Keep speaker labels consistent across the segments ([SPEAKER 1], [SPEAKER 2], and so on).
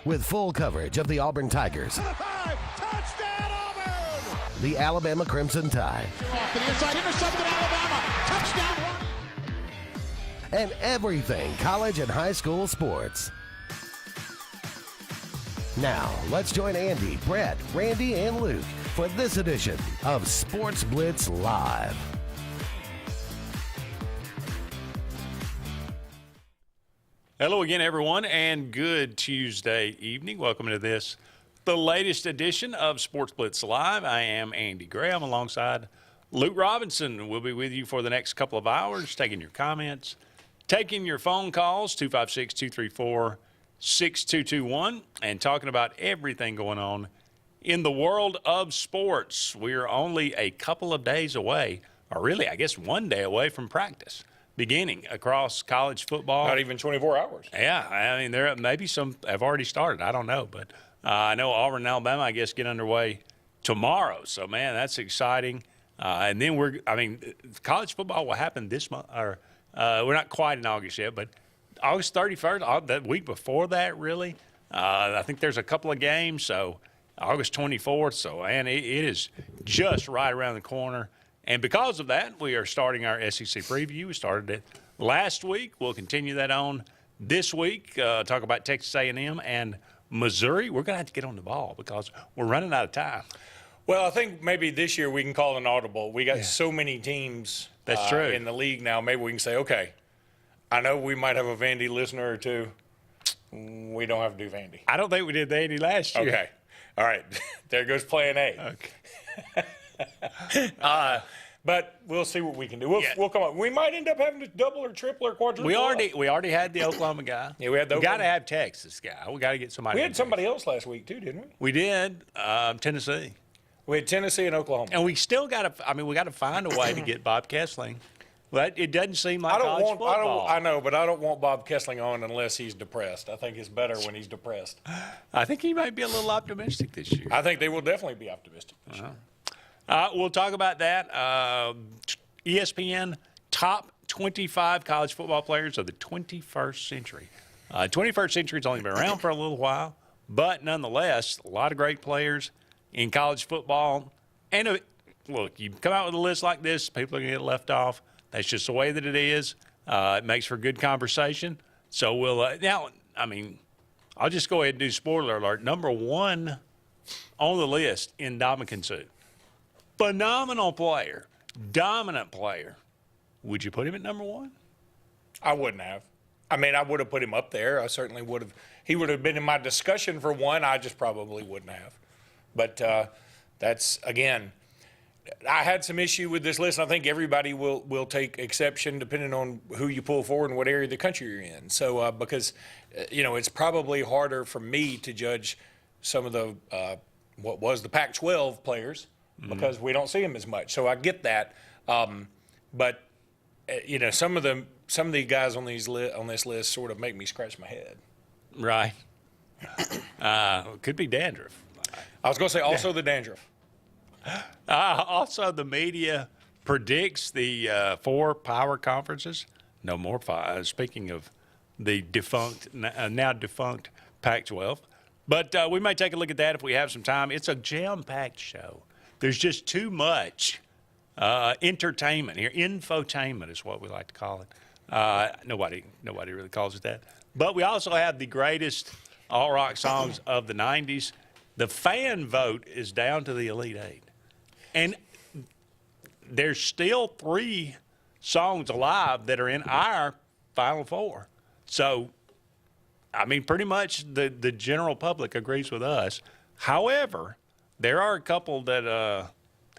[SPEAKER 1] with full coverage of the Auburn Tigers,
[SPEAKER 2] Touchdown, Auburn!
[SPEAKER 1] the Alabama Crimson Tide,
[SPEAKER 2] Off to the inside, intercepted Alabama. Touchdown run.
[SPEAKER 1] and everything college and high school sports. Now, let's join Andy, Brett, Randy, and Luke for this edition of Sports Blitz Live.
[SPEAKER 3] Hello again, everyone, and good Tuesday evening. Welcome to this, the latest edition of Sports Blitz Live. I am Andy Graham alongside Luke Robinson. We'll be with you for the next couple of hours, taking your comments, taking your phone calls, 256-234-6221, and talking about everything going on in the world of sports. We're only a couple of days away, or really, I guess, 1 day away from practice beginning across college football.
[SPEAKER 4] Not even 24 hours.
[SPEAKER 3] Yeah, I mean, there maybe some have already started. I don't know, but I know Auburn and Alabama, I guess, get underway tomorrow. So, man, that's exciting. And then college football will happen this month. Or we're not quite in August yet, but August 31st, that week before that, really. I think there's a couple of games, so August 24th. So, man, it is just right around the corner. And because of that, we are starting our SEC preview. We started it last week. We'll continue that on this week, talk about Texas A&M and Missouri. We're going to have to get on the ball because we're running out of time.
[SPEAKER 4] Well, I think maybe this year we can call an audible. We got so many teams
[SPEAKER 3] That's true.
[SPEAKER 4] in the league now. Maybe we can say, okay, I know we might have a Vandy listener or two. We don't have to do Vandy.
[SPEAKER 3] I don't think we did Vandy last year.
[SPEAKER 4] Okay. All right. There goes plan A.
[SPEAKER 3] Okay.
[SPEAKER 4] But we'll see what we can do. We'll come up. We might end up having to double or triple or quadruple.
[SPEAKER 3] We already had the Oklahoma guy.
[SPEAKER 4] Yeah, we had the
[SPEAKER 3] We got to
[SPEAKER 4] Oklahoma.
[SPEAKER 3] have Texas guy. We got to get somebody.
[SPEAKER 4] We
[SPEAKER 3] from
[SPEAKER 4] had somebody else last week too, didn't we?
[SPEAKER 3] We did. Tennessee.
[SPEAKER 4] We had Tennessee and Oklahoma.
[SPEAKER 3] And we still got to. I mean, we got to find a way to get Bob Kessling. But it doesn't seem like college football.
[SPEAKER 4] I know, but I don't want Bob Kessling on unless he's depressed. I think it's better when he's depressed.
[SPEAKER 3] I think he might be a little optimistic this year.
[SPEAKER 4] I think they will definitely be optimistic this year.
[SPEAKER 3] We'll talk about that. ESPN top 25 college football players of the 21st century. 21st century has only been around for a little while, but nonetheless, a lot of great players in college football. And look, you come out with a list like this, people are going to get left off. That's just the way that it is. It makes for good conversation. So we'll now, I mean, I'll just go ahead and do spoiler alert. Number one on the list, Ndamukong Suh. Phenomenal player, dominant player. Would you put him at number one?
[SPEAKER 4] I wouldn't have. I mean, I would have put him up there. I certainly would have. He would have been in my discussion for one. I just probably wouldn't have. But that's, again, I had some issue with this list. I think everybody will take exception depending on who you pull forward and what area of the country you're in. So because, it's probably harder for me to judge some of the what was the Pac-12 players because we don't see them as much. So I get that. But, some of the guys on this list sort of make me scratch my head.
[SPEAKER 3] Right. Could be dandruff.
[SPEAKER 4] I was going to say also the dandruff.
[SPEAKER 3] Also, the media predicts the 4 power conferences. No more 5. Speaking of the now defunct Pac-12. But we may take a look at that if we have some time. It's a jam-packed show. There's just too much entertainment here. Infotainment is what we like to call it. Nobody really calls it that. But we also have the greatest all-rock songs of the 90s. The fan vote is down to the Elite Eight. And there's still 3 songs alive that are in our Final Four. So, I mean, pretty much the general public agrees with us. However, there are a couple that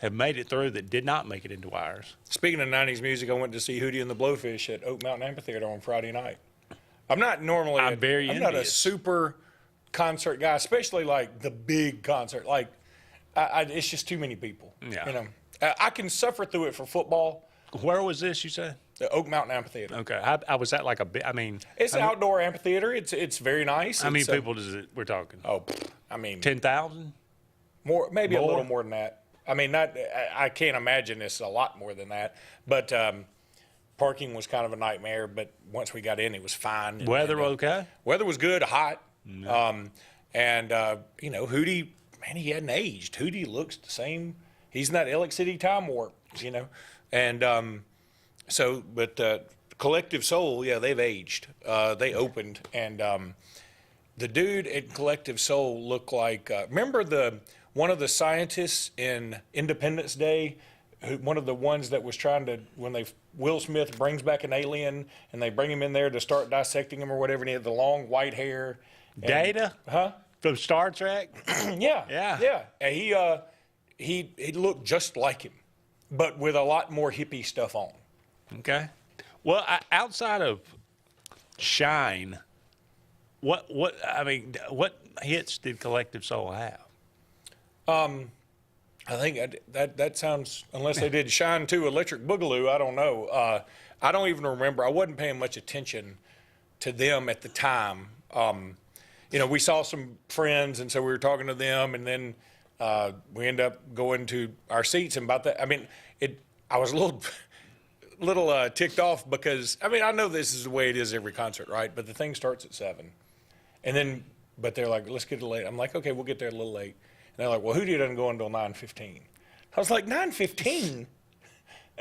[SPEAKER 3] have made it through that did not make it into ours.
[SPEAKER 4] Speaking of 90s music, I went to see Hootie and the Blowfish at Oak Mountain Amphitheater on Friday night. I'm not normally
[SPEAKER 3] I'm not
[SPEAKER 4] a super concert guy, especially like the big concert. Like, it's just too many people.
[SPEAKER 3] Yeah.
[SPEAKER 4] I can suffer through it for football.
[SPEAKER 3] Where was this, you said?
[SPEAKER 4] The Oak Mountain Amphitheater.
[SPEAKER 3] Okay. I was that like a bit, I mean.
[SPEAKER 4] It's an outdoor amphitheater. It's very nice.
[SPEAKER 3] How many people we're talking?
[SPEAKER 4] Oh, I mean.
[SPEAKER 3] 10,000?
[SPEAKER 4] More, maybe
[SPEAKER 3] More?
[SPEAKER 4] a little more than that. I mean, I can't imagine it's a lot more than that. But parking was kind of a nightmare, but once we got in, it was fine.
[SPEAKER 3] Weather okay?
[SPEAKER 4] Weather was good, hot. Hootie, man, he hadn't aged. Hootie looks the same. He's in that Ellick City time warp, And Collective Soul, yeah, they've aged. They opened, and the dude at Collective Soul looked like, remember one of the scientists in Independence Day, one of the ones that was trying to, Will Smith brings back an alien and they bring him in there to start dissecting him or whatever, and he had the long white hair.
[SPEAKER 3] Data?
[SPEAKER 4] Huh?
[SPEAKER 3] From Star Trek?
[SPEAKER 4] Yeah. And he looked just like him, but with a lot more hippie stuff on.
[SPEAKER 3] Okay. Well, outside of Shine, what hits did Collective Soul have?
[SPEAKER 4] I think that sounds, unless they did Shine 2 Electric Boogaloo, I don't know. I don't even remember. I wasn't paying much attention to them at the time. We saw some friends, and so we were talking to them, and then we ended up going to our seats. And about that, I was a little ticked off because, I know this is the way it is every concert, right? But the thing starts at 7. But they're like, let's get it late. I'm like, okay, we'll get there a little late. And they're like, well, Hootie doesn't go until 9:15. I was like, 9:15?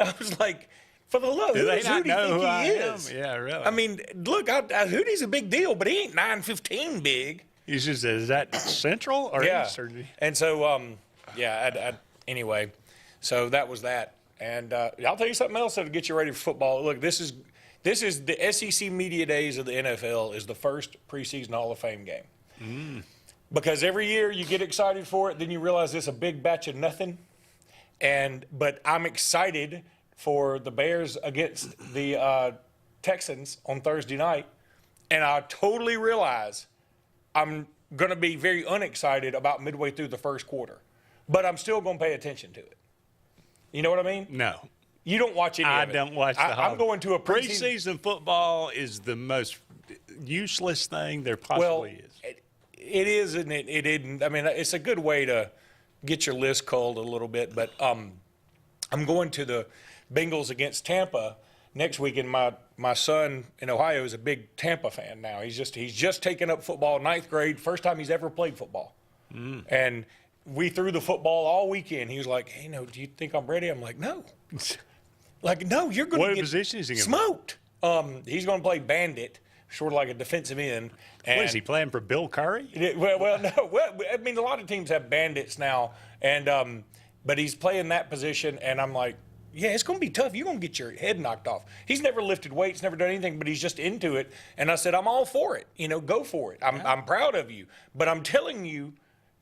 [SPEAKER 4] I was like, for the love, who does Hootie think he is?
[SPEAKER 3] Yeah, really.
[SPEAKER 4] Look, Hootie's a big deal, but he ain't 9:15 big.
[SPEAKER 3] He's just, is that Central or Eastern?
[SPEAKER 4] And so, anyway, so that was that. And I'll tell you something else that'll get you ready for football. Look, this is the SEC Media Days of the NFL is the first preseason Hall of Fame game. Because every year you get excited for it, then you realize it's a big batch of nothing. But I'm excited for the Bears against the Texans on Thursday night, and I totally realize I'm going to be very unexcited about midway through the first quarter. But I'm still going to pay attention to it. You know what I mean?
[SPEAKER 3] No.
[SPEAKER 4] You don't watch any of it.
[SPEAKER 3] I don't watch the
[SPEAKER 4] I'm going to a
[SPEAKER 3] preseason football is the most useless thing there possibly is.
[SPEAKER 4] It is, and it isn't. It's a good way to get your list culled a little bit. But I'm going to the Bengals against Tampa next week, and my son in Ohio is a big Tampa fan now. He's just taken up football, 9th grade, first time he's ever played football. And we threw the football all weekend. He was like, hey, do you think I'm ready? I'm like, no. No, you're going to get
[SPEAKER 3] position is he
[SPEAKER 4] smoked. He's going to play bandit, sort of like a defensive end. And
[SPEAKER 3] what is he playing for, Bill Curry?
[SPEAKER 4] Well, no. Well, a lot of teams have bandits now, and but he's playing that position, and I'm like, yeah, it's going to be tough. You're going to get your head knocked off. He's never lifted weights, never done anything, but he's just into it. And I said, I'm all for it. Go for it. I'm proud of you. But I'm telling you,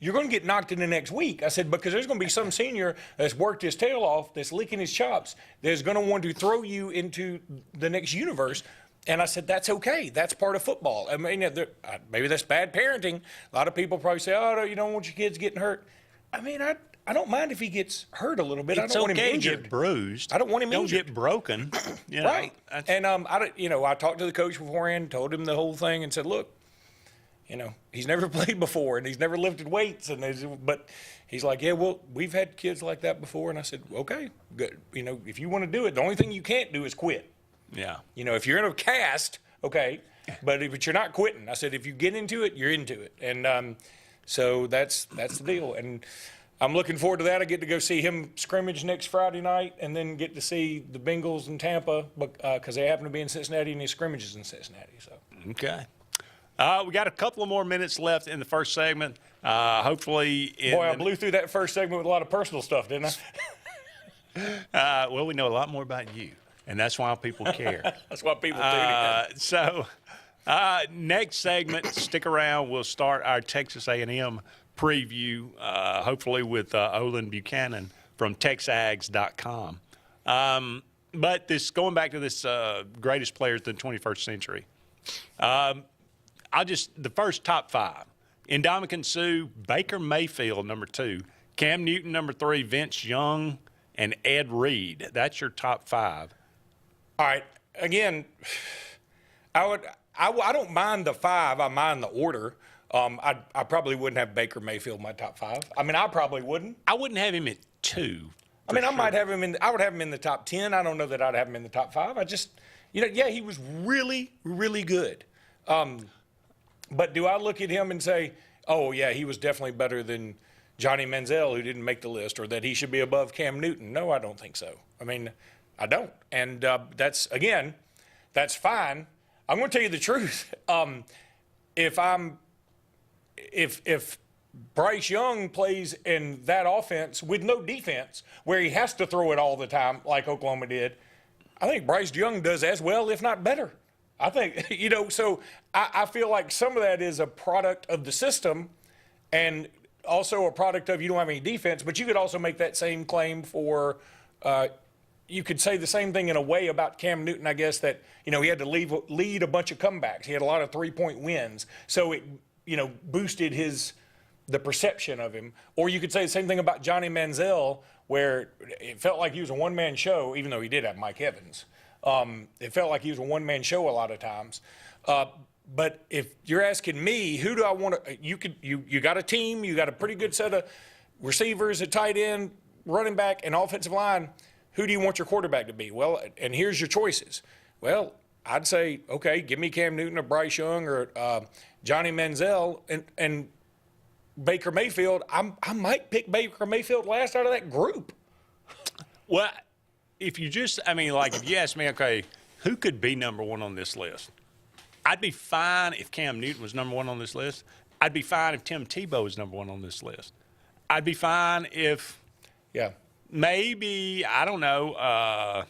[SPEAKER 4] you're going to get knocked in the next week. I said, because there's going to be some senior that's worked his tail off, that's licking his chops, that's going to want to throw you into the next universe. And I said, that's okay. That's part of football. Maybe that's bad parenting. A lot of people probably say, oh, no, you don't want your kids getting hurt. I don't mind if he gets hurt a little bit. I don't want him injured.
[SPEAKER 3] To get bruised.
[SPEAKER 4] I don't want him injured.
[SPEAKER 3] Don't get broken.
[SPEAKER 4] Right. And I talked to the coach beforehand, told him the whole thing, and said, look, he's never played before and he's never lifted weights, but he's like, yeah, well, we've had kids like that before. And I said, okay, good. If you want to do it, the only thing you can't do is quit.
[SPEAKER 3] Yeah.
[SPEAKER 4] If you're in a cast, okay, but you're not quitting. I said, if you get into it, you're into it. And so that's the deal. And I'm looking forward to that. I get to go see him scrimmage next Friday night, and then get to see the Bengals in Tampa because they happen to be in Cincinnati, and he scrimmages in Cincinnati. So
[SPEAKER 3] okay. We got a couple of more minutes left in the first segment. Hopefully,
[SPEAKER 4] I blew through that first segment with a lot of personal stuff, didn't I?
[SPEAKER 3] Well, we know a lot more about you, and that's why people care.
[SPEAKER 4] That's why people do.
[SPEAKER 3] So, next segment, stick around. We'll start our Texas A&M preview, hopefully with Olin Buchanan from TexAgs.com. But going back to this greatest players of the 21st century. The first top 5. Ndamukong Suh, Baker Mayfield, number 2, Cam Newton, number 3, Vince Young, and Ed Reed. That's your top 5.
[SPEAKER 4] All right. Again, I don't mind the 5. I mind the order. I probably wouldn't have Baker Mayfield in my top 5. I probably wouldn't.
[SPEAKER 3] I wouldn't have him at 2.
[SPEAKER 4] I might have him I would have him in the top 10. I don't know that I'd have him in the top 5. I just, he was really, really good. But do I look at him and say, oh, yeah, he was definitely better than Johnny Manziel, who didn't make the list, or that he should be above Cam Newton? No, I don't think so. I mean, I don't. And that's fine. I'm going to tell you the truth. If Bryce Young plays in that offense with no defense, where he has to throw it all the time like Oklahoma did, I think Bryce Young does as well, if not better. I think, so I feel like some of that is a product of the system and also a product of you don't have any defense, but you could also make that same claim for you could say the same thing in a way about Cam Newton, I guess, that, he had to lead a bunch of comebacks. He had a lot of three-point wins. So it, boosted the perception of him. Or you could say the same thing about Johnny Manziel, where it felt like he was a one-man show, even though he did have Mike Evans. It felt like he was a one-man show a lot of times. But if you're asking me, who do I want to – you got a team, you got a pretty good set of receivers, a tight end, running back, and offensive line. Who do you want your quarterback to be? Well, and here's your choices. Well, I'd say, okay, give me Cam Newton or Bryce Young or Johnny Manziel and Baker Mayfield. I might pick Baker Mayfield last out of that group.
[SPEAKER 3] Well, if you just, if you ask me, okay, who could be number one on this list? I'd be fine if Cam Newton was number one on this list. I'd be fine if Tim Tebow was number one on this list. I'd be fine if maybe, I don't know,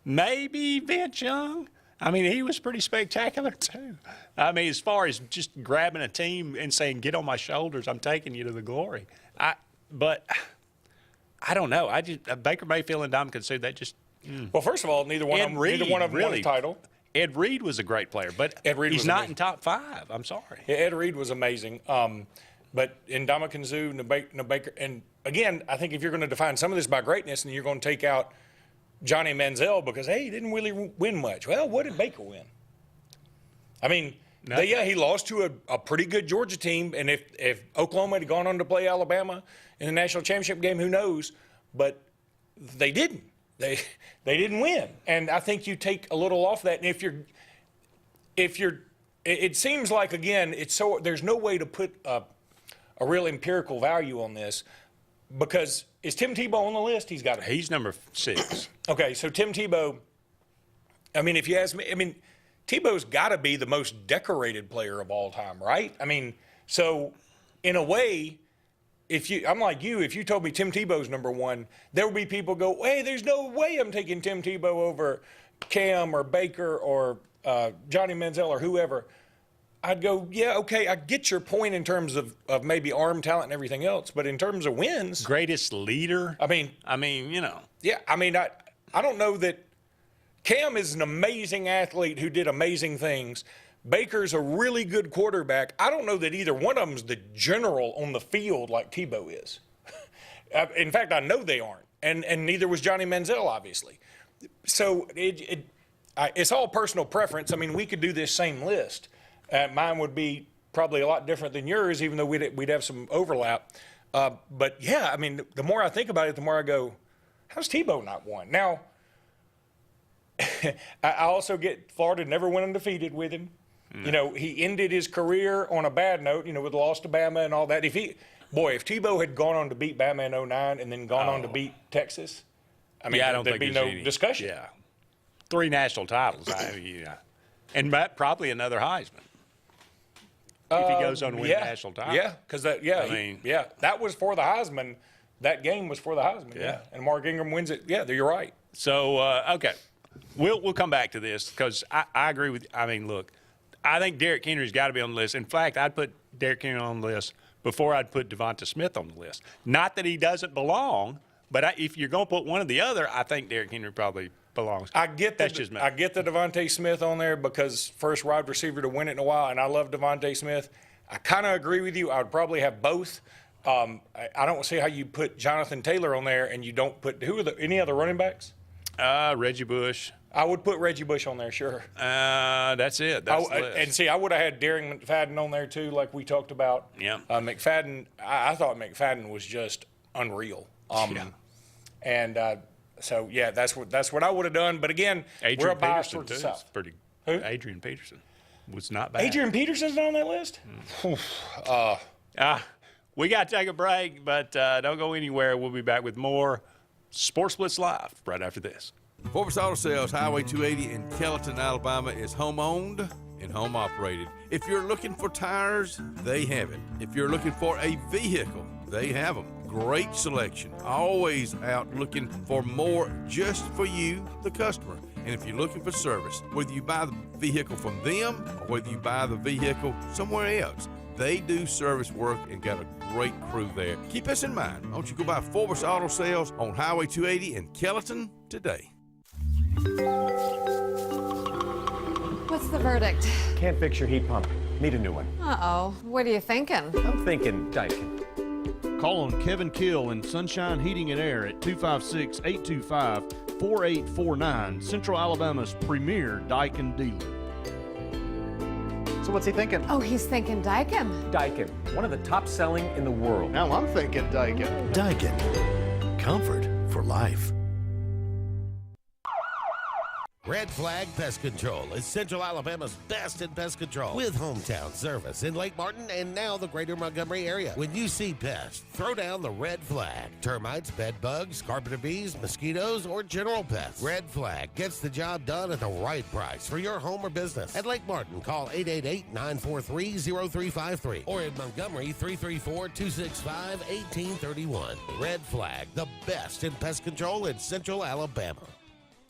[SPEAKER 3] maybe Vince Young. He was pretty spectacular too. As far as just grabbing a team and saying, get on my shoulders, I'm taking you to the glory. But I don't know. Baker Mayfield and Ndamukong Suh, that just
[SPEAKER 4] Well, first of all, neither one of them won a title.
[SPEAKER 3] Ed Reed was a great player, but he's not in top five. I'm sorry.
[SPEAKER 4] Yeah, Ed Reed was amazing. But Ndamukong Suh, Baker, and again, I think if you're going to define some of this by greatness, and you're going to take out Johnny Manziel because, hey, he didn't really win much. Well, what did Baker win? He lost to a pretty good Georgia team, and if Oklahoma had gone on to play Alabama in the national championship game, who knows? But they didn't. They didn't win, and I think you take a little off that. And it seems like again, there's no way to put a real empirical value on this because is Tim Tebow on the list? He's got.
[SPEAKER 3] He's number 6.
[SPEAKER 4] Okay, so Tim Tebow. If you ask me, Tebow's got to be the most decorated player of all time, right? So in a way. I'm like you, if you told me Tim Tebow's number one, there would be people go, hey, there's no way I'm taking Tim Tebow over Cam or Baker or Johnny Manziel or whoever. I'd go, yeah, okay, I get your point in terms of maybe arm talent and everything else, but in terms of wins.
[SPEAKER 3] Greatest leader.
[SPEAKER 4] Yeah, I don't know that Cam is an amazing athlete who did amazing things. Baker's a really good quarterback. I don't know that either one of them's the general on the field like Tebow is. In fact, I know they aren't, and neither was Johnny Manziel, obviously. So it's all personal preference. We could do this same list. Mine would be probably a lot different than yours, even though we'd have some overlap. But yeah, the more I think about it, the more I go, how's Tebow not won? Now, I also get Florida never went undefeated with him. He ended his career on a bad note, with the loss to Bama and all that. If Tebow had gone on to beat Bama in 2009 and then gone on to beat Texas,
[SPEAKER 3] I don't
[SPEAKER 4] there'd
[SPEAKER 3] think
[SPEAKER 4] be no discussion.
[SPEAKER 3] Yeah. 3 national titles. And probably another Heisman. If he goes on to win a national title.
[SPEAKER 4] Yeah, because that was for the Heisman. That game was for the Heisman. Yeah. And Mark Ingram wins it. Yeah, you're right.
[SPEAKER 3] So, okay. We'll come back to this because I agree with you. Look, I think Derrick Henry's got to be on the list. In fact, I'd put Derrick Henry on the list before I'd put Devonta Smith on the list. Not that he doesn't belong, but if you're going to put one or the other, I think Derrick Henry probably belongs.
[SPEAKER 4] I get the Devonta Smith on there because first wide receiver to win it in a while, and I love Devonta Smith. I kind of agree with you. I would probably have both. I don't see how you put Jonathan Taylor on there and you don't put any other running backs?
[SPEAKER 3] Reggie Bush.
[SPEAKER 4] I would put Reggie Bush on there, sure.
[SPEAKER 3] That's it. That's the list.
[SPEAKER 4] And see, I would have had Darren McFadden on there too, like we talked about.
[SPEAKER 3] Yeah.
[SPEAKER 4] McFadden, I thought McFadden was just unreal. And so yeah, that's what I would have done. But again, we're a bias towards the South.
[SPEAKER 3] Pretty
[SPEAKER 4] Who?
[SPEAKER 3] Adrian Peterson was not bad.
[SPEAKER 4] Adrian Peterson's not on that list?
[SPEAKER 3] We got to take a break, but don't go anywhere. We'll be back with more Sports Blitz Live right after this.
[SPEAKER 5] Sportz Auto Sales, Highway 280 in Kellyton, Alabama, is home-owned and home-operated. If you're looking for tires, they have it. If you're looking for a vehicle, they have them. Great selection. Always out looking for more just for you, the customer. And if you're looking for service, whether you buy the vehicle from them or whether you buy the vehicle somewhere else, they do service work and got a great crew there. Keep this in mind. Don't you go by Sportz Auto Sales on Highway 280 in Kellyton today.
[SPEAKER 6] What's the verdict?
[SPEAKER 7] Can't fix your heat pump. Need a new one.
[SPEAKER 6] Uh-oh. What are you thinking?
[SPEAKER 7] I'm thinking Daikin.
[SPEAKER 8] Call on Kevin Kill in Sunshine Heating and Air at 256-825-4849, Central Alabama's premier Daikin dealer.
[SPEAKER 7] So what's he thinking?
[SPEAKER 6] Oh, he's thinking Daikin.
[SPEAKER 7] Daikin, one of the top selling in the world.
[SPEAKER 8] Now I'm thinking Daikin.
[SPEAKER 1] Daikin. Comfort for life.
[SPEAKER 9] Red Flag Pest Control is Central Alabama's best in pest control, with hometown service in Lake Martin and now the greater Montgomery area. When you see pests, throw down the red flag. Termites, bed bugs, carpenter bees, mosquitoes, or general pests. Red Flag gets the job done at the right price for your home or business. At Lake Martin, call 888-943-0353 or in Montgomery, 334-265-1831. Red Flag, the best in pest control in Central Alabama.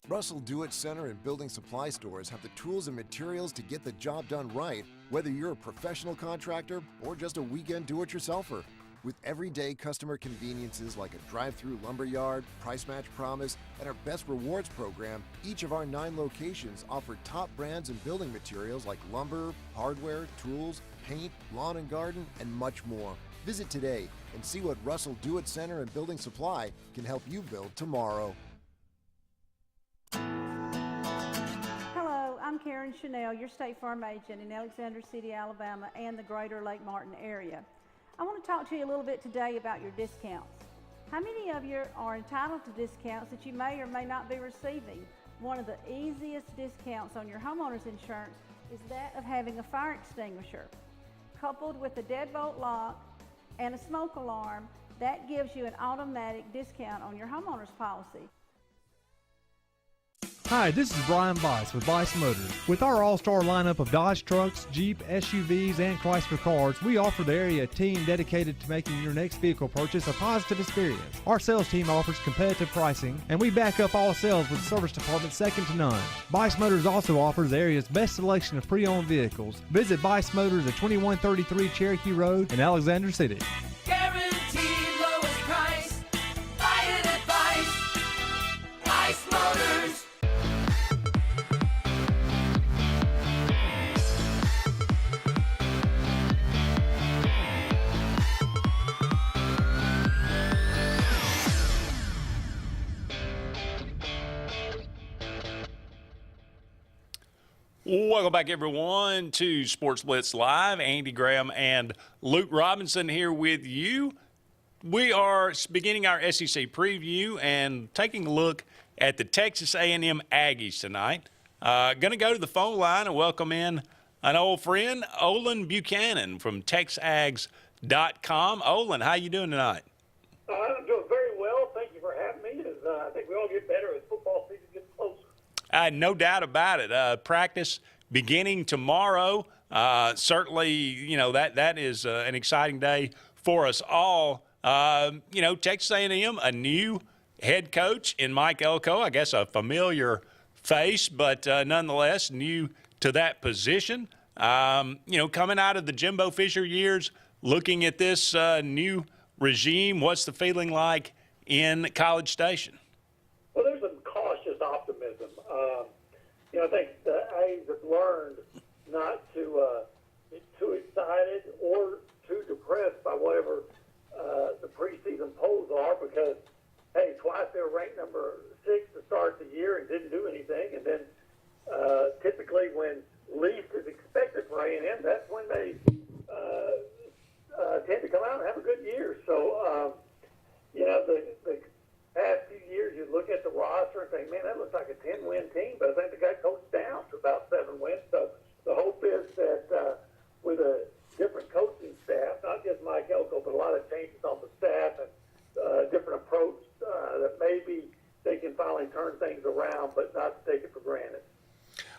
[SPEAKER 10] Russell Do-It Center and building supply stores have the tools and materials to get the job done right, whether you're a professional contractor or just a weekend do-it-yourselfer. With everyday customer conveniences like a drive-through lumberyard, price match promise, and our Best Rewards program, each of our 9 locations offer top brands and building materials like lumber, hardware, tools, paint, lawn and garden, and much more. Visit today and see what Russell Do-It Center and Building Supply can help you build tomorrow.
[SPEAKER 11] Hello, I'm Karen Chanel, your State Farm agent in Alexander City, Alabama, and the greater Lake Martin area. I want to talk to you a little bit today about your discounts. How many of you are entitled to discounts that you may or may not be receiving? One of the easiest discounts on your homeowner's insurance is that of having a fire extinguisher. Coupled with a deadbolt lock and a smoke alarm, that gives you an automatic discount on your homeowner's policy.
[SPEAKER 12] Hi, this is Brian Bice with Bice Motors. With our all-star lineup of Dodge trucks, Jeep, SUVs, and Chrysler cars, we offer the area a team dedicated to making your next vehicle purchase a positive experience. Our sales team offers competitive pricing, and we back up all sales with a service department second to none. Bice Motors also offers the area's best selection of pre-owned vehicles. Visit Bice Motors at 2133 Cherokee Road in Alexander City.
[SPEAKER 2] Guaranteed lowest price. Buy it at Bice Motors.
[SPEAKER 3] Welcome back, everyone, to Sports Blitz Live. Andy Graham and Luke Robinson here with you. We are beginning our SEC preview and taking a look at the Texas A&M Aggies tonight. Going to go to the phone line and welcome in an old friend, Olin Buchanan from TexAgs.com. Olin, how you doing tonight?
[SPEAKER 13] I'm doing very well. Thank you for having me. I think we all get better as football season gets closer.
[SPEAKER 3] No doubt about it. Practice beginning tomorrow. Certainly, you know, that is an exciting day for us all. You know, Texas A&M, a new head coach in Mike Elko, I guess a familiar face, but nonetheless new to that position. You know, coming out of the Jimbo Fisher years, looking at this new regime, what's the feeling like in College Station?
[SPEAKER 13] Well, there's some cautious optimism. You know, I think the Aggies have learned not to get too excited or too depressed by whatever the preseason polls are, because, hey, twice they were ranked number 6 to start the year and didn't do anything. And then typically when least is expected for A&M, that's when they tend to come out and have a good year. So, you know, the past few years, you look at the roster roster and think, man, that looks like a 10-win team, but I think they got coached down to about 7 wins. So the hope is that with a different coaching staff, not just Mike Elko, but a lot of changes on the staff and different approach, that maybe they can finally turn things around, but not take it for granted.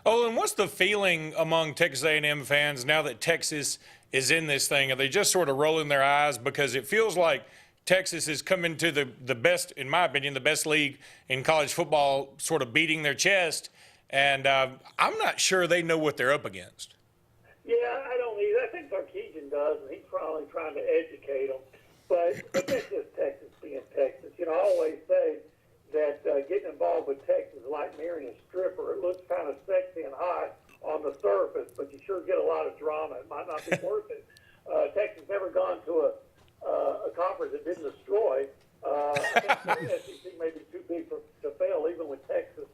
[SPEAKER 4] Oh, and what's the feeling among Texas A&M fans now that Texas is in this thing? Are they just sort of rolling their eyes? Because it feels like Texas is coming to the best, in my opinion, the best league in college football, sort of beating their chest. And I'm not sure they know what they're up against.
[SPEAKER 13] Yeah, I don't either. I think Sarkisian does, and he's probably trying to educate them. But that's just Texas being Texas. You know, I always say that getting involved with Texas is like marrying a stripper. It looks kind of sexy and hot on the surface, but you sure get a lot of drama. It might not be worth it. Texas never gone to a conference that didn't destroy. I think the SEC may be too big to fail, even with Texas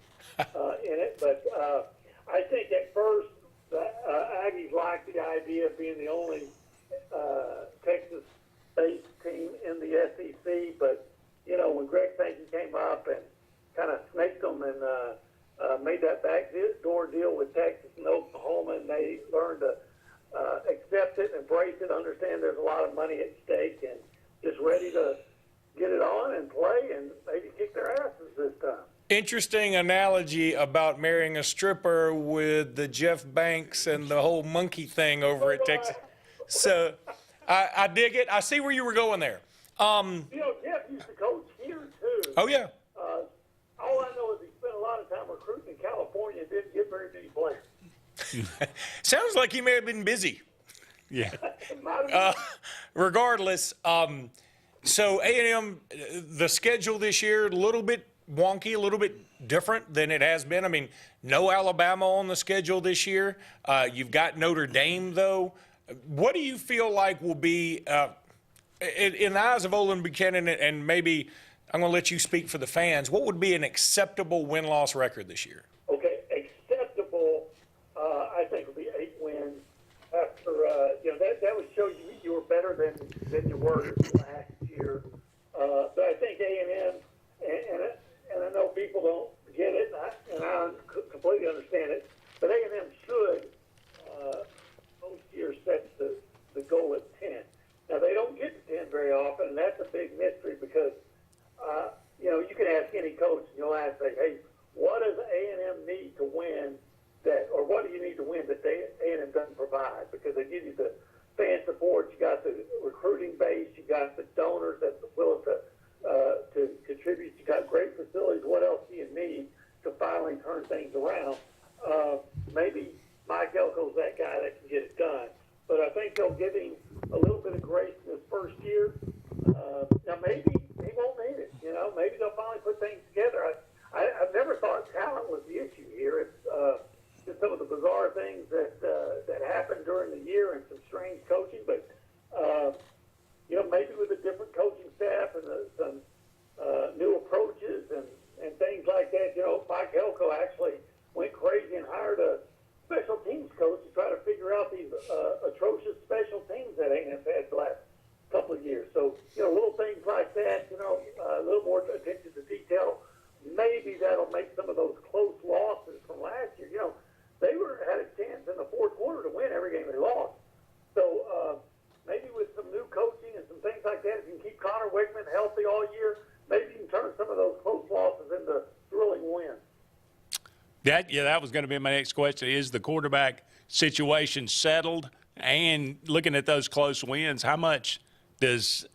[SPEAKER 13] in it. But I think at first the Aggies liked the idea of being the only Texas-based team in the SEC. But, you know, when Greg Sankey came up and kind of snaked them and made that backdoor deal with Texas and Oklahoma, and they learned to accept it, embrace it, understand there's a lot of money at stake, and just ready to get it on and play and maybe kick their asses this time.
[SPEAKER 4] Interesting analogy about marrying a stripper with the Jeff Banks and the whole monkey thing over at Texas. So I dig it. I see where you were going there.
[SPEAKER 13] You know, Jeff used to coach here, too.
[SPEAKER 4] Oh, yeah.
[SPEAKER 13] All I know is he spent a lot of time recruiting in California and didn't get very many players.
[SPEAKER 4] Sounds like he may have been busy.
[SPEAKER 3] Yeah.
[SPEAKER 4] Regardless, so A&M, the schedule this year, a little bit wonky, a little bit different than it has been. I mean, no Alabama on the schedule this year. You've got Notre Dame, though. What do you feel like will be, in the eyes of Olin Buchanan, and maybe I'm going to let you speak for the fans, what would be an acceptable win-loss record this year?
[SPEAKER 13] Okay, acceptable, I think would be 8 wins. After, you know, that would show you were better than you were last year. But I think A&M, and I know people don't get it, and I completely understand it, but A&M should, most years, set the goal at 10. Now, they don't get to 10 very often, and that's a big mystery because, you know, you can ask any coach, and you'll ask, like, hey, what does A&M need to win or what do you need to win that A&M doesn't provide? Because they give you the fan support, you got the recruiting base, you got the donors that's willing to contribute, you got great facilities. What else do you need to finally turn things around? Maybe Mike Elko's that guy that can get it done. But I think they'll give him a little bit of grace in his first year. Now, maybe he won't need it. You know, maybe they'll finally put things together. I've never thought talent was the issue here. It's just some of the bizarre things that happened during the year and some strange coaching. But, you know, maybe with a different coaching staff and some new approaches and things like that, you know, Mike Elko actually went crazy and hired a special teams coach to try to figure out these atrocious special teams that A&M had the last couple of years. So, you know, little things like that, you know, a little more attention to detail. Maybe that'll make some of those close losses from last year. You know, they had a chance in the fourth quarter to win every game they lost. So maybe with some new coaching and some things like that, if you can keep Connor Wickman healthy all year, maybe you can turn some of those close losses into thrilling wins.
[SPEAKER 3] That was going to be my next question. Is the quarterback situation settled? And looking at those close wins, how much does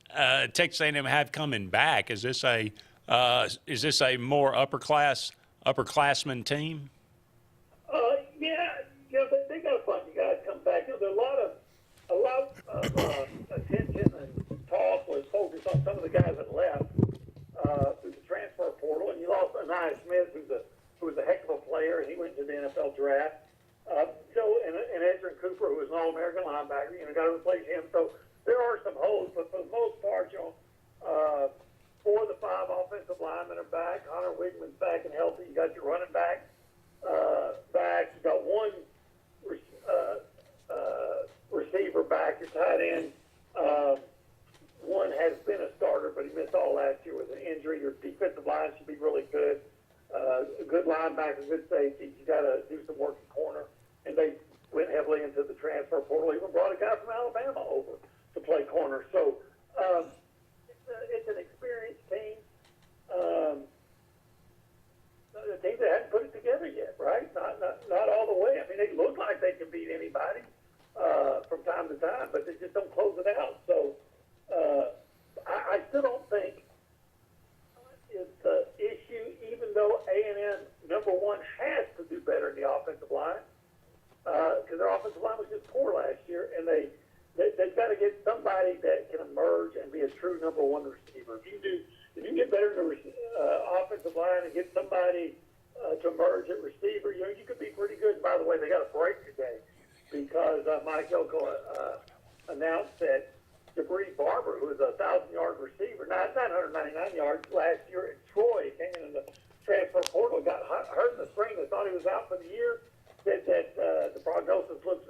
[SPEAKER 3] Texas A&M have coming back? Is this a more upperclassman team?
[SPEAKER 13] Yeah, you know, they got a bunch of guys come back. You know, there's a lot of attention and talk was focused on some of the guys that left through the transfer portal, and you lost Anaya Smith, who was a heck of a player, and he went to the NFL draft. And Ezra Cooper, who was an All-American linebacker, you know, got to replace him. So there are some holes, but for the most part, you know, 4 of the 5 offensive linemen are back. Connor Wickman's back and healthy. You got your running back back. You got one receiver back. Your tight end. One has been a starter, but he missed all last year with an injury. Your defensive line should be really good. a good linebacker, good safety. You got to do some work in corner. And they went heavily into the transfer portal. Even brought a guy from Alabama over to play corner. So it's an experienced team. A team that hadn't put it together yet, right? Not all the way. I mean, they look like they can beat anybody from time to time, but they just don't close it out. So I still don't think is the issue, even though A&M, number one, has to do better in the offensive line, because their offensive line was just poor last year, and they've got to get somebody that can emerge and be a true number one receiver. If you can get better in the offensive line and get somebody to emerge at receiver, you could be pretty good. And by the way, they got a break today because Mike Elko announced that Jabari Barber, who was a 1,000-yard receiver, 999 yards last year at Troy, came in the transfer portal, got hurt in the spring. They thought he was out for the year. Said that the prognosis looks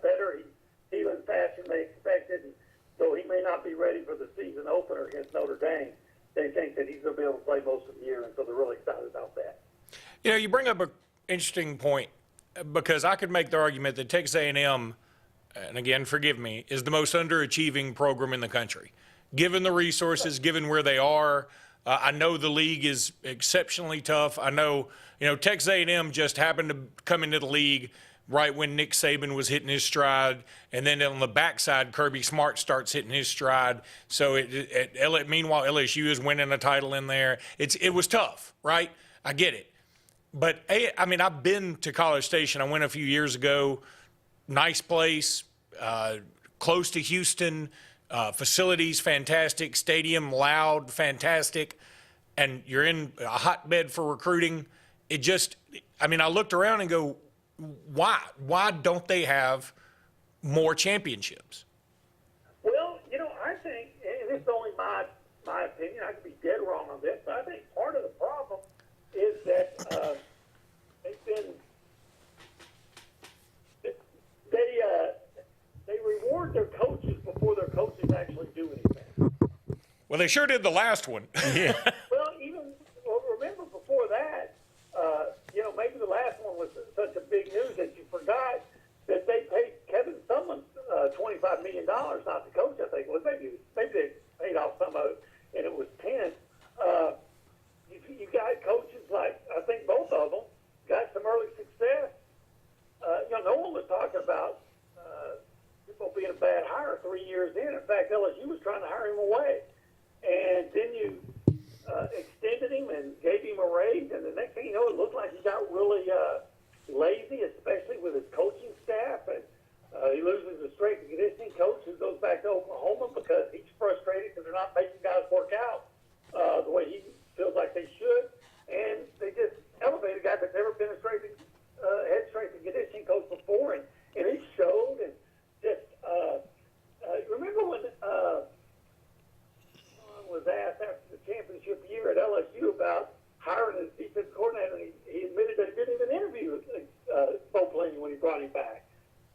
[SPEAKER 13] better. He's healing faster than they expected. And though he may not be ready for the season opener against Notre Dame, they think that he's going to be able to play most of the year, and so they're really excited about that.
[SPEAKER 4] You know, you bring up an interesting point because I could make the argument that Texas A&M, and again, forgive me, is the most underachieving program in the country. Given the resources, given where they are, I know the league is exceptionally tough. I know, Texas A&M just happened to come into the league right when Nick Saban was hitting his stride, and then on the backside, Kirby Smart starts hitting his stride. So meanwhile, LSU is winning a title in there. It was tough, right? I get it. But, I've been to College Station. I went a few years ago. Nice place, close to Houston, facilities fantastic, stadium loud, fantastic, and you're in a hotbed for recruiting. I looked around and go, why? Why don't they have more championships?
[SPEAKER 13] Well, I think, and this is only my opinion, I could be dead wrong on this, but I think part of the problem is that they reward their coaches before their coaches actually do anything.
[SPEAKER 4] Well, they sure did the last one. Yeah.
[SPEAKER 13] Remember before that, maybe the last one was such a big news that you forgot that they paid Kevin Sumlin $25 million, not the coach, I think. Well, maybe they paid off some of it, and it was 10. You got coaches like, I think both of them got some early success. No one was talking about people being a bad hire 3 years in. In fact, LSU was trying to hire him away. And then you extended him and gave him a raise, and the next thing you know, it looked like he got really lazy, especially with his coaching staff. And he loses his strength and conditioning coach who goes back to Oklahoma because he's frustrated because they're not making guys work out the way he feels like they should. And they just elevated a guy that's never been a head strength and conditioning coach before, and he showed. And just remember when was asked after the championship year at LSU about hiring his defensive coordinator, and he admitted that he didn't even interview Bo Pelini when he brought him back.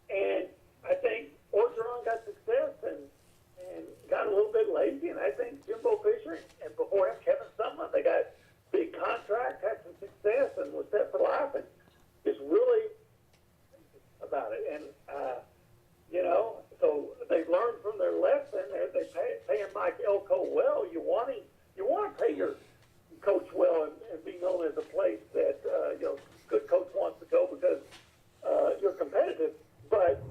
[SPEAKER 13] And I think Orgeron got success and got a little bit lazy, and I think Jimbo Fisher and before him Kevin Sumlin, they got big contracts, had some success, and was set for life, and just really about it. And so they've learned from their lesson. They paying Mike Elko well. You want to pay your coach well and be known as a place that good coach wants to go because you're competitive. But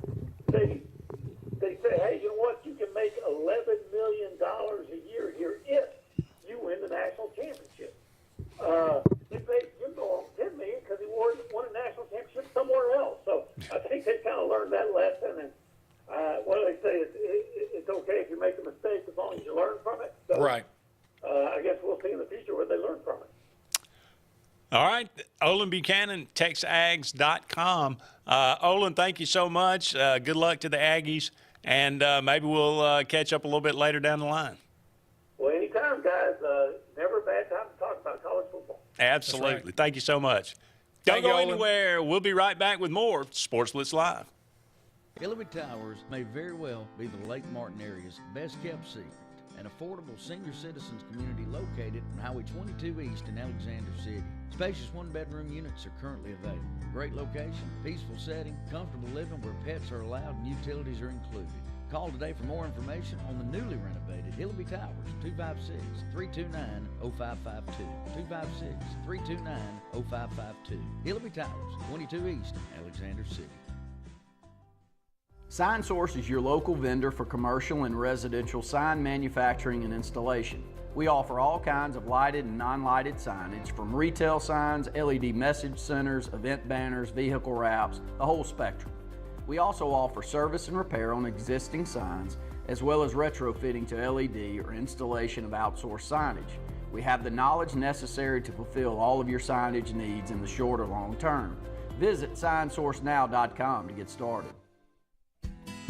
[SPEAKER 13] they say, hey, you know what? You can make $11 million a year here if you win the national championship. They paid Jimbo $10 million because he won a national championship somewhere else. So I think they kind of learned that lesson. And what do they say? It's okay if you make a mistake as long as you learn from it. So,
[SPEAKER 4] right.
[SPEAKER 13] I guess we'll see in the future where they learn from it.
[SPEAKER 3] All right. Olin Buchanan, TexAgs.com. Olin, thank you so much. Good luck to the Aggies. And maybe we'll catch up a little bit later down the line.
[SPEAKER 13] Well, anytime, guys. Never a bad time to talk about college football.
[SPEAKER 3] Absolutely.
[SPEAKER 4] Right.
[SPEAKER 3] Thank you so much. Don't go anywhere. We'll be right back with more Sports Blitz Live.
[SPEAKER 14] Illinois Towers may very well be the Lake Martin area's best kept secret. an affordable senior citizens community located on Highway 22 East in Alexander City. Spacious one-bedroom units are currently available. Great location, peaceful setting, comfortable living where pets are allowed and utilities are included. Call today for more information on the newly renovated Hillaby Towers, 256-329-0552. 256-329-0552. Hillaby Towers, 22 East, Alexander City.
[SPEAKER 15] Sign Source is your local vendor for commercial and residential sign manufacturing and installation. We offer all kinds of lighted and non-lighted signage, from retail signs, LED message centers, event banners, vehicle wraps, the whole spectrum. We also offer service and repair on existing signs, as well as retrofitting to LED or installation of outsourced signage. We have the knowledge necessary to fulfill all of your signage needs in the short or long term. Visit signsourcenow.com to get started.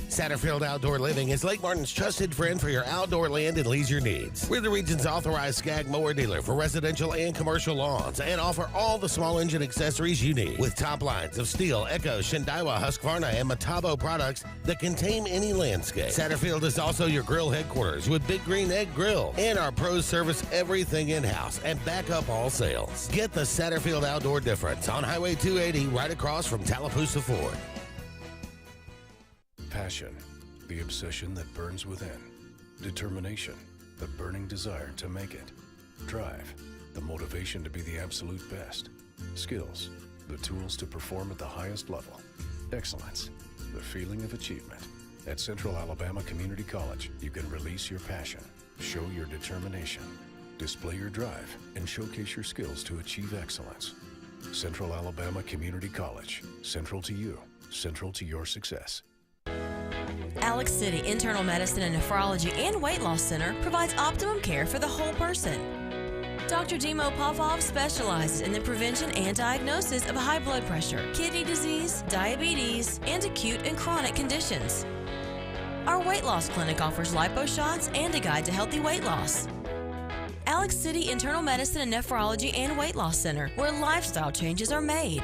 [SPEAKER 9] Satterfield Outdoor Living is Lake Martin's trusted friend for your outdoor land and leisure needs. We're the region's authorized Skag mower dealer for residential and commercial lawns and offer all the small engine accessories you need with top lines of Steel, Echo, Shindawa, Husqvarna, and Metabo products that can tame any landscape. Satterfield is also your grill headquarters with Big Green Egg Grill, and our pros service everything in-house and back up all sales. Get the Satterfield Outdoor difference on Highway 280 right across from Tallapoosa Ford.
[SPEAKER 16] Passion, the obsession that burns within. Determination, the burning desire to make it. Drive, the motivation to be the absolute best. Skills, the tools to perform at the highest level. Excellence, the feeling of achievement. At Central Alabama Community College, you can release your passion, show your determination, display your drive, and showcase your skills to achieve excellence. Central Alabama Community College, central to you, central to your success.
[SPEAKER 17] Alex City Internal Medicine and Nephrology and Weight Loss Center provides optimum care for the whole person. Dr. Dimo Pavlov specializes in the prevention and diagnosis of high blood pressure, kidney disease, diabetes, and acute and chronic conditions. Our weight loss clinic offers lipo shots and a guide to healthy weight loss. Alex City Internal Medicine and Nephrology and Weight Loss Center, where lifestyle changes are made.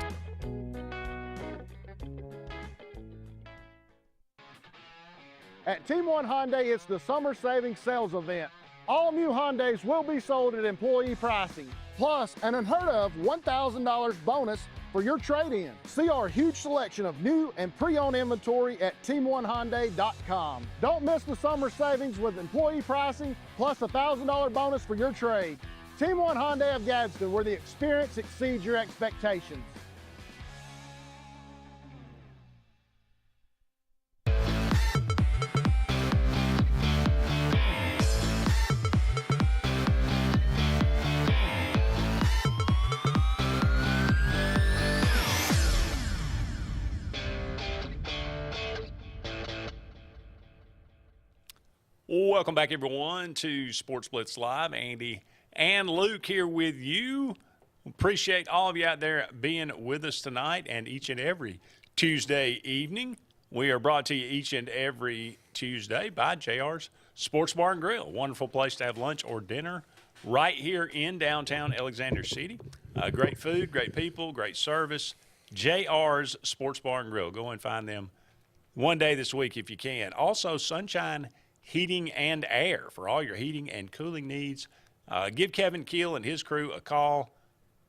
[SPEAKER 18] At Team One Hyundai, it's the Summer Savings Sales Event. All new Hyundais will be sold at employee pricing, plus an unheard of $1,000 bonus for your trade-in. See our huge selection of new and pre-owned inventory at team1hyundai.com. Don't miss the summer savings with employee pricing, plus a $1,000 bonus for your trade. Team One Hyundai of Gadsden, where the experience exceeds your expectations.
[SPEAKER 3] Welcome back, everyone, to Sports Blitz Live. Andy and Luke here with you. Appreciate all of you out there being with us tonight and each and every Tuesday evening. We are brought to you each and every Tuesday by JR's Sports Bar and Grill. Wonderful place to have lunch or dinner right here in downtown Alexander City. Great food, great people, great service. JR's Sports Bar and Grill. Go and find them one day this week if you can. Also, Sunshine Heating and Air for all your heating and cooling needs. Give Kevin Keel and his crew a call.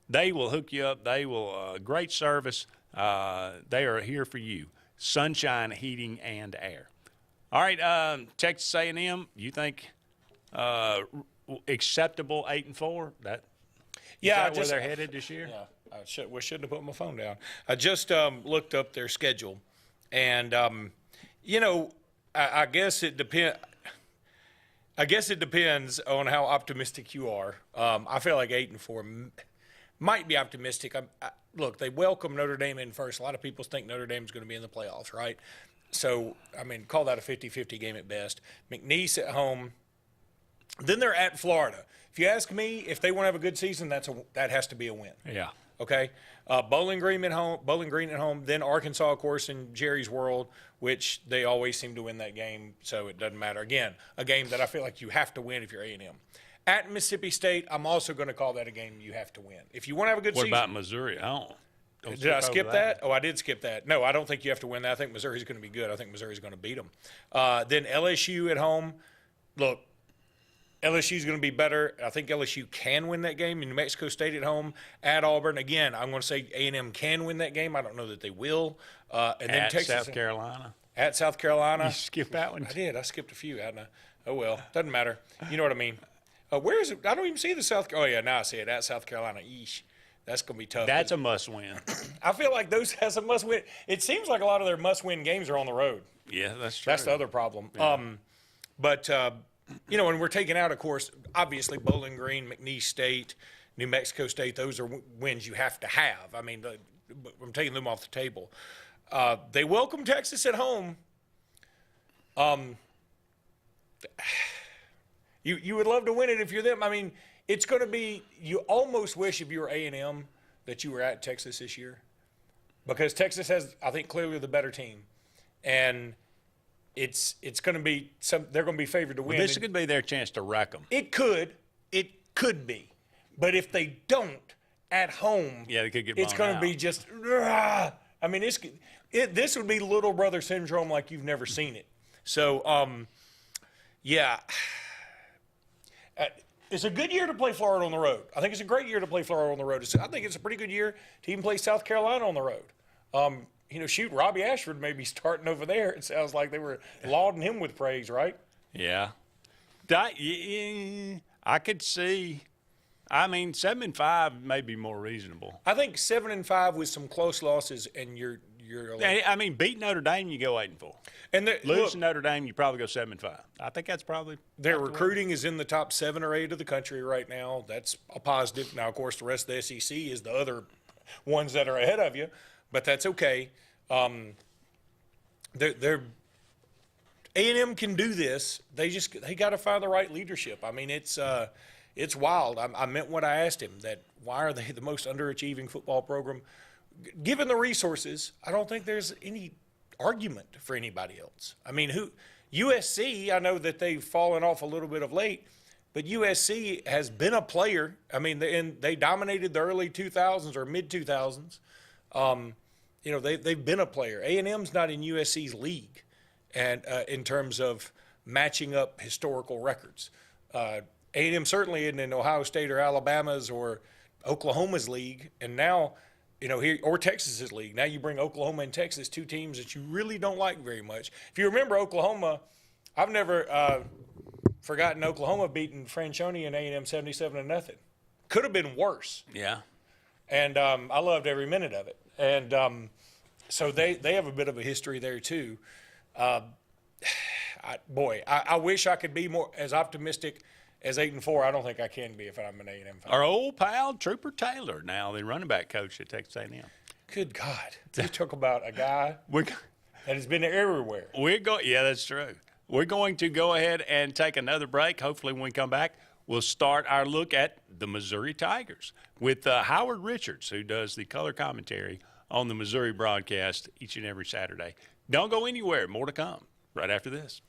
[SPEAKER 3] They will hook you up. They will, great service. They are here for you. Sunshine Heating and Air. All right, Texas A&M, you think acceptable 8-4?
[SPEAKER 4] Yeah,
[SPEAKER 3] where they're headed this year?
[SPEAKER 4] Yeah, we shouldn't have put my phone down. I just looked up their schedule, and you know, I guess it depends. I guess it depends on how optimistic you are. I feel like 8-4 might be optimistic. Look, they welcome Notre Dame in first. A lot of people think Notre Dame's going to be in the playoffs, right? So, I mean, call that a 50-50 game at best. McNeese at home. Then they're at Florida. If you ask me, if they want to have a good season, that has to be a win.
[SPEAKER 3] Yeah.
[SPEAKER 4] Okay. Bowling Green at home. Then Arkansas, of course, in Jerry's world, which they always seem to win that game, so it doesn't matter. Again, a game that I feel like you have to win if you're A&M. At Mississippi State, I'm also going to call that a game you have to win. If you want to have a good season.
[SPEAKER 3] What about Missouri?
[SPEAKER 4] Did I skip that? Oh, I did skip that. No, I don't think you have to win that. I think Missouri's going to be good. I think Missouri's going to beat them. Then LSU at home. Look, LSU's going to be better. I think LSU can win that game. New Mexico State at home, at Auburn. Again, I'm going to say A&M can win that game. I don't know that they will. And then
[SPEAKER 3] at
[SPEAKER 4] Texas,
[SPEAKER 3] South Carolina.
[SPEAKER 4] At South Carolina.
[SPEAKER 3] You skipped that one.
[SPEAKER 4] I did. I skipped a few, hadn't I? Oh, well. Doesn't matter. You know what I mean. Where is it? I don't even see the South. Oh, yeah, now I see it. At South Carolina. Yeesh. That's going to be tough.
[SPEAKER 3] That's a must-win.
[SPEAKER 4] I feel like those has a must-win. It seems like a lot of their must-win games are on the road.
[SPEAKER 3] Yeah, that's true.
[SPEAKER 4] That's the other problem.
[SPEAKER 3] Yeah.
[SPEAKER 4] You know, and we're taking out, of course, obviously Bowling Green, McNeese State, New Mexico State. Those are wins you have to have. I mean, I'm taking them off the table. They welcome Texas at home. You would love to win it if you're them. I mean, it's going to be, you almost wish if you were A&M that you were at Texas this year, because Texas has, I think, clearly the better team, and it's going to be they're going to be favored to win.
[SPEAKER 3] Well, this could be their chance to rack them.
[SPEAKER 4] It could be, but if they don't at home,
[SPEAKER 3] yeah, they could get.
[SPEAKER 4] It's going to be just. I mean, this would be little brother syndrome like you've never seen it. So, yeah. It's a good year to play Florida on the road. I think it's a great year to play Florida on the road. I think it's a pretty good year to even play South Carolina on the road. You know, shoot, Robbie Ashford may be starting over there. It sounds like they were lauding him with praise, right?
[SPEAKER 3] Yeah. I could see. I mean, 7-5 may be more reasonable.
[SPEAKER 4] I think 7-5 with some close losses, and you're.
[SPEAKER 3] I mean, beat Notre Dame, you go 8-4.
[SPEAKER 4] And
[SPEAKER 3] losing Notre Dame, you probably go 7-5. I think that's probably
[SPEAKER 4] their recruiting is in the top 7 or 8 of the country right now. That's a positive. Now, of course, the rest of the SEC is the other ones that are ahead of you, but that's okay. They're A&M can do this. They got to find the right leadership. I mean, it's wild. I meant what I asked him, that why are they the most underachieving football program? Given the resources, I don't think there's any argument for anybody else. I mean, USC, I know that they've fallen off a little bit of late, but USC has been a player. I mean, they dominated the early 2000s or mid-2000s. You know, they've been a player. A&M's not in USC's league, and in terms of matching up historical records. A&M certainly isn't in Ohio State or Alabama's or Oklahoma's league, and now, you know, here or Texas's league. Now you bring Oklahoma and Texas, two teams that you really don't like very much. If you remember Oklahoma, I've never forgotten Oklahoma beating Franchione and A&M 77-0. Could have been worse.
[SPEAKER 3] Yeah.
[SPEAKER 4] And I loved every minute of it. And so they have a bit of a history there too. I wish I could be more as optimistic as 8-4. I don't think I can be if I'm an A&M fan.
[SPEAKER 3] Our old pal Trooper Taylor, now the running back coach at Texas A&M.
[SPEAKER 4] Good God, you talk about a guy that has been everywhere.
[SPEAKER 3] Yeah, that's true. We're going to go ahead and take another break. Hopefully, when we come back, we'll start our look at the Missouri Tigers with Howard Richards, who does the color commentary on the Missouri broadcast each and every Saturday. Don't go anywhere. More to come right after this.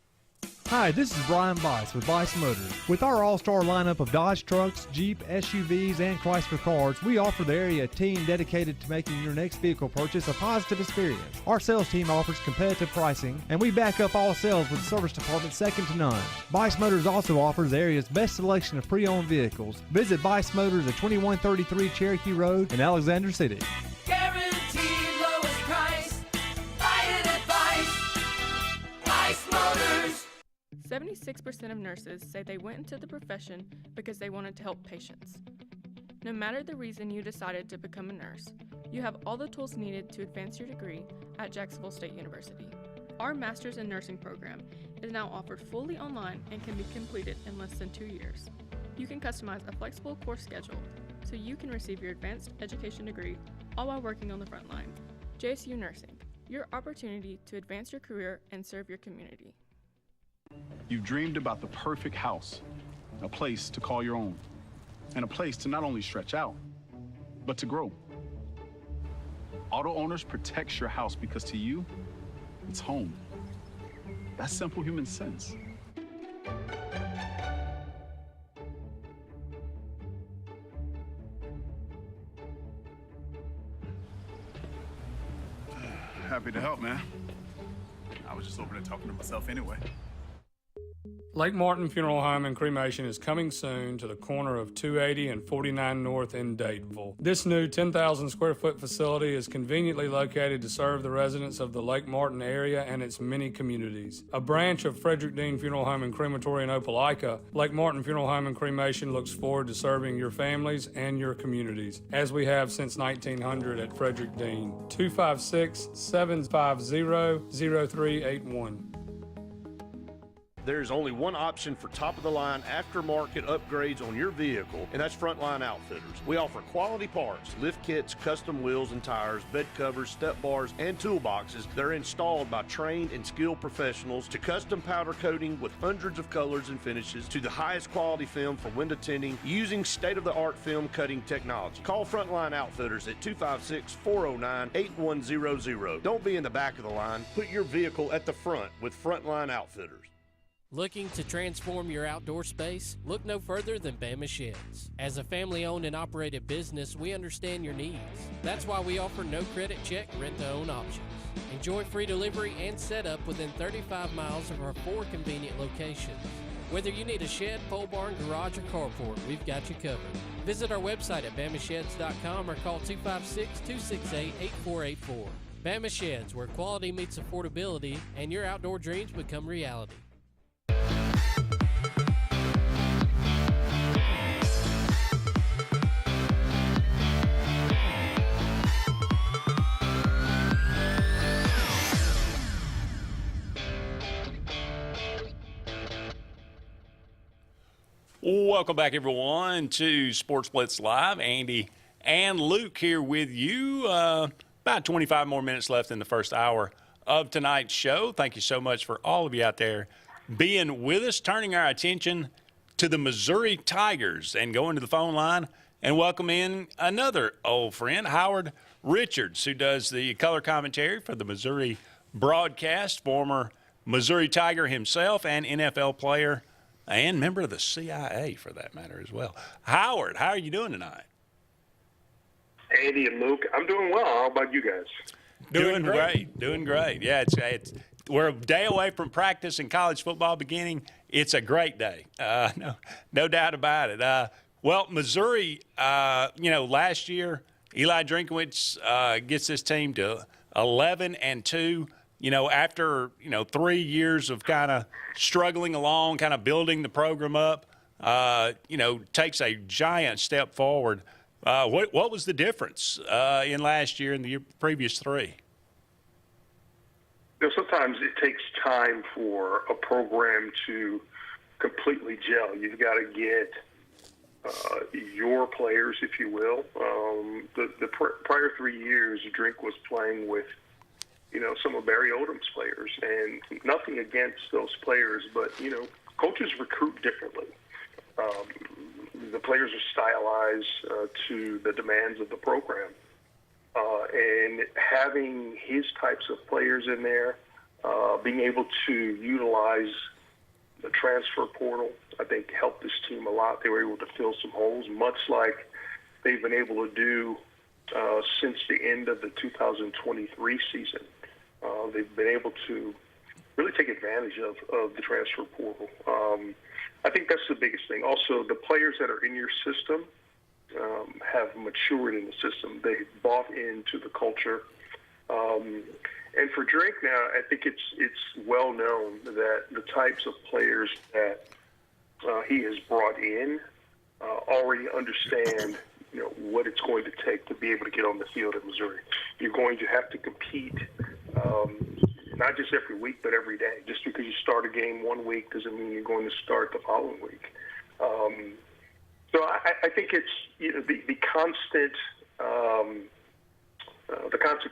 [SPEAKER 12] Hi, this is Brian Bice with Bice Motors. With our all-star lineup of Dodge trucks, Jeep, SUVs, and Chrysler cars, we offer the area team dedicated to making your next vehicle purchase a positive experience. Our sales team offers competitive pricing, and we back up all sales with service department second to none. Bice Motors also offers the area's best selection of pre-owned vehicles. Visit Bice Motors at 2133 Cherokee Road in Alexander City.
[SPEAKER 2] Guaranteed lowest price. Buy it at Bice Motors.
[SPEAKER 19] 76% of nurses say they went into the profession because they wanted to help patients. No matter the reason you decided to become a nurse, you have all the tools needed to advance your degree at Jacksonville State University. Our Master's in Nursing program is now offered fully online and can be completed in less than 2 years. You can customize a flexible course schedule so you can receive your advanced education degree all while working on the front line. JSU Nursing, your opportunity to advance your career and serve your community.
[SPEAKER 20] You've dreamed about the perfect house, a place to call your own, and a place to not only stretch out, but to grow. Auto Owners protects your house because to you, it's home. That's simple human sense. Happy to help, man. I was just over there talking to myself anyway.
[SPEAKER 21] Lake Martin Funeral Home and Cremation is coming soon to the corner of 280 and 49 North in Daytonville. This new 10,000 square foot facility is conveniently located to serve the residents of the Lake Martin area and its many communities. A branch of Frederick Dean Funeral Home and Crematory in Opelika, Lake Martin Funeral Home and Cremation looks forward to serving your families and your communities, as we have since 1900 at Frederick Dean. 256-750-0381.
[SPEAKER 8] There's only one option for top-of-the-line aftermarket upgrades on your vehicle, and that's Frontline Outfitters. We offer quality parts, lift kits, custom wheels and tires, bed covers, step bars, and toolboxes that are installed by trained and skilled professionals, to custom powder coating with hundreds of colors and finishes, to the highest quality film for window tinting using state-of-the-art film cutting technology. Call Frontline Outfitters at 256-409-8100. Don't be in the back of the line. Put your vehicle at the front with Frontline Outfitters.
[SPEAKER 22] Looking to transform your outdoor space? Look no further than Bama Sheds. As a family-owned and operated business, we understand your needs. That's why we offer no credit check, rent-to-own options. Enjoy free delivery and setup within 35 miles of our 4 convenient locations. Whether you need a shed, pole barn, garage, or carport, we've got you covered. Visit our website at bamasheds.com or call 256-268-8484. Bama Sheds, where quality meets affordability and your outdoor dreams become reality.
[SPEAKER 3] Welcome back, everyone, to Sports Blitz Live. Andy and Luke here with you. About 25 more minutes left in the first hour of tonight's show. Thank you so much for all of you out there being with us, turning our attention to the Missouri Tigers and going to the phone line and welcome in another old friend, Howard Richards, who does the color commentary for the Missouri broadcast, former Missouri Tiger himself and NFL player and member of the CIA, for that matter, as well. Howard, how are you doing tonight?
[SPEAKER 23] Andy and Luke, I'm doing well. How about you guys?
[SPEAKER 3] Doing great. Doing great. Yeah, it's we're a day away from practice and college football beginning. It's a great day. No doubt about it. Well, Missouri, last year, Eli Drinkowitz gets this team to 11-2. After 3 years of kind of struggling along, kind of building the program up, takes a giant step forward. What was the difference in last year and the previous 3?
[SPEAKER 23] Sometimes it takes time for a program to completely gel. You've got to get your players, if you will. The prior 3 years, Drink was playing with some of Barry Odom's players, and nothing against those players, but, coaches recruit differently. The players are stylized to the demands of the program. And having his types of players in there, being able to utilize the transfer portal, I think helped this team a lot. They were able to fill some holes, much like they've been able to do since the end of the 2023 season. They've been able to really take advantage of the transfer portal. I think that's the biggest thing. Also, the players that are in your system have matured in the system. They've bought into the culture. And for Drake now, I think it's well known that the types of players that he has brought in already understand what it's going to take to be able to get on the field at Missouri. You're going to have to compete not just every week, but every day. Just because you start a game 1 week doesn't mean you're going to start the following week. So I think it's the constant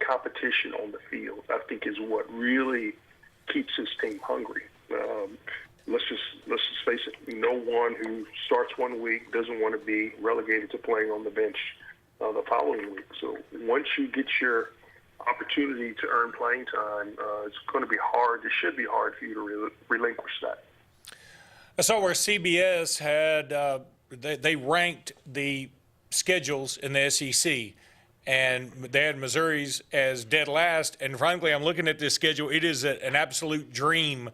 [SPEAKER 23] competition on the field, I think, is what really keeps this team hungry. Let's just face it. No one who starts 1 week doesn't want to be relegated to playing on the bench the following week. So once you get your opportunity to earn playing time, it's going to be hard. It should be hard for you to relinquish that.
[SPEAKER 4] I saw where CBS had they ranked the schedules in the SEC, and they had Missouri's as dead last. And frankly, I'm looking at this schedule. It is an absolute dream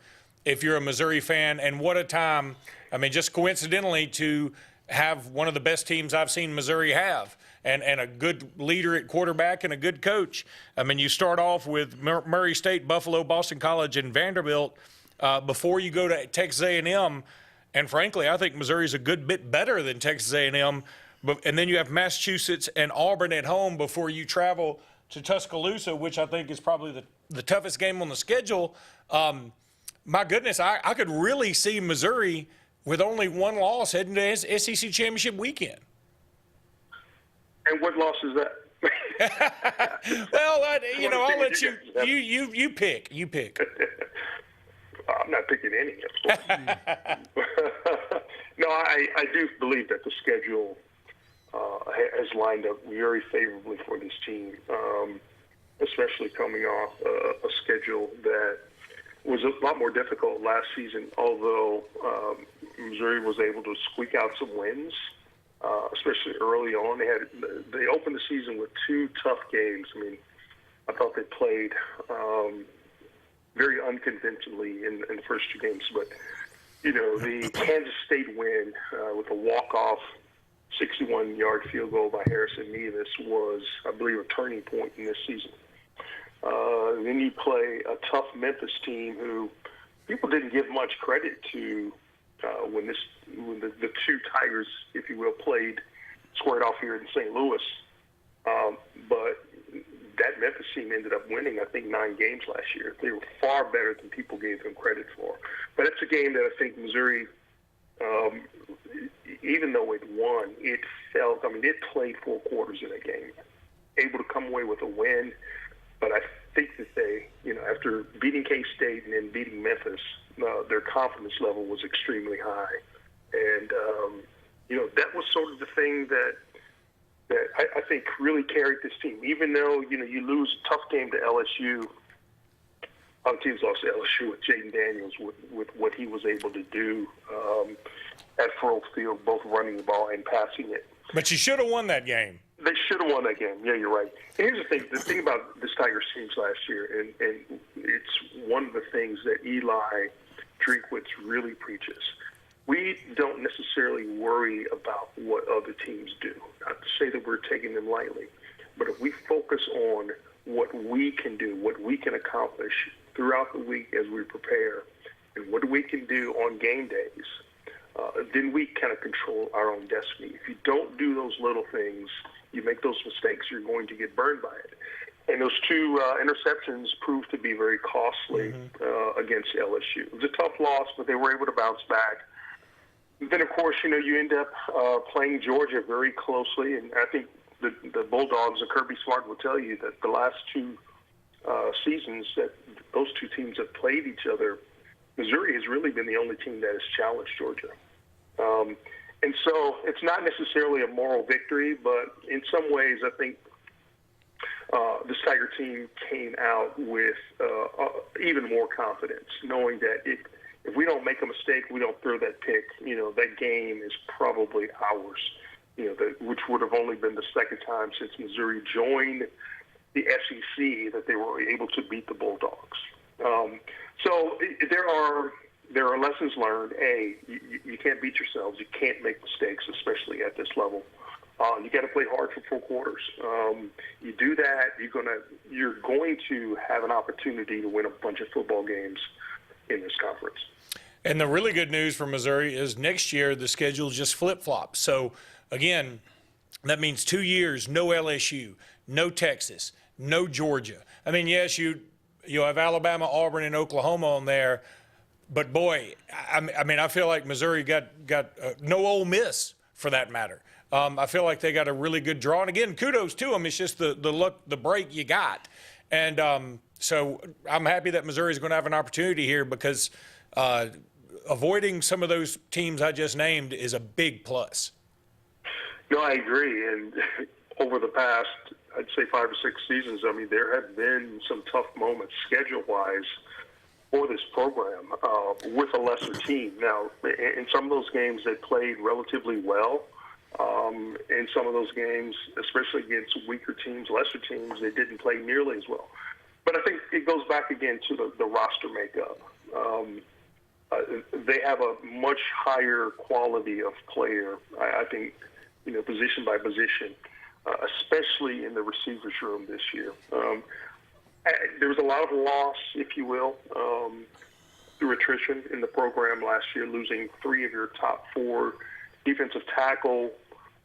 [SPEAKER 4] if you're a Missouri fan. And what a time, I mean, just coincidentally to have one of the best teams I've seen Missouri have, and a good leader at quarterback and a good coach. I mean, you start off with Murray State, Buffalo, Boston College, and Vanderbilt before you go to Texas A&M. And frankly, I think Missouri's a good bit better than Texas A&M. And then you have Massachusetts and Auburn at home before you travel to Tuscaloosa, which I think is probably the toughest game on the schedule. My goodness, I could really see Missouri with only one loss heading to SEC Championship weekend.
[SPEAKER 23] And what loss is that?
[SPEAKER 4] Well, I'll let you pick. You pick.
[SPEAKER 23] I'm not picking any, of course. No, I do believe that the schedule has lined up very favorably for this team, especially coming off a schedule that was a lot more difficult last season, although Missouri was able to squeak out some wins, especially early on. They opened the season with 2 tough games. I mean, I thought they played very unconvincingly in the first 2 games. But, the Kansas State win with a walk-off 61-yard field goal by Harrison Mevis was, I believe, a turning point in this season. Then you play a tough Memphis team who people didn't give much credit to when the 2 Tigers, if you will, squared off here in St. Louis. But that Memphis team ended up winning, I think, 9 games last year. They were far better than people gave them credit for. But it's a game that I think Missouri, even though it won, it played 4 quarters in that game, able to come away with a win. But I think that they, after beating K-State and then beating Memphis, their confidence level was extremely high. And, that was sort of the thing that I think really carried this team. Even though, you lose a tough game to LSU, other teams lost to LSU with Jaden Daniels, with what he was able to do at full field, both running the ball and passing it.
[SPEAKER 4] But you should have won that game.
[SPEAKER 23] They should have won that game. Yeah, you're right. And here's the thing about this Tigers teams last year, and it's one of the things that Eli Drinkwitz really preaches. We don't necessarily worry about what other teams do. Not to say that we're taking them lightly, but if we focus on what we can do, what we can accomplish throughout the week as we prepare, and what we can do on game days, then we kind of control our own destiny. If you don't do those little things, you make those mistakes, you're going to get burned by it. And those 2 interceptions proved to be very costly against LSU. It was a tough loss, but they were able to bounce back. Then, of course, you end up playing Georgia very closely, and I think the Bulldogs and Kirby Smart will tell you that the last 2 seasons that those 2 teams have played each other, Missouri has really been the only team that has challenged Georgia. And so it's not necessarily a moral victory, but in some ways I think this Tiger team came out with even more confidence, knowing that if we don't make a mistake, we don't throw that pick, that game is probably ours, which would have only been the second time since Missouri joined the SEC that they were able to beat the Bulldogs. So there are lessons learned. You can't beat yourselves. You can't make mistakes, especially at this level. You got to play hard for 4 quarters. You do that, you're going to have an opportunity to win a bunch of football games in this conference.
[SPEAKER 4] And the really good news for Missouri is next year the schedule just flip-flops. So, again, that means 2 years, no LSU, no Texas, no Georgia. I mean, yes, you have Alabama, Auburn, and Oklahoma on there, but boy, I mean, I feel like Missouri got no Ole Miss for that matter. I feel like they got a really good draw, and again, kudos to them. It's just the break you got, and so I'm happy that Missouri is going to have an opportunity here because avoiding some of those teams I just named is a big plus.
[SPEAKER 23] No, I agree, and over the past, I'd say 5 or 6 seasons, I mean, there have been some tough moments schedule-wise for this program with a lesser team. Now, in some of those games, they played relatively well. In some of those games, especially against weaker teams, lesser teams, they didn't play nearly as well. But I think it goes back again to the roster makeup. they have a much higher quality of player, I think, position by position, especially in the receivers room this year. There was a lot of loss, if you will, through attrition in the program last year, losing 3 of your top 4 defensive tackle,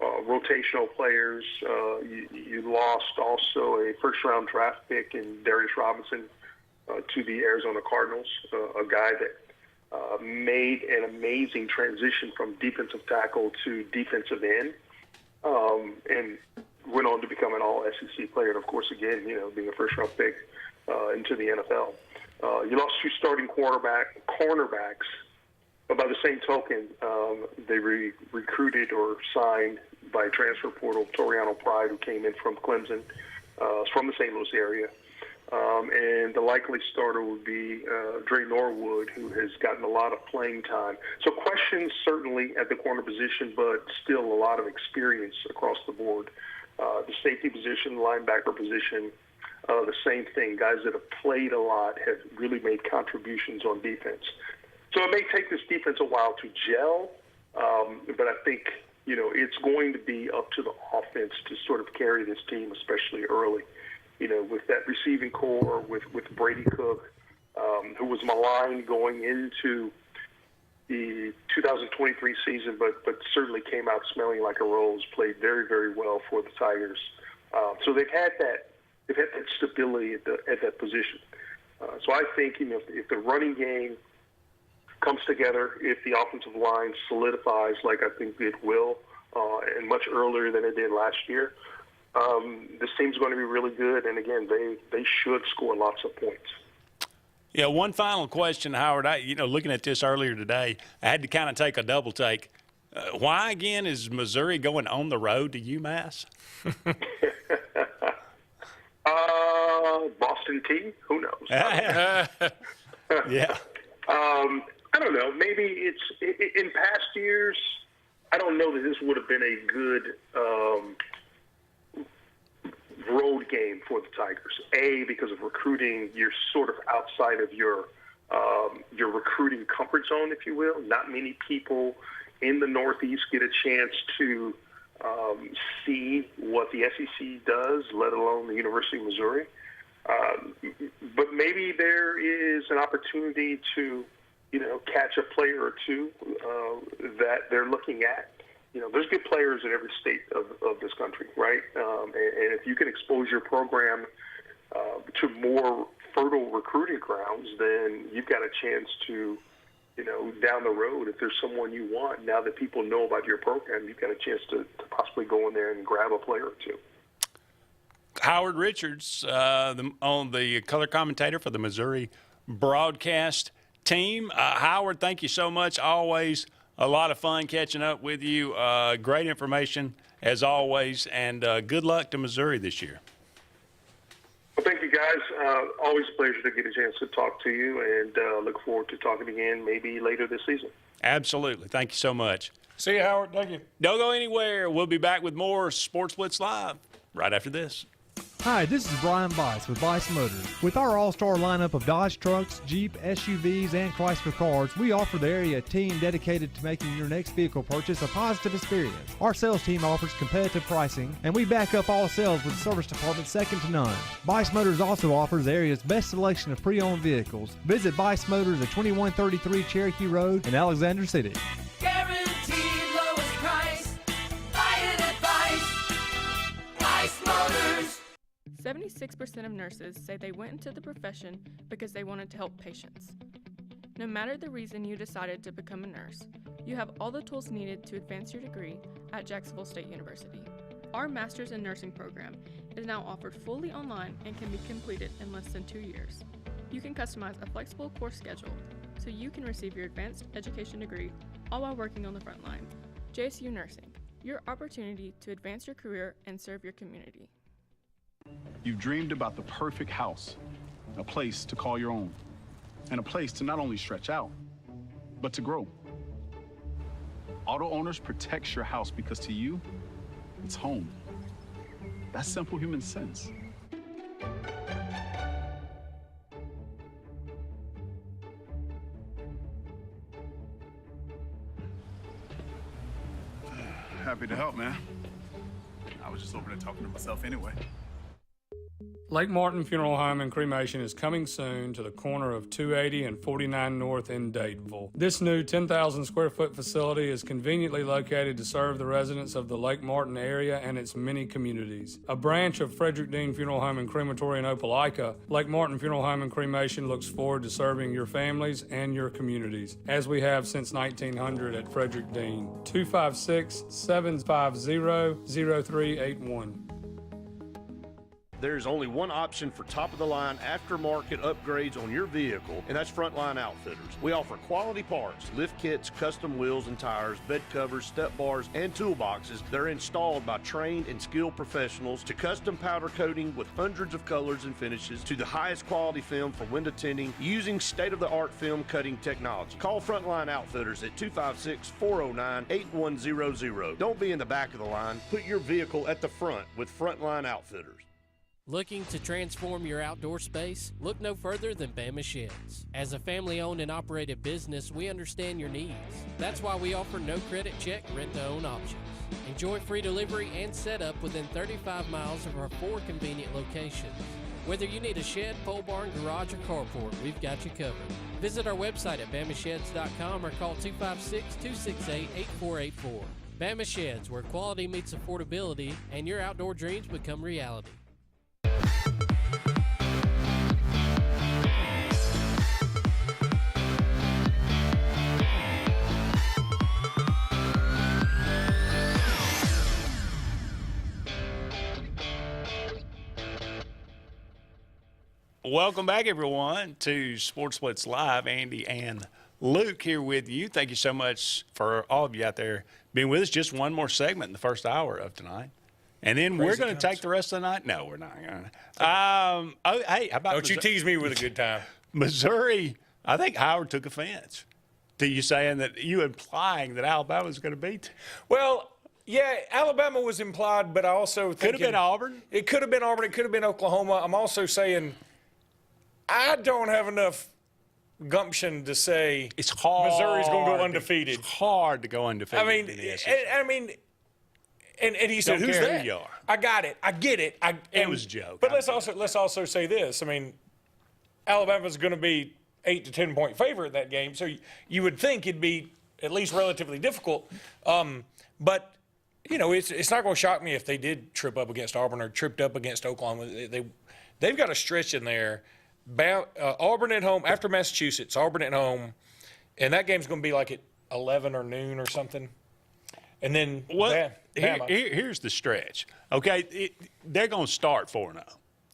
[SPEAKER 23] rotational players. You lost also a first-round draft pick in Darius Robinson to the Arizona Cardinals, a guy that made an amazing transition from defensive tackle to defensive end, and went on to become an all-SEC player. And, of course, again, being a first-round pick into the NFL. You lost 2 starting cornerbacks, but by the same token, they recruited or signed by transfer portal Toriano Pride, who came in from Clemson, from the St. Louis area. And the likely starter would be Dre Norwood, who has gotten a lot of playing time. So questions certainly at the corner position, but still a lot of experience across the board. The safety position, linebacker position, the same thing. Guys that have played a lot have really made contributions on defense. So it may take this defense a while to gel, but I think, it's going to be up to the offense to sort of carry this team, especially early. With that receiving core, with Brady Cook, who was maligned going into the 2023 season, but certainly came out smelling like a rose, played very, very well for the Tigers. So they've had that stability at that position. So I think, if the running game comes together, if the offensive line solidifies like I think it will, and much earlier than it did last year, this team's going to be really good. And again, they should score lots of points.
[SPEAKER 3] Yeah, one final question, Howard. Looking at this earlier today, I had to kind of take a double take. Why again is Missouri going on the road to UMass?
[SPEAKER 23] Boston team? Who knows?
[SPEAKER 3] Yeah.
[SPEAKER 23] I don't know. Maybe it's in past years. I don't know that this would have been a good road game for the Tigers. Because of recruiting, you're sort of outside of your recruiting comfort zone, if you will. Not many people in the Northeast get a chance to see what the SEC does, let alone the University of Missouri. But maybe there is an opportunity to, catch a player or two that they're looking at. There's good players in every state of this country, right? And if you can expose your program to more fertile recruiting grounds, then you've got a chance to, down the road, if there's someone you want, now that people know about your program, you've got a chance to possibly go in there and grab a player or two.
[SPEAKER 3] Howard Richards, the color commentator for the Missouri broadcast team. Howard, thank you so much. Always a lot of fun catching up with you. Great information, as always, and good luck to Missouri this year.
[SPEAKER 23] Well, thank you, guys. Always a pleasure to get a chance to talk to you, and look forward to talking again maybe later this season.
[SPEAKER 3] Absolutely. Thank you so much.
[SPEAKER 4] See you, Howard. Thank you.
[SPEAKER 3] Don't go anywhere. We'll be back with more Sports Blitz Live right after this.
[SPEAKER 12] Hi, this is Brian Bice with Bice Motors. With our all-star lineup of Dodge trucks, Jeep, SUVs, and Chrysler cars, we offer the area team dedicated to making your next vehicle purchase a positive experience. Our sales team offers competitive pricing, and we back up all sales with a service department second to none. Bice Motors also offers the area's best selection of pre-owned vehicles. Visit Bice Motors at 2133 Cherokee Road in Alexander City.
[SPEAKER 2] Guaranteed lowest price. Buy it at Bice Motors.
[SPEAKER 19] 76% of nurses say they went into the profession because they wanted to help patients. No matter the reason you decided to become a nurse, you have all the tools needed to advance your degree at Jacksonville State University. Our Master's in Nursing program is now offered fully online and can be completed in less than 2 years. You can customize a flexible course schedule so you can receive your advanced education degree all while working on the front line. JSU Nursing, your opportunity to advance your career and serve your community.
[SPEAKER 20] You've dreamed about the perfect house, a place to call your own, and a place to not only stretch out, but to grow. Auto Owners protects your house because to you, it's home. That's simple human sense. happy to help, man. I was just over there talking to myself anyway.
[SPEAKER 21] Lake Martin Funeral Home and Cremation is coming soon to the corner of 280 and 49 North in Dadeville. This new 10,000 square foot facility is conveniently located to serve the residents of the Lake Martin area and its many communities. A branch of Frederick Dean Funeral Home and Crematory in Opelika, Lake Martin Funeral Home and Cremation looks forward to serving your families and your communities, as we have since 1900 at Frederick Dean. 256-750-0381.
[SPEAKER 8] There's only one option for top-of-the-line aftermarket upgrades on your vehicle, and that's Frontline Outfitters. We offer quality parts, lift kits, custom wheels and tires, bed covers, step bars, and toolboxes. They're installed by trained and skilled professionals, to custom powder coating with hundreds of colors and finishes, to the highest quality film for window tinting using state-of-the-art film cutting technology. Call Frontline Outfitters at 256-409-8100. Don't be in the back of the line. Put your vehicle at the front with Frontline Outfitters.
[SPEAKER 22] Looking to transform your outdoor space? Look no further than Bama Sheds. As a family-owned and operated business, we understand your needs. That's why we offer no credit check, rent-to-own options. Enjoy free delivery and setup within 35 miles of our 4 convenient locations. Whether you need a shed, pole barn, garage, or carport, we've got you covered. Visit our website at bamasheds.com or call 256-268-8484. Bama Sheds, where quality meets affordability and your outdoor dreams become reality.
[SPEAKER 3] Welcome back, everyone, to Sports Blitz Live. Andy and Luke here with you. Thank you so much for all of you out there being with us. Just one more segment in the first hour of tonight. And then we're going to take the rest of the night. No, we're not going to. Hey, how about
[SPEAKER 4] Don't you tease me with a good time.
[SPEAKER 3] Missouri? I think Howard took offense to you saying that, you implying that Alabama was going to beat.
[SPEAKER 4] Well, yeah, Alabama was implied, but I also think
[SPEAKER 3] Could have been Auburn.
[SPEAKER 4] It could have been Auburn. It could have been Oklahoma. I'm also saying I don't have enough gumption to say
[SPEAKER 3] it's hard.
[SPEAKER 4] Missouri's going to go undefeated.
[SPEAKER 3] It's hard to go undefeated.
[SPEAKER 4] I mean, and he said,
[SPEAKER 3] Don't
[SPEAKER 4] "Who's
[SPEAKER 3] care
[SPEAKER 4] that?"
[SPEAKER 3] who you are.
[SPEAKER 4] I got it. I get it.
[SPEAKER 3] It was a joke.
[SPEAKER 4] But let's also say this. I mean, Alabama's going to be 8 to 10 point favorite in that game, so you would think it'd be at least relatively difficult. But you know, it's not going to shock me if they did trip up against Auburn or tripped up against Oklahoma. They've got a stretch in there. Auburn at home after Massachusetts. Auburn at home, and that game's going to be like at 11 or noon or something. And then
[SPEAKER 3] here's the stretch. Okay, they're going to start 4-0.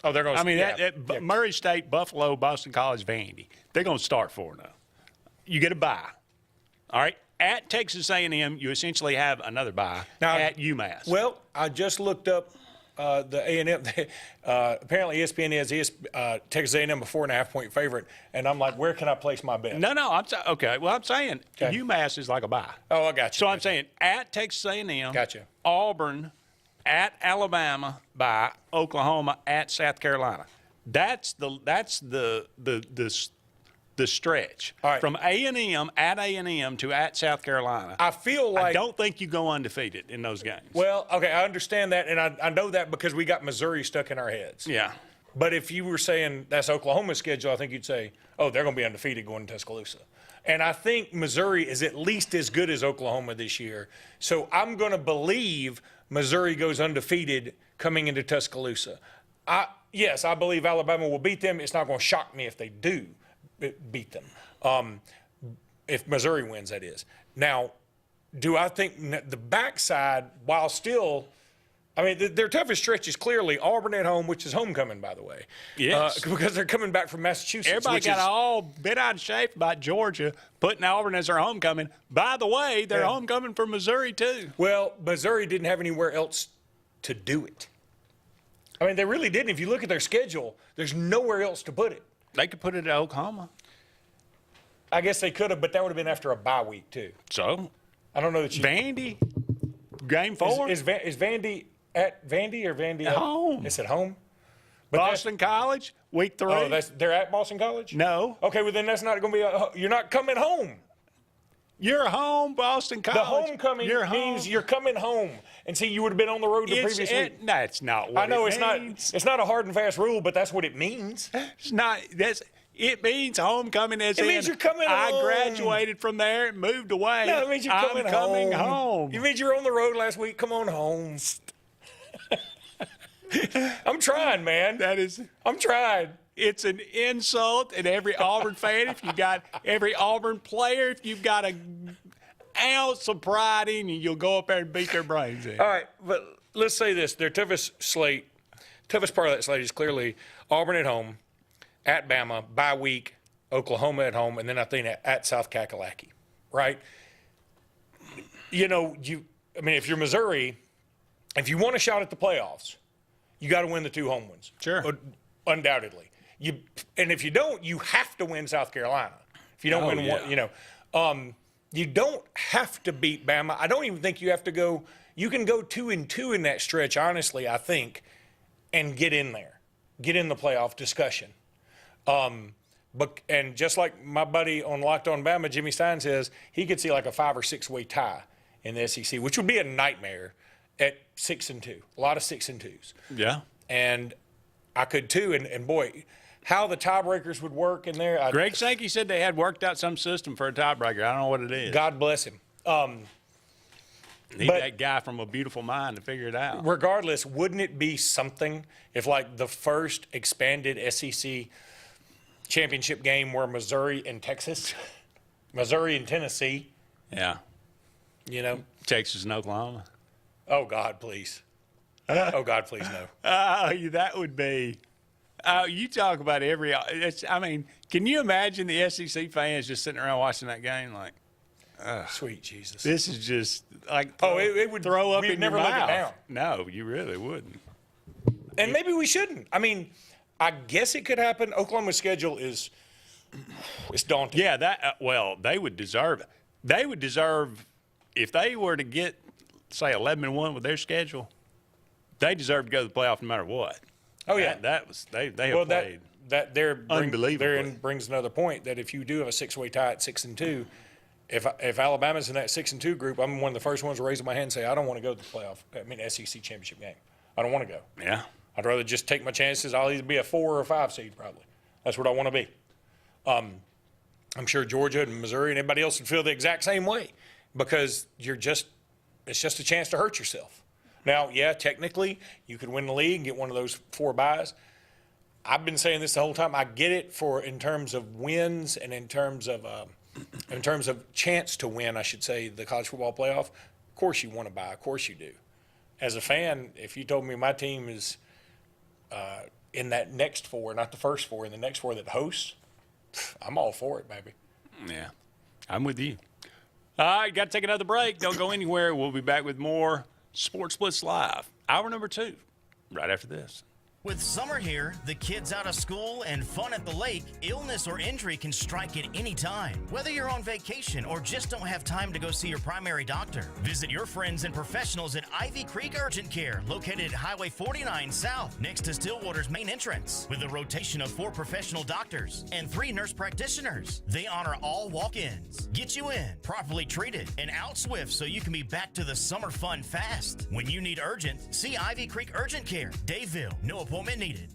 [SPEAKER 4] Oh, they're going to.
[SPEAKER 3] I mean, Murray State, Buffalo, Boston College, Vandy. They're going to start 4-0. You get a bye. All right. At Texas A&M, you essentially have another bye now, at UMass.
[SPEAKER 4] Well, I just looked up the A&M. Apparently, ESPN is Texas A&M a 4.5 point favorite, and I'm like, where can I place my bet?
[SPEAKER 3] No, I'm saying UMass is like a bye.
[SPEAKER 4] Oh, I got you.
[SPEAKER 3] So I'm saying at Texas A&M,
[SPEAKER 4] gotcha.
[SPEAKER 3] Auburn, at Alabama, by Oklahoma, at South Carolina. That's the stretch from A&M at A&M to at South Carolina.
[SPEAKER 4] I feel like
[SPEAKER 3] I don't think you go undefeated in those games.
[SPEAKER 4] Well, okay, I understand that, and I know that because we got Missouri stuck in our heads.
[SPEAKER 3] Yeah.
[SPEAKER 4] But if you were saying that's Oklahoma's schedule, I think you'd say, oh, they're going to be undefeated going to Tuscaloosa. And I think Missouri is at least as good as Oklahoma this year. So I'm going to believe Missouri goes undefeated coming into Tuscaloosa. Yes, I believe Alabama will beat them. It's not going to shock me if they do beat them. If Missouri wins, that is. Now, do I think the backside, while still – I mean, their toughest stretch is clearly Auburn at home, which is homecoming, by the way.
[SPEAKER 3] Yes.
[SPEAKER 4] Because they're coming back from Massachusetts.
[SPEAKER 3] Everybody got all bent out of shape about Georgia putting Auburn as their homecoming. By the way, they're homecoming for Missouri, too.
[SPEAKER 4] Well, Missouri didn't have anywhere else to do it. I mean, they really didn't. If you look at their schedule, there's nowhere else to put it.
[SPEAKER 3] They could put it at Oklahoma.
[SPEAKER 4] I guess they could have, but that would have been after a bye week, too.
[SPEAKER 3] So?
[SPEAKER 4] I don't know that you –
[SPEAKER 3] Vandy? Game 4?
[SPEAKER 4] Is Vandy – at Vandy or Vandy?
[SPEAKER 3] At home.
[SPEAKER 4] It's at home. But
[SPEAKER 3] Boston College, week 3.
[SPEAKER 4] Oh, they're at Boston College?
[SPEAKER 3] No.
[SPEAKER 4] Okay, well then that's not going to be you're not coming home.
[SPEAKER 3] You're home, Boston College.
[SPEAKER 4] The homecoming means you're coming home. And see, you would have been on the road the previous week.
[SPEAKER 3] That's not what
[SPEAKER 4] I know
[SPEAKER 3] it means.
[SPEAKER 4] it's not a hard and fast rule, but that's what it means.
[SPEAKER 3] It's not. It means homecoming. It
[SPEAKER 4] means you're coming home.
[SPEAKER 3] I graduated from there and moved away.
[SPEAKER 4] No, it means you're coming
[SPEAKER 3] home.
[SPEAKER 4] It means you're on the road last week. Come on home. I'm trying, man. I'm trying.
[SPEAKER 3] It's an insult, and every Auburn fan, if you got every Auburn player, if you've got an ounce of pride in you, you'll go up there and beat their brains in.
[SPEAKER 4] All right, but let's say this: their toughest part of that slate is clearly Auburn at home, at Bama, bye week, Oklahoma at home, and then I think at South Kakalaki, right? If you're Missouri, if you want a shot at the playoffs, you got to win the 2 home ones.
[SPEAKER 3] Sure.
[SPEAKER 4] Undoubtedly. And if you don't, you have to win South Carolina. If you don't win one, you don't have to beat Bama. I don't even think you have to go. You can go 2-2 in that stretch, honestly, I think, and get in there, get in the playoff discussion. And just like my buddy on Locked On Bama, Jimmy Stein says, he could see like a 5 or 6 way tie in the SEC, which would be a nightmare at 6-2. A lot of 6-2s.
[SPEAKER 3] Yeah.
[SPEAKER 4] And I could too. And boy, how the tiebreakers would work in there.
[SPEAKER 3] Greg Sankey said they had worked out some system for a tiebreaker. I don't know what it is.
[SPEAKER 4] God bless him.
[SPEAKER 3] Need that guy from a beautiful mind to figure it out.
[SPEAKER 4] Regardless, wouldn't it be something if like the first expanded SEC championship game were Missouri and Texas, Missouri and Tennessee?
[SPEAKER 3] Yeah. Texas and Oklahoma.
[SPEAKER 4] Oh, God, please. Oh, God, please, no.
[SPEAKER 3] That would be you talk about can you imagine the SEC fans just sitting around watching that game like,
[SPEAKER 4] sweet Jesus.
[SPEAKER 3] This is just like,
[SPEAKER 4] it would
[SPEAKER 3] throw up in
[SPEAKER 4] never
[SPEAKER 3] your
[SPEAKER 4] live
[SPEAKER 3] mouth.
[SPEAKER 4] it down.
[SPEAKER 3] No, you really wouldn't.
[SPEAKER 4] And maybe we shouldn't. I mean, I guess it could happen. Oklahoma's schedule it's daunting.
[SPEAKER 3] Yeah, they would deserve it. They would deserve, if they were to get, say, 11-1 with their schedule, they deserve to go to the playoff no matter what.
[SPEAKER 4] Oh, yeah.
[SPEAKER 3] They have played unbelievably.
[SPEAKER 4] Brings another point that if you do have a 6-way tie at 6-2, if Alabama's in that 6-2 group, I'm one of the first ones raising my hand and say, I don't want to go to the playoff. SEC championship game. I don't want to go.
[SPEAKER 3] Yeah.
[SPEAKER 4] I'd rather just take my chances. I'll either be a 4 or a 5 seed probably. That's what I want to be. I'm sure Georgia and Missouri and everybody else would feel the exact same way because it's just a chance to hurt yourself. Now, yeah, technically you could win the league and get one of those 4 byes. I've been saying this the whole time. I get it in terms of wins and in terms of chance to win, I should say, the college football playoff. Of course you want to bye. Of course you do. As a fan, if you told me my team is in that next 4, not the first 4, in the next 4 that hosts, I'm all for it, baby.
[SPEAKER 3] Yeah, I'm with you. All right, got to take another break. Don't go anywhere. We'll be back with more Sports Blitz Live, hour number 2, right after this.
[SPEAKER 5] With summer here, the kids out of school, and fun at the lake, illness or injury can strike at any time. Whether you're on vacation or just don't have time to go see your primary doctor, visit your friends and professionals at Ivy Creek Urgent Care, located at Highway 49 South, next to Stillwater's main entrance. With a rotation of 4 professional doctors and 3 nurse practitioners, they honor all walk-ins, get you in, properly treated, and out swift so you can be back to the summer fun fast. When you need urgent, see Ivy Creek Urgent Care, Daveville. No appointment needed.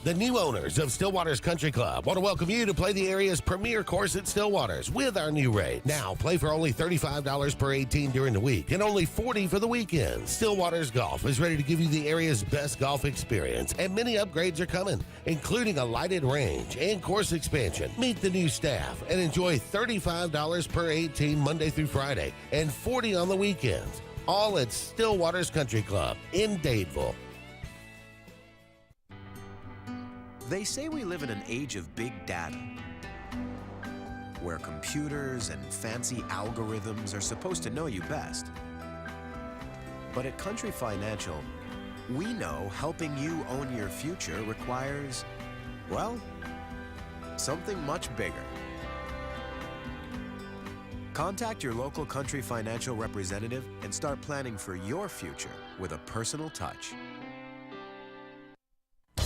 [SPEAKER 9] The new owners of Stillwater's Country Club want to welcome you to play the area's premier course at Stillwater's with our new rate. Now, play for only $35 per 18 during the week and only $40 for the weekend. Stillwater's Golf is ready to give you the area's best golf experience, and many upgrades are coming, including a lighted range and course expansion. Meet the new staff and enjoy $35 per 18 Monday through Friday and $40 on the weekends. All at Stillwater's Country Club in Dadeville.
[SPEAKER 6] They say we live in an age of big data, where computers and fancy algorithms are supposed to know you best. But at Country Financial, we know helping you own your future requires, well, something much bigger. Contact your local Country Financial representative and start planning for your future with a personal touch.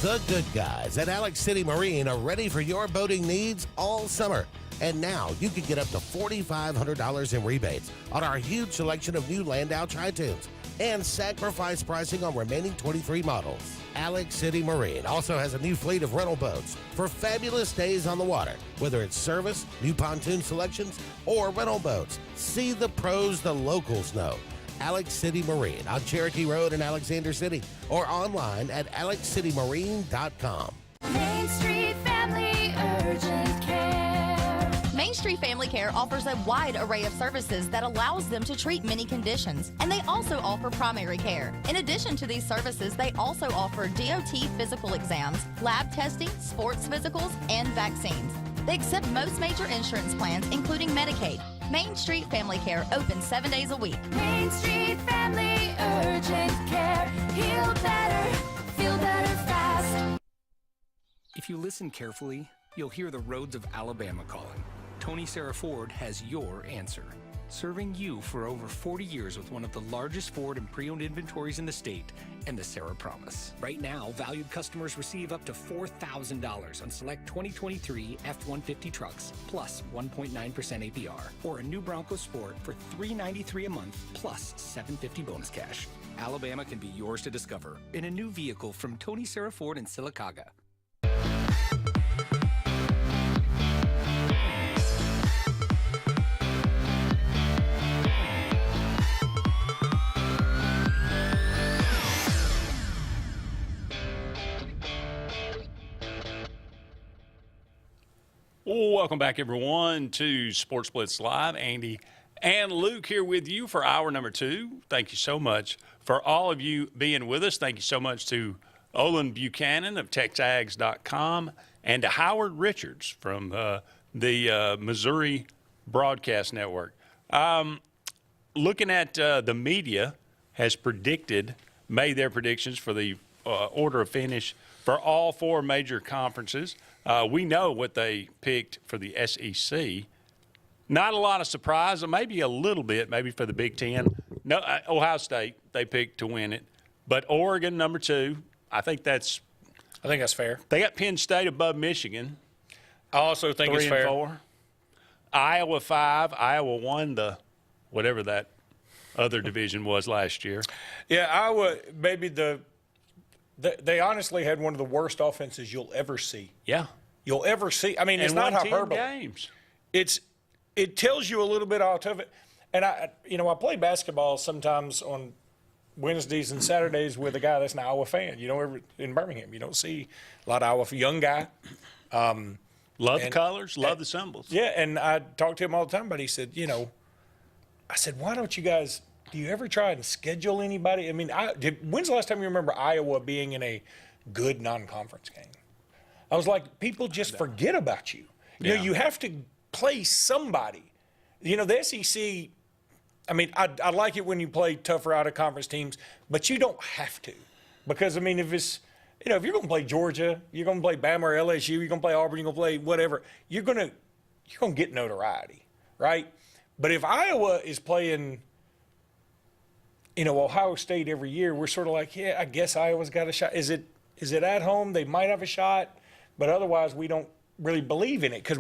[SPEAKER 9] The good guys at Alex City Marine are ready for your boating needs all summer. And now you can get up to $4,500 in rebates on our huge selection of new Landau Tri-Tunes and sacrifice pricing on remaining 23 models. Alex City Marine also has a new fleet of rental boats for fabulous days on the water, whether it's service, new pontoon selections, or rental boats. See the pros the locals know. Alex City Marine on Cherokee Road in Alexander City or online at alexcitymarine.com.
[SPEAKER 1] Main Street Family Urgent Care. Main Street Family Care offers a wide array of services that allows them to treat many conditions, and they also offer primary care. In addition to these services, they also offer DOT physical exams, lab testing, sports physicals, and vaccines. They accept most major insurance plans, including Medicaid. Main Street Family Care opens 7 days a week. Main Street Family Urgent Care. Heal better, feel better fast.
[SPEAKER 7] If you listen carefully, you'll hear the roads of Alabama calling. Tony Sarah Ford has your answer. Serving you for over 40 years with one of the largest Ford and pre-owned inventories in the state and the Sarah Promise. Right now, valued customers receive up to $4,000 on select 2023 F-150 trucks, plus 1.9% APR, or a new Bronco Sport for $393 a month, plus $750 bonus cash. Alabama can be yours to discover in a new vehicle from Tony Sarah Ford in Sylacauga.
[SPEAKER 3] Welcome back, everyone, to Sports Blitz Live. Andy and Luke here with you for hour number 2. Thank you so much for all of you being with us. Thank you so much to Olin Buchanan of TexAgs.com and to Howard Richards from the Missouri Broadcast Network. Looking at the media has made their predictions for the order of finish for all 4 major conferences. We know what they picked for the SEC. Not a lot of surprise, or maybe a little bit, maybe for the Big Ten. No, Ohio State, they picked to win it. But Oregon, number 2, I think that's
[SPEAKER 4] fair.
[SPEAKER 3] They got Penn State above Michigan.
[SPEAKER 4] I also think
[SPEAKER 3] 3
[SPEAKER 4] it's
[SPEAKER 3] and
[SPEAKER 4] fair.
[SPEAKER 3] 4. Iowa 5. Iowa won the whatever that other division was last year.
[SPEAKER 4] Yeah, Iowa, maybe they honestly had one of the worst offenses you'll ever see.
[SPEAKER 3] Yeah.
[SPEAKER 4] You'll ever see. I mean, it's not hyperbole.
[SPEAKER 3] Games.
[SPEAKER 4] It tells you a little bit out of it. And I play basketball sometimes on Wednesdays and Saturdays with a guy that's an Iowa fan. In Birmingham, you don't see a lot of Iowa. Young guy.
[SPEAKER 3] Love the colors, love the symbols.
[SPEAKER 4] Yeah, and I talk to him all the time, but he said, I said, why don't you guys, do you ever try and schedule anybody? I mean, when's the last time you remember Iowa being in a good non-conference game? I was like, people just forget about you. You have to play somebody. The SEC, I mean, I like it when you play tougher out-of-conference teams, but you don't have to. Because, I mean, if you're going to play Georgia, you're going to play Bama or LSU, you're going to play Auburn, you're going to play whatever, you're going to get notoriety, right? But if Iowa is playing, Ohio State every year, we're sort of like, yeah, I guess Iowa's got a shot. Is it at home? They might have a shot, but otherwise we don't really believe in it because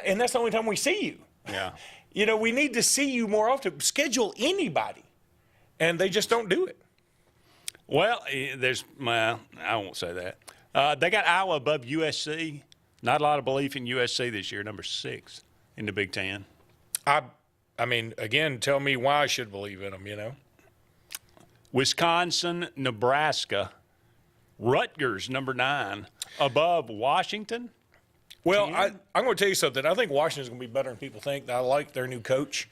[SPEAKER 4] and that's the only time we see you.
[SPEAKER 3] Yeah.
[SPEAKER 4] We need to see you more often. Schedule anybody, and they just don't do it.
[SPEAKER 3] Well, I won't say that. They got Iowa above USC. Not a lot of belief in USC this year, number 6 in the Big Ten.
[SPEAKER 4] I mean, again, tell me why I should believe in them,
[SPEAKER 3] Wisconsin, Nebraska, Rutgers, number 9, above Washington.
[SPEAKER 4] Well, I'm going to tell you something. I think Washington's going to be better than people think. I like their new coach,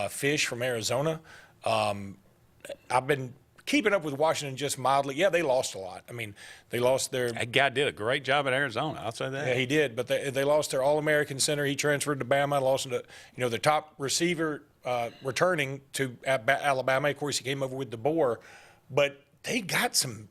[SPEAKER 4] Fish from Arizona. I've been keeping up with Washington just mildly. Yeah, they lost a lot. I mean, they lost their –
[SPEAKER 3] That guy did a great job at Arizona. I'll say that.
[SPEAKER 4] Yeah, he did. But they lost their All-American center. He transferred to Bama. Lost to, the top receiver returning to Alabama. Of course, he came over with DeBoer. But they got some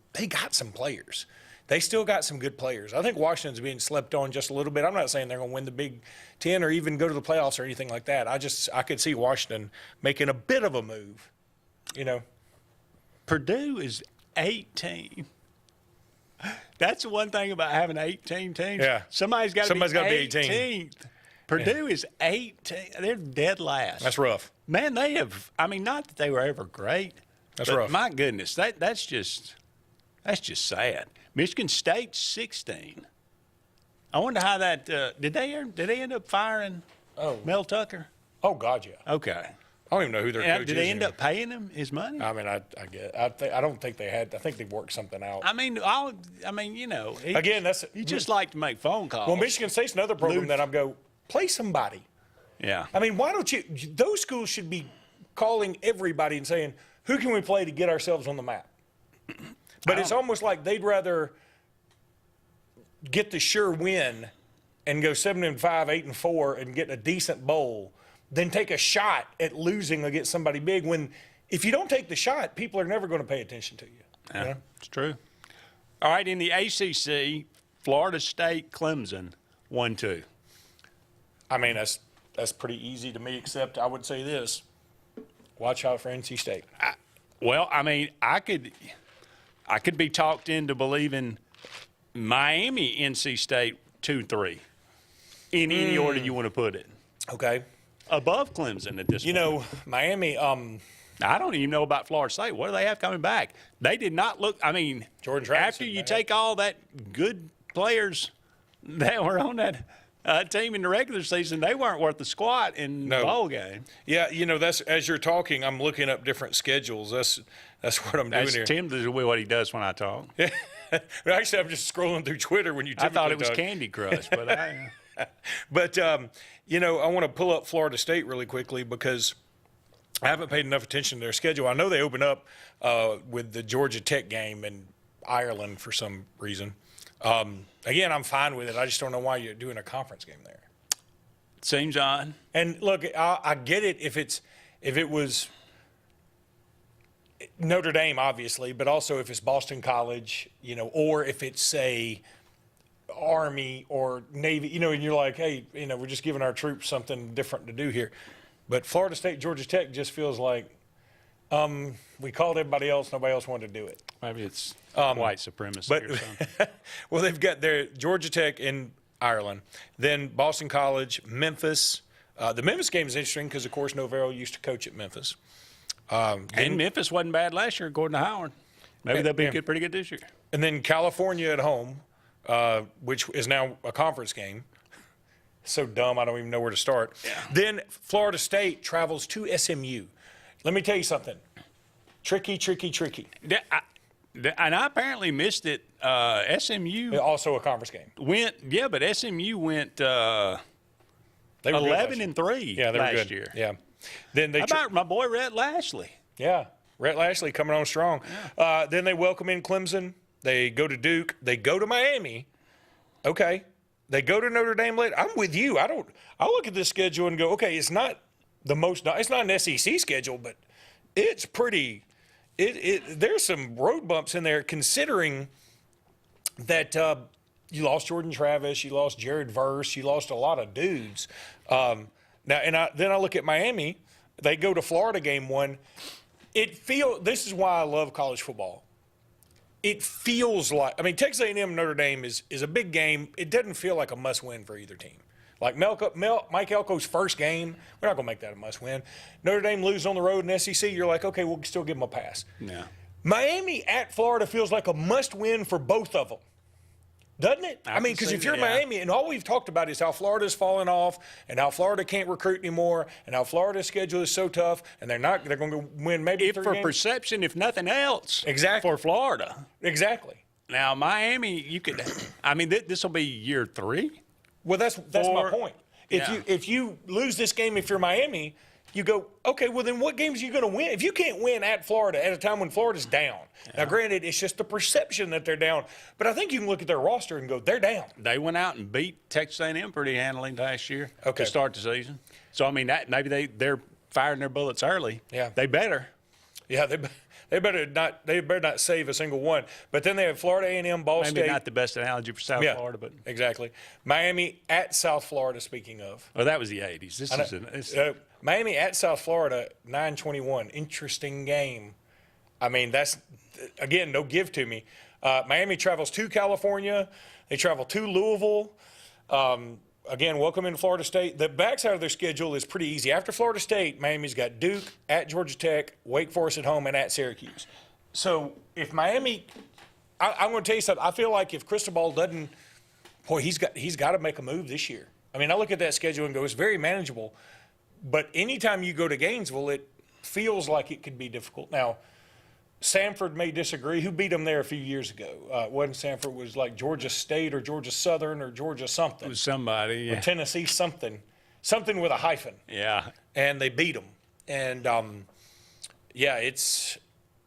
[SPEAKER 4] players. They still got some good players. I think Washington's being slept on just a little bit. I'm not saying they're going to win the Big Ten or even go to the playoffs or anything like that. I could see Washington making a bit of a move,
[SPEAKER 3] Purdue is 18. That's the one thing about having 18 teams.
[SPEAKER 4] Yeah.
[SPEAKER 3] Somebody's got to be
[SPEAKER 4] 18.
[SPEAKER 3] Purdue is 18. They're dead last.
[SPEAKER 4] That's rough.
[SPEAKER 3] Man, they have. I mean, not that they were ever great.
[SPEAKER 4] That's
[SPEAKER 3] but
[SPEAKER 4] rough.
[SPEAKER 3] My goodness, that's just sad. Michigan State's 16. I wonder how that did they end up firing Mel Tucker?
[SPEAKER 4] Oh God, yeah.
[SPEAKER 3] Okay.
[SPEAKER 4] I don't even know who their coach is.
[SPEAKER 3] Did they end up paying him his money?
[SPEAKER 4] I mean, I don't think they had. I think they worked something out.
[SPEAKER 3] I mean, you know.
[SPEAKER 4] Again,
[SPEAKER 3] he just like to make phone calls.
[SPEAKER 4] Well, Michigan State's another program that I'm play somebody.
[SPEAKER 3] Yeah.
[SPEAKER 4] I mean, why don't you? Those schools should be calling everybody and saying, "Who can we play to get ourselves on the map?" But it's almost like they'd rather get the sure win and go 7-5, 8-4, and get a decent bowl than take a shot at losing against somebody big. When if you don't take the shot, people are never going to pay attention to you.
[SPEAKER 3] Yeah,
[SPEAKER 4] you know?
[SPEAKER 3] It's true. All right, in the ACC, Florida State, Clemson, 1-2.
[SPEAKER 4] I mean, that's pretty easy to me, except I would say this. Watch out for NC State.
[SPEAKER 3] Well, I mean, I could be talked into believing Miami, NC State, 2-3. In any order you want to put it.
[SPEAKER 4] Okay.
[SPEAKER 3] Above Clemson at this point.
[SPEAKER 4] You know, Miami,
[SPEAKER 3] I don't even know about Florida State. What do they have coming back? They did not look, I mean,
[SPEAKER 4] Jordan Travis
[SPEAKER 3] after you take all that good players that were on that team in the regular season, they weren't worth the squat in the bowl game.
[SPEAKER 4] Yeah, you know, that's as you're talking, I'm looking up different schedules. That's what I'm doing here.
[SPEAKER 3] Tim does what he does when I talk.
[SPEAKER 4] Yeah. Actually, I'm just scrolling through Twitter when you typically
[SPEAKER 3] I thought it was
[SPEAKER 4] talk.
[SPEAKER 3] Candy Crush, but
[SPEAKER 4] But, you know, I want to pull up Florida State really quickly because I haven't paid enough attention to their schedule. I know they open up with the Georgia Tech game in Ireland for some reason. Again, I'm fine with it. I just don't know why you're doing a conference game there.
[SPEAKER 3] Seems odd.
[SPEAKER 4] And look, I get it if it was Notre Dame, obviously, but also if it's Boston College, you know, or if it's, say, Army or Navy, you know, and you're like, hey, you know, we're just giving our troops something different to do here. But Florida State, Georgia Tech just feels like we called everybody else, nobody else wanted to do it.
[SPEAKER 3] Maybe it's white supremacy or something.
[SPEAKER 4] Well, they've got their Georgia Tech in Ireland, then Boston College, Memphis. The Memphis game is interesting because, of course, Novero used to coach at Memphis.
[SPEAKER 3] And Memphis wasn't bad last year, according to Howard. Maybe they'll be pretty good this year.
[SPEAKER 4] And then California at home, which is now a conference game. So dumb, I don't even know where to start. Yeah. Then Florida State travels to SMU. Let me tell you something. Tricky.
[SPEAKER 3] And I apparently missed it. SMU
[SPEAKER 4] also a conference game.
[SPEAKER 3] But SMU went
[SPEAKER 4] they were
[SPEAKER 3] 11-3
[SPEAKER 4] they were
[SPEAKER 3] last
[SPEAKER 4] good.
[SPEAKER 3] year.
[SPEAKER 4] Yeah. Then
[SPEAKER 3] How about my boy Rhett Lashley?
[SPEAKER 4] Yeah, Rhett Lashley coming on strong. Yeah. Then they welcome in Clemson. They go to Duke. They go to Miami. Okay. They go to Notre Dame later. I'm with you. I look at this schedule and go, okay, it's not an SEC schedule, but it's pretty. There's some road bumps in there, considering that you lost Jordan Travis, you lost Jared Verse, you lost a lot of dudes. Then I look at Miami. They go to Florida game one. This is why I love college football. It feels like, Texas A&M Notre Dame is a big game. It doesn't feel like a must-win for either team. Like Mike Elko's first game, we're not going to make that a must-win. Notre Dame lose on the road in SEC, you're like, okay, we'll still give them a pass.
[SPEAKER 3] Yeah.
[SPEAKER 4] Miami at Florida feels like a must-win for both of them. Doesn't it? Because if you're Miami, and all we've talked about is how Florida's fallen off and how Florida can't recruit anymore and how Florida's schedule is so tough and they're going to win maybe 3 games.
[SPEAKER 3] Perception, if nothing else.
[SPEAKER 4] Exactly.
[SPEAKER 3] For Florida.
[SPEAKER 4] Exactly.
[SPEAKER 3] Now, Miami, you could this will be year 3.
[SPEAKER 4] Well, that's my point. If you lose this game, if you're Miami, you go, okay, well, then what games are you going to win? If you can't win at Florida at a time when Florida's down. Now, granted, it's just the perception that they're down. But I think you can look at their roster and go, they're down.
[SPEAKER 3] They went out and beat Texas A&M pretty handily last year to start the season. So, maybe they're firing their bullets early.
[SPEAKER 4] Yeah.
[SPEAKER 3] They better.
[SPEAKER 4] Yeah, they better not save a single one. But then they have Florida A&M, Ball State.
[SPEAKER 3] Maybe not the best analogy for South Florida, but
[SPEAKER 4] exactly. Miami at South Florida. Speaking of,
[SPEAKER 3] well, that was the '80s.
[SPEAKER 4] Miami at South Florida, 9/21. Interesting game. That's again no give to me. Miami travels to California. They travel to Louisville. again, welcome into Florida State. The backside of their schedule is pretty easy. After Florida State, Miami's got Duke, at Georgia Tech, Wake Forest at home, and at Syracuse. So if Miami, I'm going to tell you something. I feel like if Cristobal doesn't, boy, he's got to make a move this year. I mean, I look at that schedule and go, it's very manageable. But anytime you go to Gainesville, it feels like it could be difficult. Now, Samford may disagree. Who beat them there a few years ago? It wasn't Samford. It was like Georgia State or Georgia Southern or Georgia something.
[SPEAKER 3] It was somebody, yeah.
[SPEAKER 4] Or Tennessee something. Something with a hyphen.
[SPEAKER 3] Yeah.
[SPEAKER 4] And they beat them. And, yeah, it's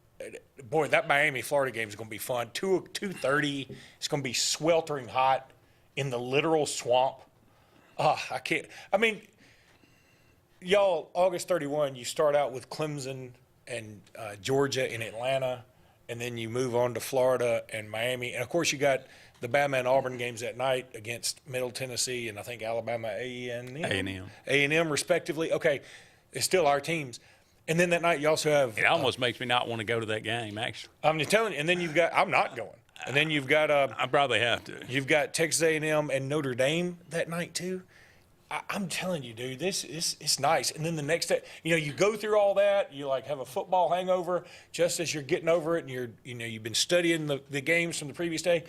[SPEAKER 4] – boy, that Miami-Florida game is going to be fun. 2:30. It's going to be sweltering hot in the literal swamp. I can't – I mean, y'all, August 31, you start out with Clemson – and Georgia and Atlanta, and then you move on to Florida and Miami. And, of course, you got the Bama and Auburn games at night against Middle Tennessee and I think Alabama A&M respectively. Okay, it's still our teams. And then that night you also have –
[SPEAKER 3] It almost makes me not want to go to that game, actually.
[SPEAKER 4] I'm just telling you. And then you've got – I'm not going. And then you've got
[SPEAKER 3] I probably have to.
[SPEAKER 4] You've got Texas A&M and Notre Dame that night too. I'm telling you, dude, it's nice. And then the next day, you go through all that, you like have a football hangover just as you're getting over it, and you've been studying the games from the previous day.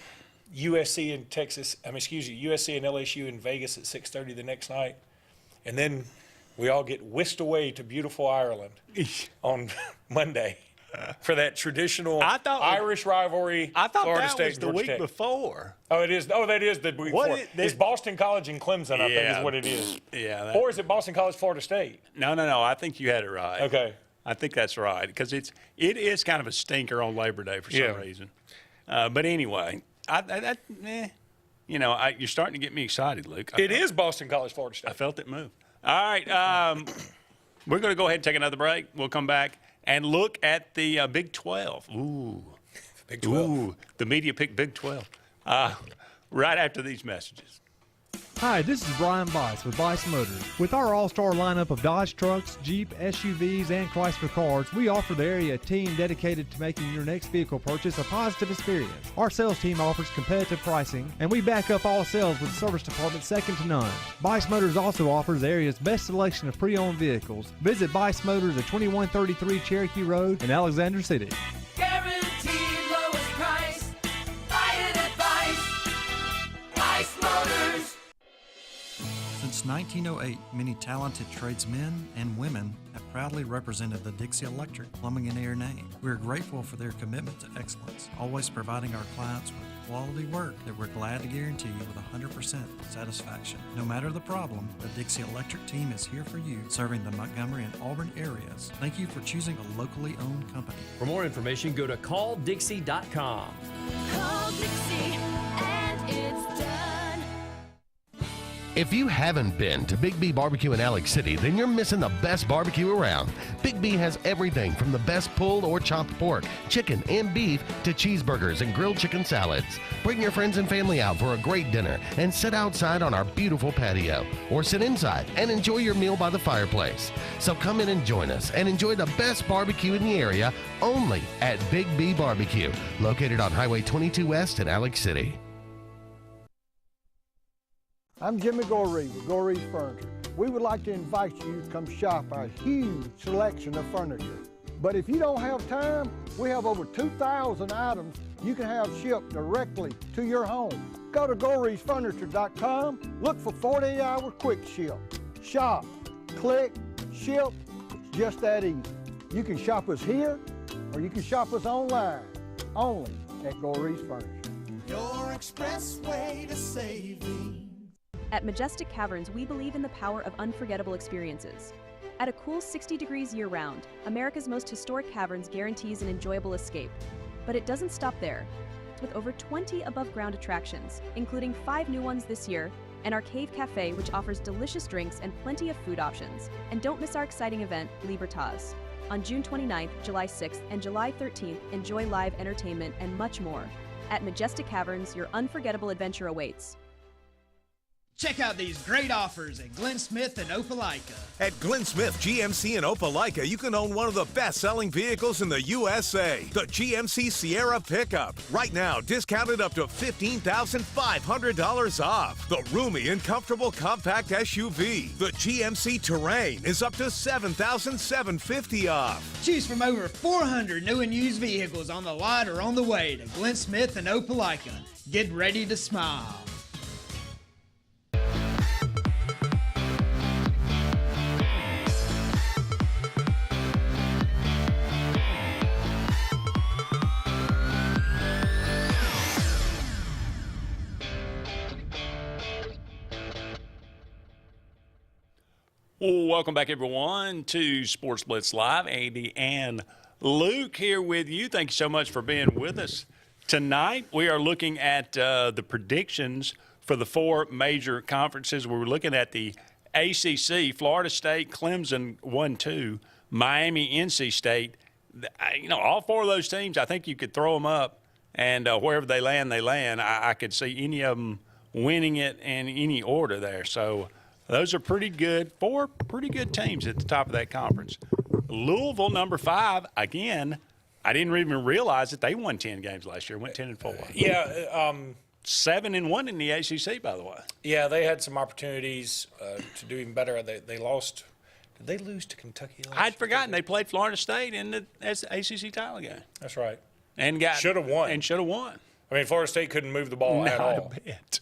[SPEAKER 4] USC and LSU in Vegas at 6:30 the next night, and then we all get whisked away to beautiful Ireland on Monday for that traditional Irish rivalry.
[SPEAKER 3] I thought
[SPEAKER 4] Florida
[SPEAKER 3] that
[SPEAKER 4] State
[SPEAKER 3] was the week before.
[SPEAKER 4] Oh, it is. Oh, that is the week before. It's Boston College and Clemson, I think is what it is.
[SPEAKER 3] Yeah.
[SPEAKER 4] Or is it Boston College, Florida State?
[SPEAKER 3] No. I think you had it right.
[SPEAKER 4] Okay.
[SPEAKER 3] I think that's right because it is kind of a stinker on Labor Day for some reason. But anyway, you're starting to get me excited, Luke.
[SPEAKER 4] It is Boston College, Florida State.
[SPEAKER 3] I felt it move. All right. We're going to go ahead and take another break. We'll come back and look at the Big 12. Ooh.
[SPEAKER 4] Big 12.
[SPEAKER 3] Ooh, the media picked Big 12. Right after these messages.
[SPEAKER 12] Hi, this is Brian Bice with Bice Motors. With our all-star lineup of Dodge trucks, Jeep, SUVs, and Chrysler cars, we offer the area team dedicated to making your next vehicle purchase a positive experience. Our sales team offers competitive pricing, and we back up all sales with a service department second to none. Bice Motors also offers the area's best selection of pre-owned vehicles. Visit Bice Motors at 2133 Cherokee Road in Alexander City.
[SPEAKER 2] Guaranteed lowest price. Buy it at Bice Motors.
[SPEAKER 10] Since 1908, many talented tradesmen and women have proudly represented the Dixie Electric Plumbing and Air name. We are grateful for their commitment to excellence, always providing our clients with quality work that we're glad to guarantee with 100% satisfaction. No matter the problem, the Dixie Electric team is here for you, serving the Montgomery and Auburn areas. Thank you for choosing a locally owned company.
[SPEAKER 11] For more information, go to calldixie.com.
[SPEAKER 2] Call Dixie and it's done.
[SPEAKER 9] If you haven't been to Big B Barbecue in Alex City, then you're missing the best barbecue around. Big B has everything from the best pulled or chopped pork, chicken, and beef to cheeseburgers and grilled chicken salads. Bring your friends and family out for a great dinner and sit outside on our beautiful patio or sit inside and enjoy your meal by the fireplace. So come in and join us and enjoy the best barbecue in the area only at Big B Barbecue, located on Highway 22 West in Alex City.
[SPEAKER 18] I'm Jimmy Goree with Goree's Furniture. We would like to invite you to come shop our huge selection of furniture. But if you don't have time, we have over 2,000 items you can have shipped directly to your home. Go to GoreesFurniture.com, look for 48-hour quick ship. Shop, click, ship, it's just that easy. You can shop us here, or you can shop us online, only at Goree's Furniture.
[SPEAKER 2] Your express way to saving.
[SPEAKER 13] At Majestic Caverns, we believe in the power of unforgettable experiences. At a cool 60 degrees year-round, America's most historic caverns guarantees an enjoyable escape. But it doesn't stop there. With over 20 above-ground attractions, including 5 new ones this year, and our Cave Cafe, which offers delicious drinks and plenty of food options. And don't miss our exciting event, Libertas. On June 29th, July 6th, and July 13th, enjoy live entertainment and much more. At Majestic Caverns, your unforgettable adventure awaits.
[SPEAKER 14] Check out these great offers at Glenn Smith and Opelika.
[SPEAKER 15] At Glenn Smith GMC in Opelika, you can own one of the best-selling vehicles in the USA, the GMC Sierra pickup. Right now, discounted up to $15,500 off. The roomy and comfortable compact SUV, the GMC Terrain, is up to $7,750 off.
[SPEAKER 14] Choose from over 400 new and used vehicles on the lot or on the way to Glenn Smith and Opelika. Get ready to smile.
[SPEAKER 3] Welcome back, everyone, to Sports Blitz Live. Andy and Luke here with you. Thank you so much for being with us tonight. We are looking at the predictions for the four major conferences. We're looking at the ACC, Florida State, Clemson 1-2, Miami, NC State. All four of those teams, I think you could throw them up, and wherever they land, they land. I could see any of them winning it in any order there. So those are pretty good, four pretty good teams at the top of that conference. Louisville, number 5, again, I didn't even realize that they won 10 games last year, went 10-4.
[SPEAKER 4] Yeah.
[SPEAKER 3] 7-1 in the ACC, by the way.
[SPEAKER 4] Yeah, they had some opportunities to do even better. They lost. Did they lose to Kentucky last year?
[SPEAKER 3] I'd forgotten they played Florida State in the ACC title game.
[SPEAKER 4] That's right.
[SPEAKER 3] And
[SPEAKER 4] should have won.
[SPEAKER 3] And should have won.
[SPEAKER 4] I mean, Florida State couldn't move the ball at all.
[SPEAKER 3] Not a bit.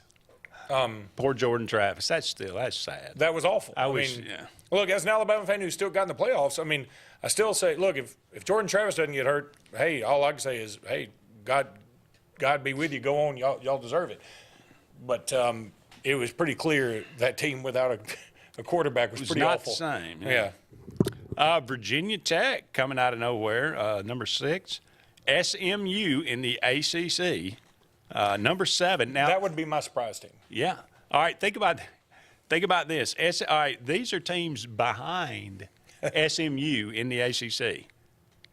[SPEAKER 3] Poor Jordan Travis. That's sad.
[SPEAKER 4] That was awful. I mean, look, as an Alabama fan who's still got in the playoffs, I mean, I still say, look, if Jordan Travis doesn't get hurt, hey, all I can say is, hey, God be with you. Go on. Y'all deserve it. But it was pretty clear that team without a quarterback was pretty
[SPEAKER 3] not
[SPEAKER 4] awful.
[SPEAKER 3] The same.
[SPEAKER 4] Yeah.
[SPEAKER 3] Virginia Tech coming out of nowhere, number 6. SMU in the ACC. Number 7. Now
[SPEAKER 4] that would be my surprise team.
[SPEAKER 3] Yeah. All right. Think about this. All right. These are teams behind SMU in the ACC.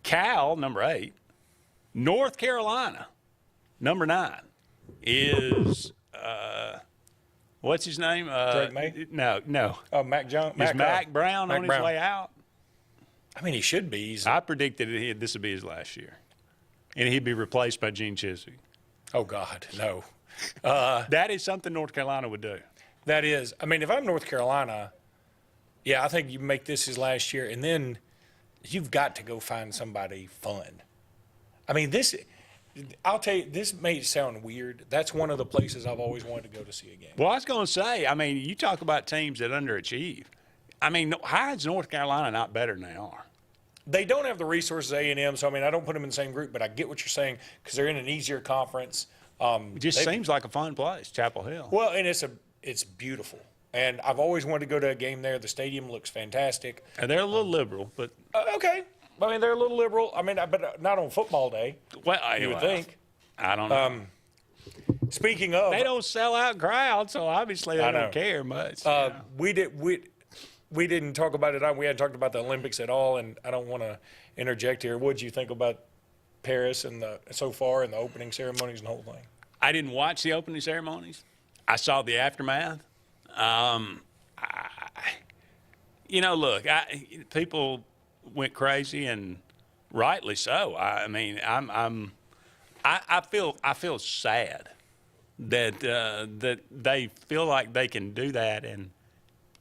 [SPEAKER 3] Cal, number 8. North Carolina, number 9, is what's his name?
[SPEAKER 4] Drake May?
[SPEAKER 3] No.
[SPEAKER 4] Oh, Mac Jones.
[SPEAKER 3] Is Mac Brown on his way out?
[SPEAKER 4] I mean, he should be.
[SPEAKER 3] I predicted this would be his last year, and he'd be replaced by Gene Chizik.
[SPEAKER 4] Oh, God, no.
[SPEAKER 3] That is something North Carolina would do.
[SPEAKER 4] That is. I mean, if I'm North Carolina, yeah, I think you make this his last year, and then you've got to go find somebody fun. I mean, I'll tell you, this may sound weird. That's one of the places I've always wanted to go to see a game.
[SPEAKER 3] Well, I was going to say, I mean, you talk about teams that underachieve. I mean, how is North Carolina not better than they are?
[SPEAKER 4] They don't have the resources A&M, so, I mean, I don't put them in the same group, but I get what you're saying because they're in an easier conference.
[SPEAKER 3] It just seems like a fun place, Chapel Hill.
[SPEAKER 4] Well, and it's beautiful. And I've always wanted to go to a game there. The stadium looks fantastic.
[SPEAKER 3] And they're a little liberal, but
[SPEAKER 4] okay. I mean, they're a little liberal. I mean, but not on football day.
[SPEAKER 3] Well,
[SPEAKER 4] you would think.
[SPEAKER 3] I don't know.
[SPEAKER 4] Speaking of,
[SPEAKER 3] they don't sell out crowds, so obviously they don't care much.
[SPEAKER 4] We didn't talk about it. We hadn't talked about the Olympics at all, and I don't want to interject here. What did you think about Paris and so far and the opening ceremonies and the whole thing?
[SPEAKER 3] I didn't watch the opening ceremonies. I saw the aftermath. Look, people went crazy, and rightly so. I mean, I feel sad that they feel like they can do that, and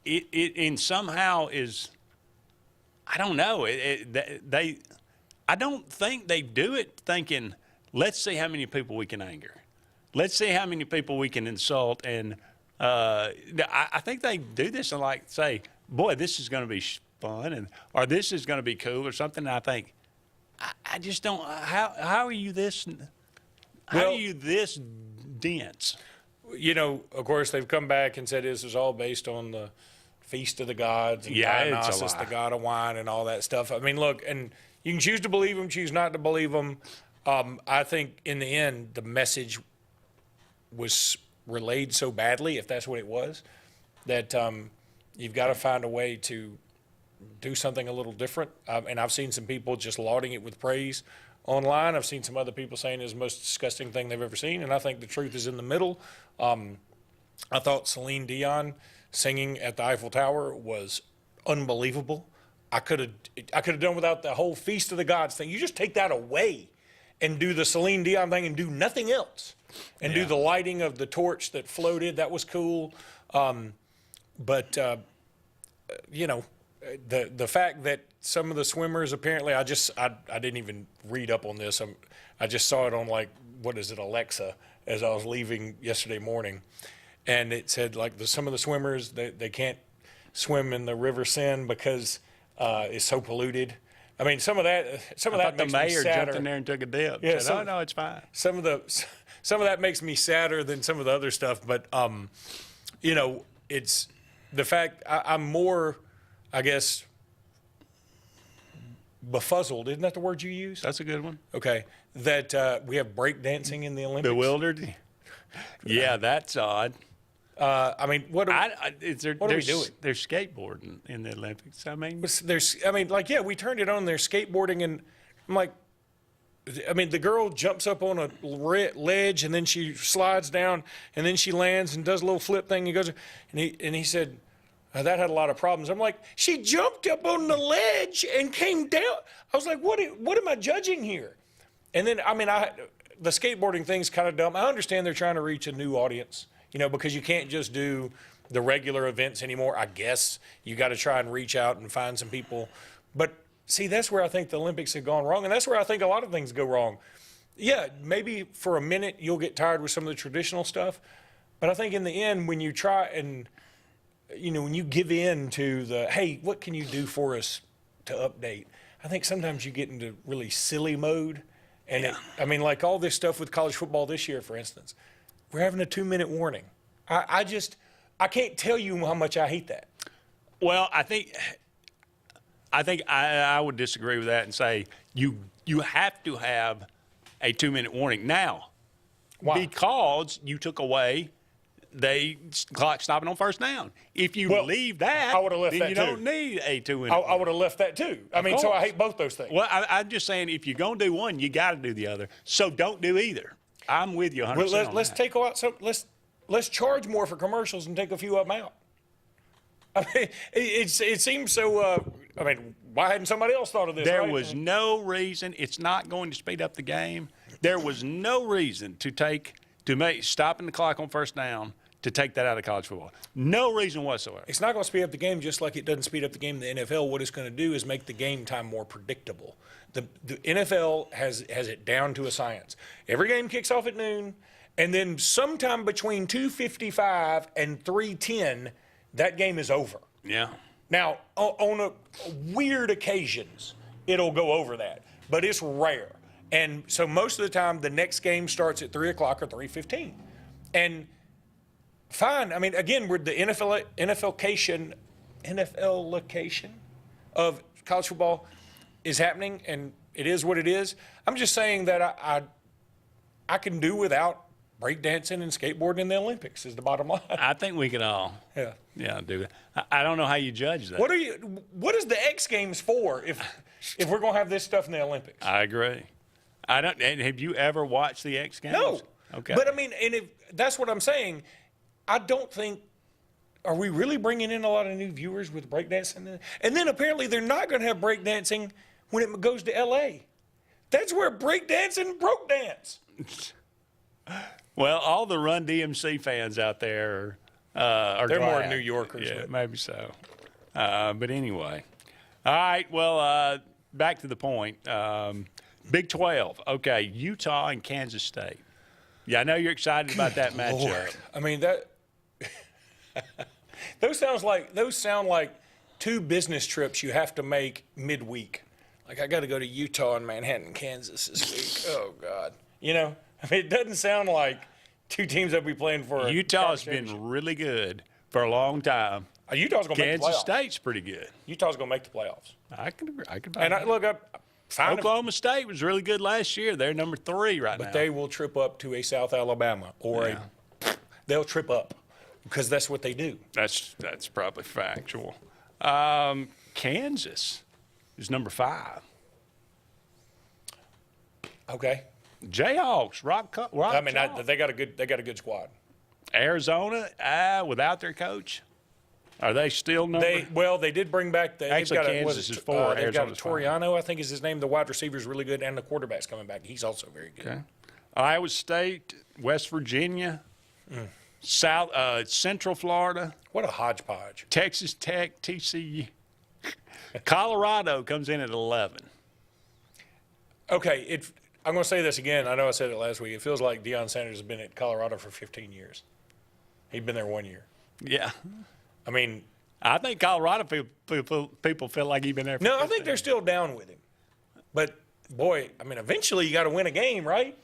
[SPEAKER 3] it somehow is. I don't know. I don't think they do it thinking, let's see how many people we can anger. Let's see how many people we can insult. And I think they do this and say, boy, this is going to be fun, or this is going to be cool or something. And I think, I just don't. How are you this? How are you this dense?
[SPEAKER 4] Of course, they've come back and said this is all based on the feast of the gods and Dionysus, the god of wine, and all that stuff. I mean, look, and you can choose to believe them, choose not to believe them. I think in the end, the message was relayed so badly, if that's what it was, that you've got to find a way to do something a little different. And I've seen some people just lauding it with praise online. I've seen some other people saying it's the most disgusting thing they've ever seen, and I think the truth is in the middle. I thought Celine Dion singing at the Eiffel Tower was unbelievable. I could have done without the whole Feast of the Gods thing. You just take that away and do the Celine Dion thing and do nothing else. And do the lighting of the torch that floated. That was cool. But you know, the fact that some of the swimmers apparently, I didn't even read up on this. I just saw it on, like, what is it, Alexa, as I was leaving yesterday morning. And it said, like, some of the swimmers, they can't swim in the River Seine because it's so polluted. I mean, some of that makes me sadder.
[SPEAKER 3] The mayor jumped in there and took a dip.
[SPEAKER 4] Yeah,
[SPEAKER 3] Said, "Oh no, it's fine."
[SPEAKER 4] Some of that makes me sadder than some of the other stuff. But you know, it's the fact I'm more, I guess, befuzzled. Isn't that the word you use?
[SPEAKER 3] That's a good one.
[SPEAKER 4] Okay, that we have breakdancing in the Olympics.
[SPEAKER 3] Bewildered. Yeah, that's odd.
[SPEAKER 4] I mean, what are we doing?
[SPEAKER 3] They're skateboarding in the Olympics. I mean,
[SPEAKER 4] we turned it on. They're skateboarding, and I'm like, I mean, the girl jumps up on a ledge, and then she slides down, and then she lands and does a little flip thing. He goes, and he said, that had a lot of problems. I'm like, she jumped up on the ledge and came down. I was like, what am I judging here? And then, I mean, the skateboarding thing's kind of dumb. I understand they're trying to reach a new audience. You know, because you can't just do the regular events anymore. I guess you got to try and reach out and find some people. But see, that's where I think the Olympics have gone wrong, and that's where I think a lot of things go wrong. Yeah, maybe for a minute you'll get tired with some of the traditional stuff, but I think in the end, when you try and, you know, when you give in to the, hey, what can you do for us to update? I think sometimes you get into really silly mode, and I mean, like all this stuff with college football this year, for instance. We're having a 2-minute warning. I can't tell you how much I hate that.
[SPEAKER 3] Well, I think I would disagree with that and say you have to have a 2-minute warning now. Why? Because you took away the clock stopping on first down. If you leave that,
[SPEAKER 4] I would have left
[SPEAKER 3] then
[SPEAKER 4] that
[SPEAKER 3] you
[SPEAKER 4] too.
[SPEAKER 3] don't need a 2-minute.
[SPEAKER 4] I would have left that too. I mean, so I hate both those things.
[SPEAKER 3] Well, I'm just saying if you're going to do one, you got to do the other. So don't do either. I'm with you 100%.
[SPEAKER 4] Well, let's take out some. Let's charge more for commercials and take a few of them out. I mean, it seems so. I mean, why hadn't somebody else thought of this?
[SPEAKER 3] There was no reason. It's not going to speed up the game. There was no reason to make stopping the clock on first down to take that out of college football. No reason whatsoever.
[SPEAKER 4] It's not going to speed up the game, just like it doesn't speed up the game in the NFL. What it's going to do is make the game time more predictable. The NFL has it down to a science. Every game kicks off at noon, and then sometime between 2:55 and 3:10, that game is over.
[SPEAKER 3] Yeah.
[SPEAKER 4] Now, on weird occasions, it'll go over that, but it's rare. And so most of the time, the next game starts at 3 o'clock or 3:15. And fine. I mean, again, we're the NFL location of college football is happening, and it is what it is. I'm just saying that I can do without breakdancing and skateboarding in the Olympics is the bottom line.
[SPEAKER 3] I think we could all do it. I don't know how you judge that.
[SPEAKER 4] What is the X Games for if we're going to have this stuff in the Olympics?
[SPEAKER 3] I agree. And have you ever watched the X Games?
[SPEAKER 4] No.
[SPEAKER 3] Okay.
[SPEAKER 4] But I mean, and if that's what I'm saying, I don't think. Are we really bringing in a lot of new viewers with breakdancing? And then apparently they're not going to have breakdancing when it goes to L.A. That's where breakdancing broke dance.
[SPEAKER 3] Well, all the Run DMC fans out there are
[SPEAKER 4] they're
[SPEAKER 3] glad.
[SPEAKER 4] More New Yorkers.
[SPEAKER 3] Yeah, maybe so. But anyway. All right, well, back to the point. Big 12. Okay, Utah and Kansas State. Yeah, I know you're excited about that matchup.
[SPEAKER 4] Lord. I mean, that those sound like two business trips you have to make midweek. Like, I got to go to Utah and Manhattan, Kansas this week. Oh, God. You know, I mean, it doesn't sound like two teams that we playing for.
[SPEAKER 3] Utah's been really good for a long time.
[SPEAKER 4] Utah's going to make the playoffs.
[SPEAKER 3] Kansas State's pretty good.
[SPEAKER 4] Utah's going to make the playoffs.
[SPEAKER 3] I can agree.
[SPEAKER 4] And
[SPEAKER 3] Oklahoma State was really good last year. They're number 3 right now.
[SPEAKER 4] But they will trip up to a South Alabama or they'll trip up because that's what they do.
[SPEAKER 3] That's probably factual. Kansas is number 5.
[SPEAKER 4] Okay.
[SPEAKER 3] Jayhawks, rock.
[SPEAKER 4] I mean, they got a good squad.
[SPEAKER 3] Arizona, without their coach, are they still number?
[SPEAKER 4] They did bring back
[SPEAKER 3] Actually, Kansas is 4.
[SPEAKER 4] They've got
[SPEAKER 3] Arizona's 5.
[SPEAKER 4] Toriano, I think is his name. The wide receiver is really good, and the quarterback's coming back. He's also very good.
[SPEAKER 3] Okay. Iowa State, West Virginia, Central Florida.
[SPEAKER 4] What a hodgepodge.
[SPEAKER 3] Texas Tech, TCU. Colorado comes in at 11.
[SPEAKER 4] Okay, I'm going to say this again. I know I said it last week. It feels like Deion Sanders has been at Colorado for 15 years. He'd been there 1 year.
[SPEAKER 3] Yeah.
[SPEAKER 4] I mean,
[SPEAKER 3] I think Colorado people feel like he's been there for 15
[SPEAKER 4] I think they're still down with him. But, boy, I mean, eventually you got to win a game, right?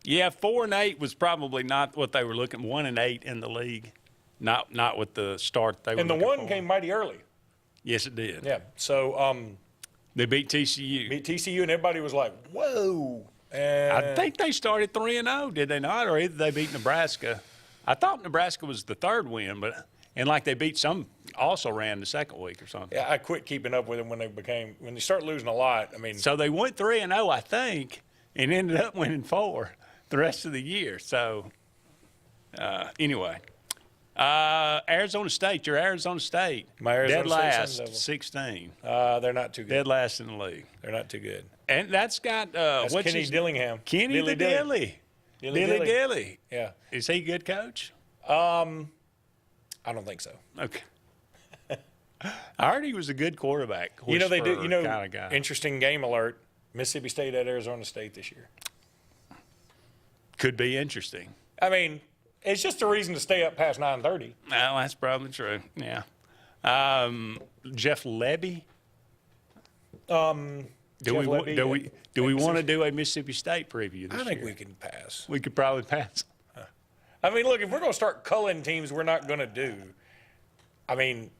[SPEAKER 3] Yeah, 4-8 was probably not what they were looking. 1-8 in the league, not with the start they were.
[SPEAKER 4] And the
[SPEAKER 3] looking
[SPEAKER 4] one
[SPEAKER 3] for.
[SPEAKER 4] came mighty early.
[SPEAKER 3] Yes, it did.
[SPEAKER 4] Yeah. So
[SPEAKER 3] they beat TCU.
[SPEAKER 4] And everybody was like, "Whoa!" And
[SPEAKER 3] I think they started 3-0, did they not? Or either they beat Nebraska. I thought Nebraska was the third win, and like they beat some, also ran the second week or something.
[SPEAKER 4] Yeah, I quit keeping up with them when they start losing a lot. I mean,
[SPEAKER 3] so they went 3-0, I think, and ended up winning 4 the rest of the year. So anyway. Arizona State, your Arizona State.
[SPEAKER 4] My Arizona
[SPEAKER 3] dead
[SPEAKER 4] State
[SPEAKER 3] last, 16.
[SPEAKER 4] They're not too good.
[SPEAKER 3] Dead last in the league.
[SPEAKER 4] They're not too good.
[SPEAKER 3] And that's got
[SPEAKER 4] That's
[SPEAKER 3] what's
[SPEAKER 4] Kenny
[SPEAKER 3] his,
[SPEAKER 4] Dillingham.
[SPEAKER 3] Kenny
[SPEAKER 4] Dilly
[SPEAKER 3] the Dilly. Dilly.
[SPEAKER 4] Yeah.
[SPEAKER 3] Is he a good coach?
[SPEAKER 4] I don't think so.
[SPEAKER 3] Okay. I heard he was a good quarterback.
[SPEAKER 4] They do.
[SPEAKER 3] Kind of guy.
[SPEAKER 4] Interesting game alert. Mississippi State at Arizona State this year.
[SPEAKER 3] Could be interesting.
[SPEAKER 4] I mean, it's just a reason to stay up past 9:30.
[SPEAKER 3] Well, that's probably true. Yeah. Jeff Lebby. Do we want to do a Mississippi State preview this year?
[SPEAKER 4] I think we can pass.
[SPEAKER 3] We could probably pass.
[SPEAKER 4] I mean, look, if we're going to start culling teams we're not going to do, I mean,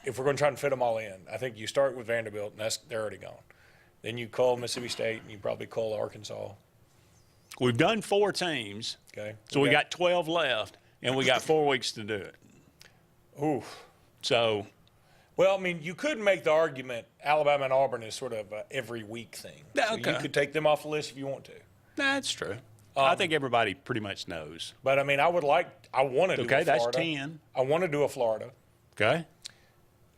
[SPEAKER 4] if we're going to try and fit them all in, I think you start with Vanderbilt, and they're already gone. Then you cull Mississippi State, and you probably cull Arkansas.
[SPEAKER 3] We've done 4 teams.
[SPEAKER 4] Okay.
[SPEAKER 3] So we got 12 left, and we got 4 weeks to do it.
[SPEAKER 4] Ooh.
[SPEAKER 3] So.
[SPEAKER 4] Well, I mean, you could make the argument Alabama and Auburn is sort of a every week thing. So
[SPEAKER 3] Okay.
[SPEAKER 4] you could take them off the list if you want to.
[SPEAKER 3] That's true. I think everybody pretty much knows.
[SPEAKER 4] But, I mean, I want to do a Florida.
[SPEAKER 3] Okay, that's 10.
[SPEAKER 4] I want to do a Florida.
[SPEAKER 3] Okay.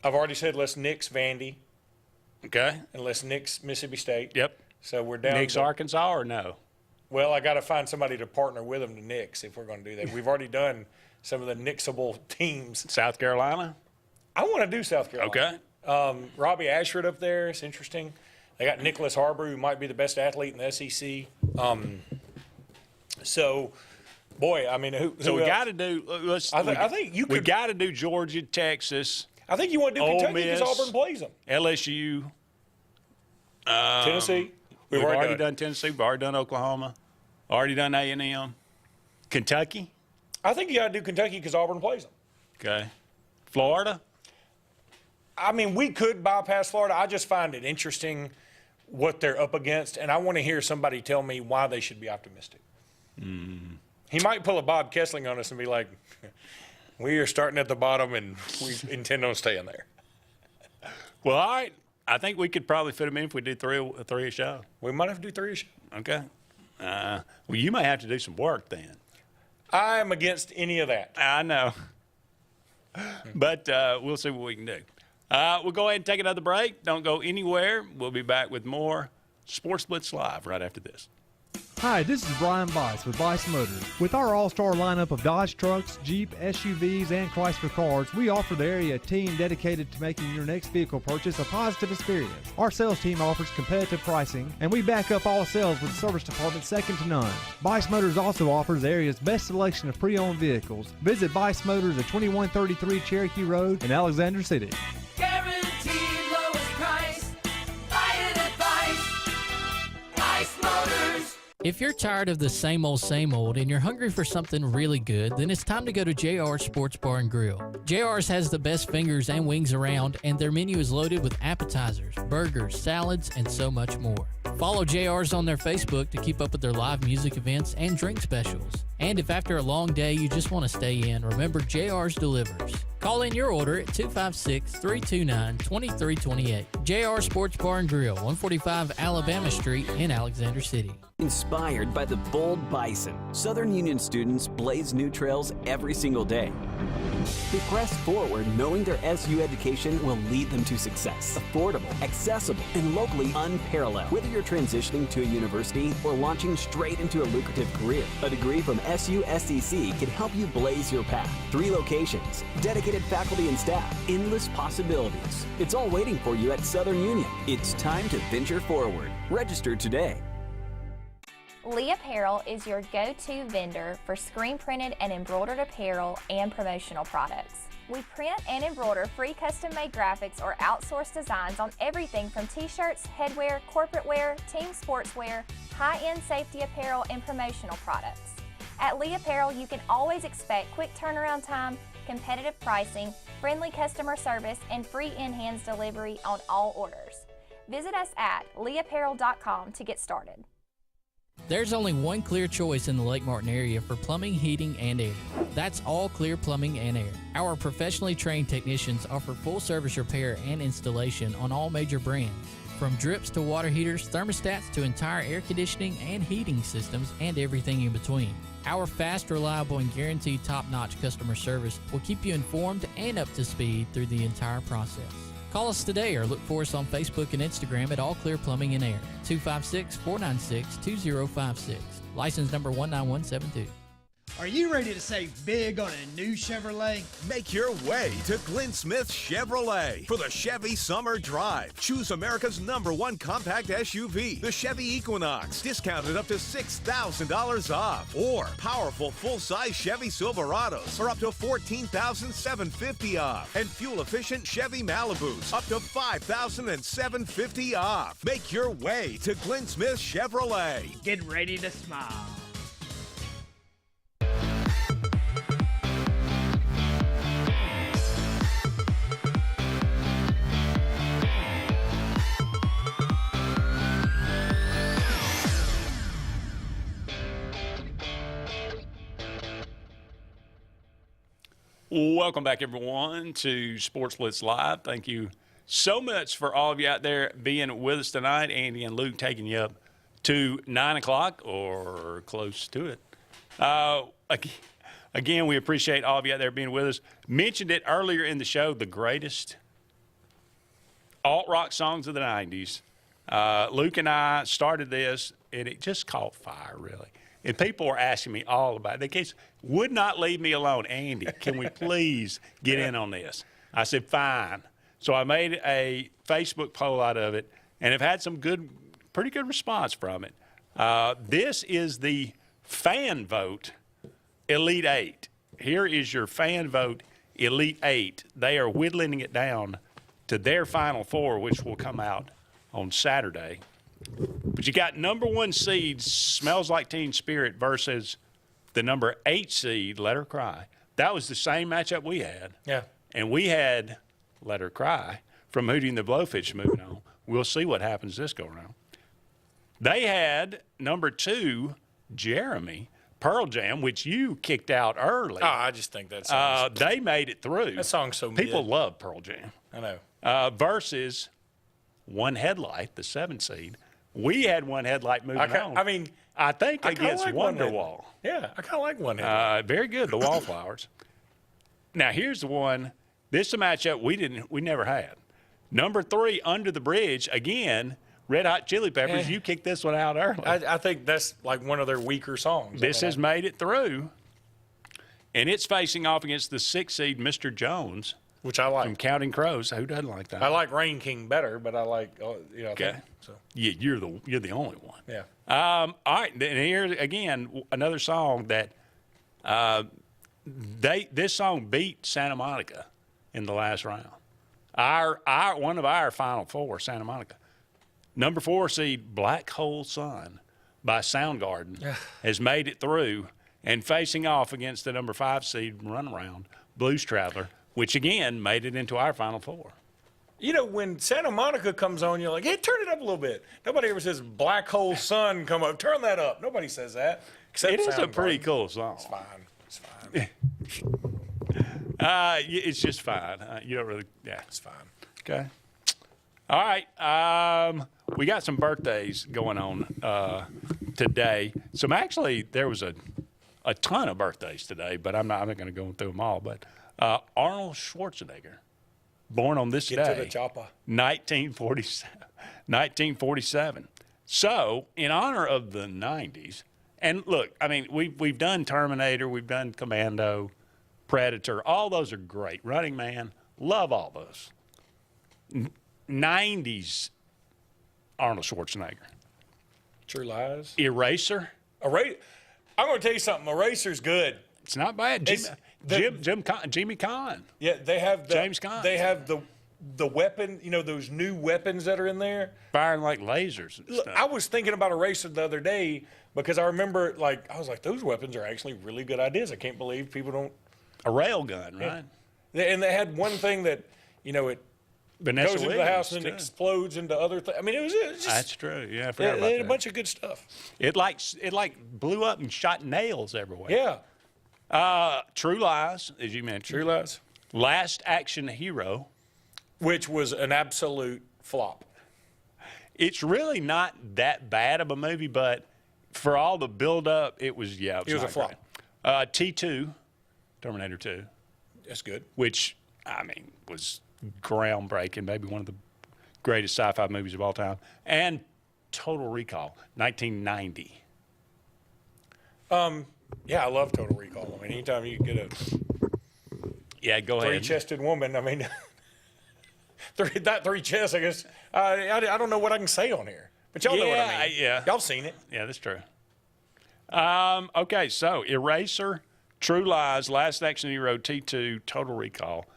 [SPEAKER 4] I've already said let's nix Vandy.
[SPEAKER 3] Okay.
[SPEAKER 4] And let's nix Mississippi State.
[SPEAKER 3] Yep.
[SPEAKER 4] So we're down.
[SPEAKER 3] Nix Arkansas or no?
[SPEAKER 4] Well, I got to find somebody to partner with them to nix if we're going to do that. We've already done some of the nixable teams.
[SPEAKER 3] South Carolina?
[SPEAKER 4] I want to do South Carolina.
[SPEAKER 3] Okay.
[SPEAKER 4] Robbie Ashford up there. It's interesting. They got Nicholas Harbor, who might be the best athlete in the SEC. So, boy, I mean, who
[SPEAKER 3] So we
[SPEAKER 4] else?
[SPEAKER 3] got to do.
[SPEAKER 4] I think you could.
[SPEAKER 3] We got to do Georgia, Texas.
[SPEAKER 4] I think you want to do
[SPEAKER 3] Ole
[SPEAKER 4] Kentucky because
[SPEAKER 3] Miss,
[SPEAKER 4] Auburn plays them.
[SPEAKER 3] LSU.
[SPEAKER 4] Tennessee.
[SPEAKER 3] We've already done Tennessee. We've already done Oklahoma. Already done A&M. Kentucky.
[SPEAKER 4] I think you got to do Kentucky because Auburn plays them.
[SPEAKER 3] Okay. Florida.
[SPEAKER 4] I mean, we could bypass Florida. I just find it interesting what they're up against, and I want to hear somebody tell me why they should be optimistic. He might pull a Bob Kessling on us and be like, we are starting at the bottom, and we intend on staying there.
[SPEAKER 3] Well, all right. I think we could probably fit them in if we do three a show.
[SPEAKER 4] We might have to do 3 a show.
[SPEAKER 3] Okay. Well, you may have to do some work then.
[SPEAKER 4] I am against any of that.
[SPEAKER 3] I know. But we'll see what we can do. We'll go ahead and take another break. Don't go anywhere. We'll be back with more Sports Blitz Live right after this.
[SPEAKER 12] Hi, this is Brian Bice with Bice Motors. With our all-star lineup of Dodge trucks, Jeep, SUVs, and Chrysler cars, we offer the area team dedicated to making your next vehicle purchase a positive experience. Our sales team offers competitive pricing, and we back up all sales with a service department second to none. Bice Motors also offers the area's best selection of pre-owned vehicles. Visit Bice Motors at 2133 Cherokee Road in Alexander City.
[SPEAKER 2] Guaranteed lowest price. Buy it at Bice Motors.
[SPEAKER 22] If you're tired of the same old and you're hungry for something really good, then it's time to go to JR's Sports Bar and Grill. JR's has the best fingers and wings around, and their menu is loaded with appetizers, burgers, salads, and so much more. Follow JR's on their Facebook to keep up with their live music events and drink specials. And if after a long day you just want to stay in, remember JR's delivers. Call in your order at 256-329-2328. JR Sports Bar and Grill, 145 Alabama Street in Alexander City.
[SPEAKER 16] Inspired by the bold bison, Southern Union students blaze new trails every single day. They press forward knowing their SU education will lead them to success. Affordable, accessible, and locally unparalleled. Whether you're transitioning to a university or launching straight into a lucrative career, a degree from SU SDC can help you blaze your path. 3 locations, dedicated faculty and staff, endless possibilities. It's all waiting for you at Southern Union. It's time to venture forward. Register today.
[SPEAKER 17] Lee Apparel is your go-to vendor for screen printed and embroidered apparel and promotional products. We print and embroider free custom-made graphics or outsourced designs on everything from t-shirts, headwear, corporate wear, team sportswear, high-end safety apparel, and promotional products. At Lee Apparel, you can always expect quick turnaround time, competitive pricing, friendly customer service, and free in-hands delivery on all orders. Visit us at leeapparel.com to get started.
[SPEAKER 22] There's only one clear choice in the Lake Martin area for plumbing, heating, and air. That's All Clear Plumbing and Air. Our professionally trained technicians offer full-service repair and installation on all major brands, from drips to water heaters, thermostats to entire air conditioning and heating systems, and everything in between. Our fast, reliable, and guaranteed top-notch customer service will keep you informed and up to speed through the entire process. Call us today or look for us on Facebook and Instagram at All Clear Plumbing and Air, 256-496-2056. License number 19172.
[SPEAKER 14] Are you ready to save big on a new Chevrolet?
[SPEAKER 15] Make your way to Glenn Smith Chevrolet for the Chevy Summer Drive. Choose America's #1 compact SUV, the Chevy Equinox, discounted up to $6,000 off. Or powerful full-size Chevy Silverados for up to $14,750 off. And fuel-efficient Chevy Malibus up to $5,750 off. Make your way to Glenn Smith Chevrolet.
[SPEAKER 14] Get ready to smile.
[SPEAKER 3] Welcome back, everyone, to Sports Blitz Live. Thank you so much for all of you out there being with us tonight. Andy and Luke taking you up to 9 o'clock or close to it. Again, we appreciate all of you out there being with us. Mentioned it earlier in the show, the greatest alt-rock songs of the 90s. Luke and I started this, and it just caught fire, really. And people were asking me all about it. They would not leave me alone. Andy, can we please get in on this? I said, fine. So I made a Facebook poll out of it, and have had some pretty good response from it. This is the fan vote Elite 8. Here is your fan vote Elite 8. They are whittling it down to their Final Four, which will come out on Saturday. But you got #1 seed Smells Like Teen Spirit versus the #8 seed Let Her Cry. That was the same matchup we had.
[SPEAKER 4] Yeah.
[SPEAKER 3] And we had Let Her Cry from Hootie and the Blowfish moving on. We'll see what happens this go around. They had #2 Jeremy, Pearl Jam, which you kicked out early.
[SPEAKER 4] Oh, I just think that song's
[SPEAKER 3] they made it through.
[SPEAKER 4] That song's so
[SPEAKER 3] People
[SPEAKER 4] mid.
[SPEAKER 3] love Pearl Jam.
[SPEAKER 4] I know.
[SPEAKER 3] Versus One Headlight, the 7 seed. We had One Headlight moving on.
[SPEAKER 4] I mean,
[SPEAKER 3] I think
[SPEAKER 4] I kinda
[SPEAKER 3] against
[SPEAKER 4] like
[SPEAKER 3] Wonderwall.
[SPEAKER 4] Yeah, I kind of like One Headlight.
[SPEAKER 3] Very good, the Wallflowers. Now here's the one. This is a matchup we never had. #3 Under the Bridge again. Red Hot Chili Peppers. You kicked this one out early.
[SPEAKER 4] I think that's like one of their weaker songs.
[SPEAKER 3] This has made it through, and it's facing off against the 6 seed Mr. Jones,
[SPEAKER 4] which I like.
[SPEAKER 3] From Counting Crows. Who doesn't like that?
[SPEAKER 4] I like Rain King better, but I like
[SPEAKER 3] Okay.
[SPEAKER 4] So
[SPEAKER 3] Yeah, you're the only one.
[SPEAKER 4] yeah.
[SPEAKER 3] All right, and here again another song that this song beat Santa Monica in the last round. One of our Final Four, Santa Monica. #4 seed Black Hole Sun by Soundgarden has made it through and facing off against the #5 seed Runaround Blues Traveler, which again made it into our Final Four.
[SPEAKER 4] You know, when Santa Monica comes on, you're like, hey, turn it up a little bit. Nobody ever says Black Hole Sun come up. Turn that up. Nobody says that.
[SPEAKER 3] It is a pretty cool song.
[SPEAKER 4] It's fine. It's fine.
[SPEAKER 3] It's just fine. You don't really,
[SPEAKER 4] It's fine.
[SPEAKER 3] Okay. All right. We got some birthdays going on today. Actually, there was a ton of birthdays today, but I'm not going to go through them all. But Arnold Schwarzenegger, born on this day.
[SPEAKER 4] Get to the chopper.
[SPEAKER 3] 1947. So, in honor of the 90s, and look, I mean, we've done Terminator, we've done Commando, Predator. All those are great. Running Man, love all those. 90s Arnold Schwarzenegger.
[SPEAKER 4] True Lies.
[SPEAKER 3] Eraser.
[SPEAKER 4] I'm going to tell you something. Eraser's good.
[SPEAKER 3] It's not bad. Jimmy Kahn.
[SPEAKER 4] Yeah, they have
[SPEAKER 3] James Caan.
[SPEAKER 4] They have the weapon. You know those new weapons that are in there,
[SPEAKER 3] firing like lasers and
[SPEAKER 4] Look,
[SPEAKER 3] stuff.
[SPEAKER 4] I was thinking about Eraser the other day because I remember, I was like, those weapons are actually really good ideas. I can't believe people don't.
[SPEAKER 3] A rail gun, right?
[SPEAKER 4] Yeah. And they had one thing that, it
[SPEAKER 3] Vanessa
[SPEAKER 4] goes into the
[SPEAKER 3] Williams,
[SPEAKER 4] house and
[SPEAKER 3] too.
[SPEAKER 4] explodes into other things. I mean, it was just.
[SPEAKER 3] That's true. Yeah, I forgot about
[SPEAKER 4] They had
[SPEAKER 3] that.
[SPEAKER 4] a bunch of good stuff.
[SPEAKER 3] It blew up and shot nails everywhere.
[SPEAKER 4] Yeah.
[SPEAKER 3] True Lies, as you mentioned.
[SPEAKER 4] True Lies.
[SPEAKER 3] Last Action Hero.
[SPEAKER 4] Which was an absolute flop.
[SPEAKER 3] It's really not that bad of a movie, but for all the build-up, it was
[SPEAKER 4] It was a
[SPEAKER 3] not
[SPEAKER 4] flop.
[SPEAKER 3] great. T2, Terminator 2.
[SPEAKER 4] That's good.
[SPEAKER 3] Which, I mean, was groundbreaking, maybe one of the greatest sci-fi movies of all time. And Total Recall, 1990.
[SPEAKER 4] Yeah, I love Total Recall. I mean, anytime you get a
[SPEAKER 3] go ahead.
[SPEAKER 4] three-chested woman, I mean, three chests, I guess. I don't know what I can say on here, but y'all know what I mean.
[SPEAKER 3] Yeah.
[SPEAKER 4] Y'all seen it.
[SPEAKER 3] Yeah, that's true. Okay, so Eraser, True Lies, Last Action Hero, T2, Total Recall.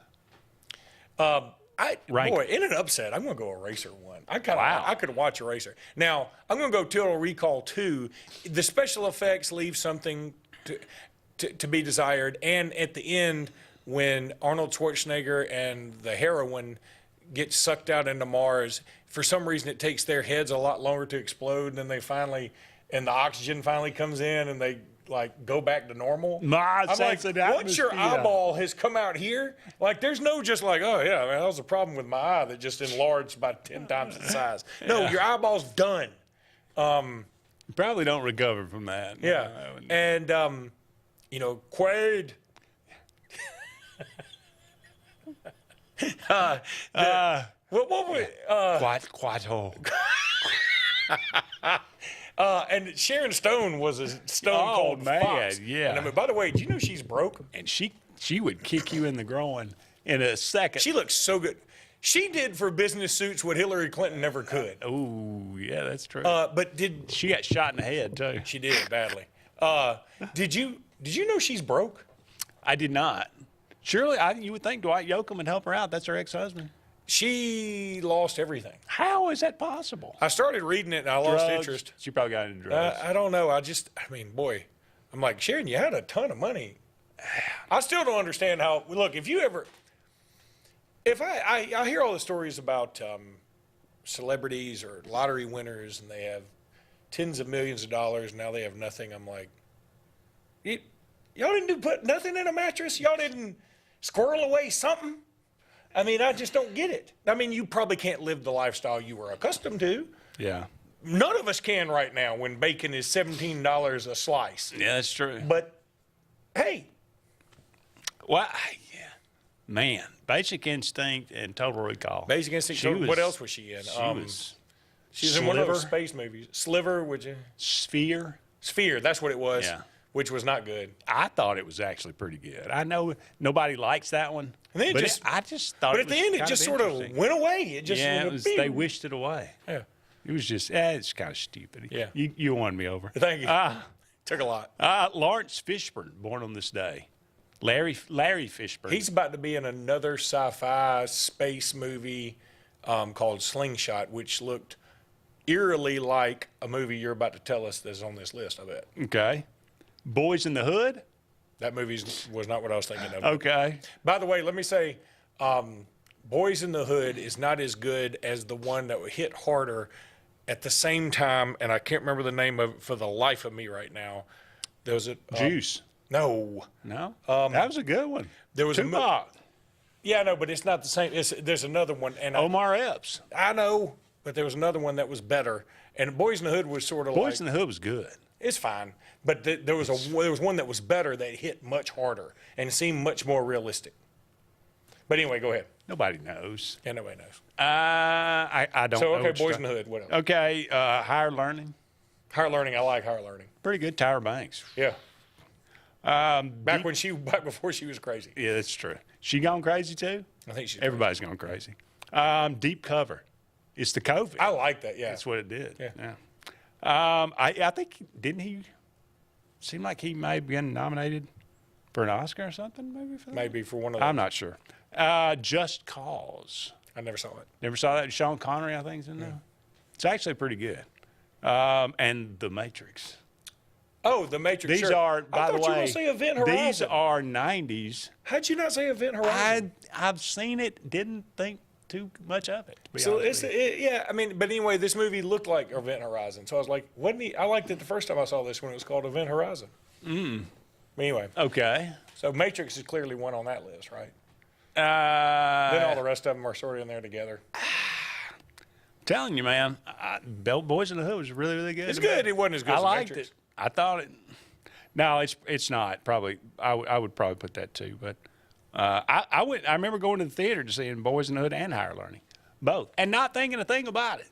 [SPEAKER 4] Boy, in an upset, I'm going to go Eraser 1. I could watch Eraser. Now, I'm going to go Total Recall 2. The special effects leave something to be desired, and at the end, when Arnold Schwarzenegger and the heroine get sucked out into Mars, for some reason it takes their heads a lot longer to explode, and then and the oxygen finally comes in, and they go back to normal. I'm like, once your eyeball has come out here, there's no just oh yeah, man, that was a problem with my eye that just enlarged by 10 times its size. No, your eyeball's done.
[SPEAKER 3] Probably don't recover from that.
[SPEAKER 4] Yeah, and Quaid. What was
[SPEAKER 3] Quato.
[SPEAKER 4] And Sharon Stone was a Stone Cold Fox.
[SPEAKER 3] Yeah.
[SPEAKER 4] And I mean, by the way, do you know she's broke?
[SPEAKER 3] And she would kick you in the groin in a second.
[SPEAKER 4] She looks so good. She did for business suits what Hillary Clinton never could.
[SPEAKER 3] Oh, yeah, that's true.
[SPEAKER 4] But
[SPEAKER 3] she got shot in the head too?
[SPEAKER 4] She did badly. Did you know she's broke?
[SPEAKER 3] I did not. Surely, you would think Dwight Yoakam would help her out. That's her ex-husband.
[SPEAKER 4] She lost everything.
[SPEAKER 3] How is that possible?
[SPEAKER 4] I started reading it and I lost interest.
[SPEAKER 3] She probably got into drugs.
[SPEAKER 4] I don't know. Boy, I'm like, Sharon, you had a ton of money. I still don't understand how. Look, if I hear all the stories about celebrities or lottery winners and they have tens of millions of dollars and now they have nothing. I'm like, y'all didn't put nothing in a mattress? Y'all didn't squirrel away something? I mean, I just don't get it. I mean, you probably can't live the lifestyle you were accustomed to.
[SPEAKER 3] Yeah.
[SPEAKER 4] None of us can right now when bacon is $17 a slice.
[SPEAKER 3] Yeah, that's true.
[SPEAKER 4] But, hey.
[SPEAKER 3] Well, yeah. Man, Basic Instinct and Total Recall.
[SPEAKER 4] Basic Instinct. What else was she in? She was in one of those space movies. Sliver, would you?
[SPEAKER 3] Sphere.
[SPEAKER 4] Sphere, that's what it was.
[SPEAKER 3] Yeah.
[SPEAKER 4] Which was not good.
[SPEAKER 3] I thought it was actually pretty good. I know nobody likes that one.
[SPEAKER 4] And then
[SPEAKER 3] I just thought.
[SPEAKER 4] But at the end, it just sort of went away. It just
[SPEAKER 3] they wished it away.
[SPEAKER 4] Yeah.
[SPEAKER 3] It was just, it's kind of stupid.
[SPEAKER 4] Yeah.
[SPEAKER 3] You won me over.
[SPEAKER 4] Thank you. Took a lot.
[SPEAKER 3] Lawrence Fishburne, born on this day. Larry Fishburne.
[SPEAKER 4] He's about to be in another sci-fi space movie called Slingshot, which looked eerily like a movie you're about to tell us that's on this list, I bet.
[SPEAKER 3] Okay. Boys in the Hood?
[SPEAKER 4] That movie was not what I was thinking of.
[SPEAKER 3] Okay.
[SPEAKER 4] By the way, let me say, Boys in the Hood is not as good as the one that hit harder at the same time, and I can't remember the name of it for the life of me right now. There was
[SPEAKER 3] Juice.
[SPEAKER 4] No.
[SPEAKER 3] No? That was a good one.
[SPEAKER 4] There was
[SPEAKER 3] Tupac.
[SPEAKER 4] Yeah, I know, but it's not the same. There's another one. And
[SPEAKER 3] Omar Epps.
[SPEAKER 4] I know, but there was another one that was better. And Boys in the Hood was sort of
[SPEAKER 3] Boys in the Hood was good.
[SPEAKER 4] It's fine. But there was one that was better that hit much harder and seemed much more realistic. But anyway, go ahead.
[SPEAKER 3] Nobody knows.
[SPEAKER 4] Yeah, nobody knows.
[SPEAKER 3] I don't know.
[SPEAKER 4] So, okay,
[SPEAKER 3] what you're
[SPEAKER 4] Boys in the Hood. What else?
[SPEAKER 3] Okay, Higher Learning.
[SPEAKER 4] Higher Learning. I like Higher Learning.
[SPEAKER 3] Pretty good. Tyra Banks.
[SPEAKER 4] Yeah. Back before she was crazy.
[SPEAKER 3] Yeah, that's true. She gone crazy too?
[SPEAKER 4] I think she's
[SPEAKER 3] Everybody's gone crazy. Deep Cover. It's the COVID.
[SPEAKER 4] I like that, yeah.
[SPEAKER 3] That's what it did.
[SPEAKER 4] Yeah.
[SPEAKER 3] I think, didn't he seem like he may have been nominated for an Oscar or something, maybe for that?
[SPEAKER 4] Maybe for one of those.
[SPEAKER 3] I'm not sure. Just Cause.
[SPEAKER 4] I never saw it.
[SPEAKER 3] Never saw that? Sean Connery, I think, is in there. It's actually pretty good. And The Matrix.
[SPEAKER 4] Oh, The Matrix.
[SPEAKER 3] These
[SPEAKER 4] sure.
[SPEAKER 3] are, by the
[SPEAKER 4] I thought you were
[SPEAKER 3] way,
[SPEAKER 4] going to say Event Horizon.
[SPEAKER 3] these are 90s.
[SPEAKER 4] How'd you not say Event Horizon?
[SPEAKER 3] I've seen it, didn't think too much of it. To be
[SPEAKER 4] So
[SPEAKER 3] honest with you.
[SPEAKER 4] yeah, I mean, but anyway, this movie looked like Event Horizon. So I was like, wasn't he? I liked it the first time I saw this when it was called Event Horizon. Anyway.
[SPEAKER 3] Okay.
[SPEAKER 4] So Matrix is clearly one on that list, right?
[SPEAKER 3] Then
[SPEAKER 4] Then all the rest of them are sort of in there together.
[SPEAKER 3] Telling you, man, Boys in the Hood was really, really good.
[SPEAKER 4] It's good. It wasn't as good
[SPEAKER 3] I
[SPEAKER 4] as
[SPEAKER 3] liked
[SPEAKER 4] Matrix.
[SPEAKER 3] it. I thought it. No, it's not. Probably, I would probably put that too. But I remember going to the theater to see Boys in the Hood and Higher Learning, both, and not thinking a thing about it.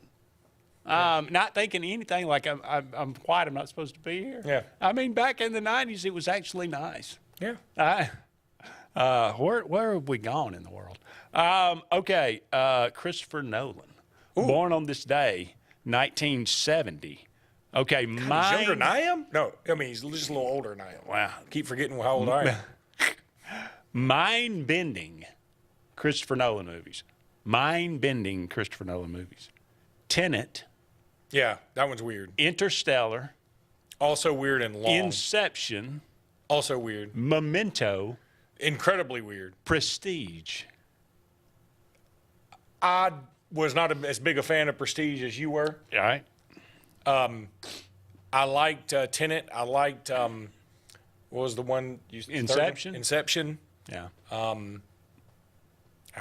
[SPEAKER 3] Not thinking anything like I'm quiet. I'm not supposed to be here.
[SPEAKER 4] Yeah.
[SPEAKER 3] I mean, back in the '90s, it was actually nice.
[SPEAKER 4] Yeah.
[SPEAKER 3] Where have we gone in the world? Okay, Christopher Nolan, born on this day, 1970. Okay,
[SPEAKER 4] He's younger than I am? No, I mean, he's just a little older than I am.
[SPEAKER 3] Wow.
[SPEAKER 4] Keep forgetting how old I am.
[SPEAKER 3] Mind-bending Christopher Nolan movies. Mind-bending Christopher Nolan movies. Tenet.
[SPEAKER 4] Yeah, that one's weird.
[SPEAKER 3] Interstellar.
[SPEAKER 4] Also weird and long.
[SPEAKER 3] Inception.
[SPEAKER 4] Also weird.
[SPEAKER 3] Memento.
[SPEAKER 4] Incredibly weird.
[SPEAKER 3] Prestige.
[SPEAKER 4] I was not as big a fan of Prestige as you were.
[SPEAKER 3] All right.
[SPEAKER 4] I liked Tenet. I liked what was the one?
[SPEAKER 3] Inception.
[SPEAKER 4] Inception.
[SPEAKER 3] Yeah.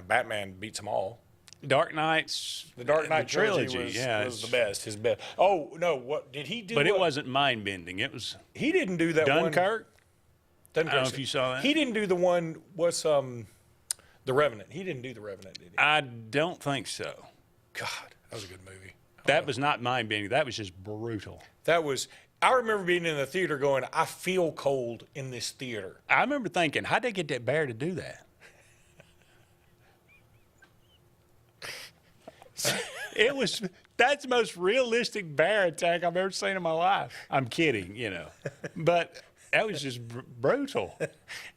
[SPEAKER 4] Batman beats them all.
[SPEAKER 3] Dark Knight's.
[SPEAKER 4] The Dark Knight trilogy was the best. His best. Oh no! What did he do?
[SPEAKER 3] But it wasn't mind bending. It was.
[SPEAKER 4] He didn't do that one.
[SPEAKER 3] Dunkirk.
[SPEAKER 4] I
[SPEAKER 3] don't know if you saw that.
[SPEAKER 4] He didn't do the one. What's The Revenant? He didn't do The Revenant, did he?
[SPEAKER 3] I don't think so.
[SPEAKER 4] God, that was a good movie.
[SPEAKER 3] That was not mind bending. That was just brutal.
[SPEAKER 4] That was. I remember being in the theater going, I feel cold in this theater.
[SPEAKER 3] I remember thinking, how'd they get that bear to do that? That's the most realistic bear attack I've ever seen in my life. I'm kidding, but that was just brutal.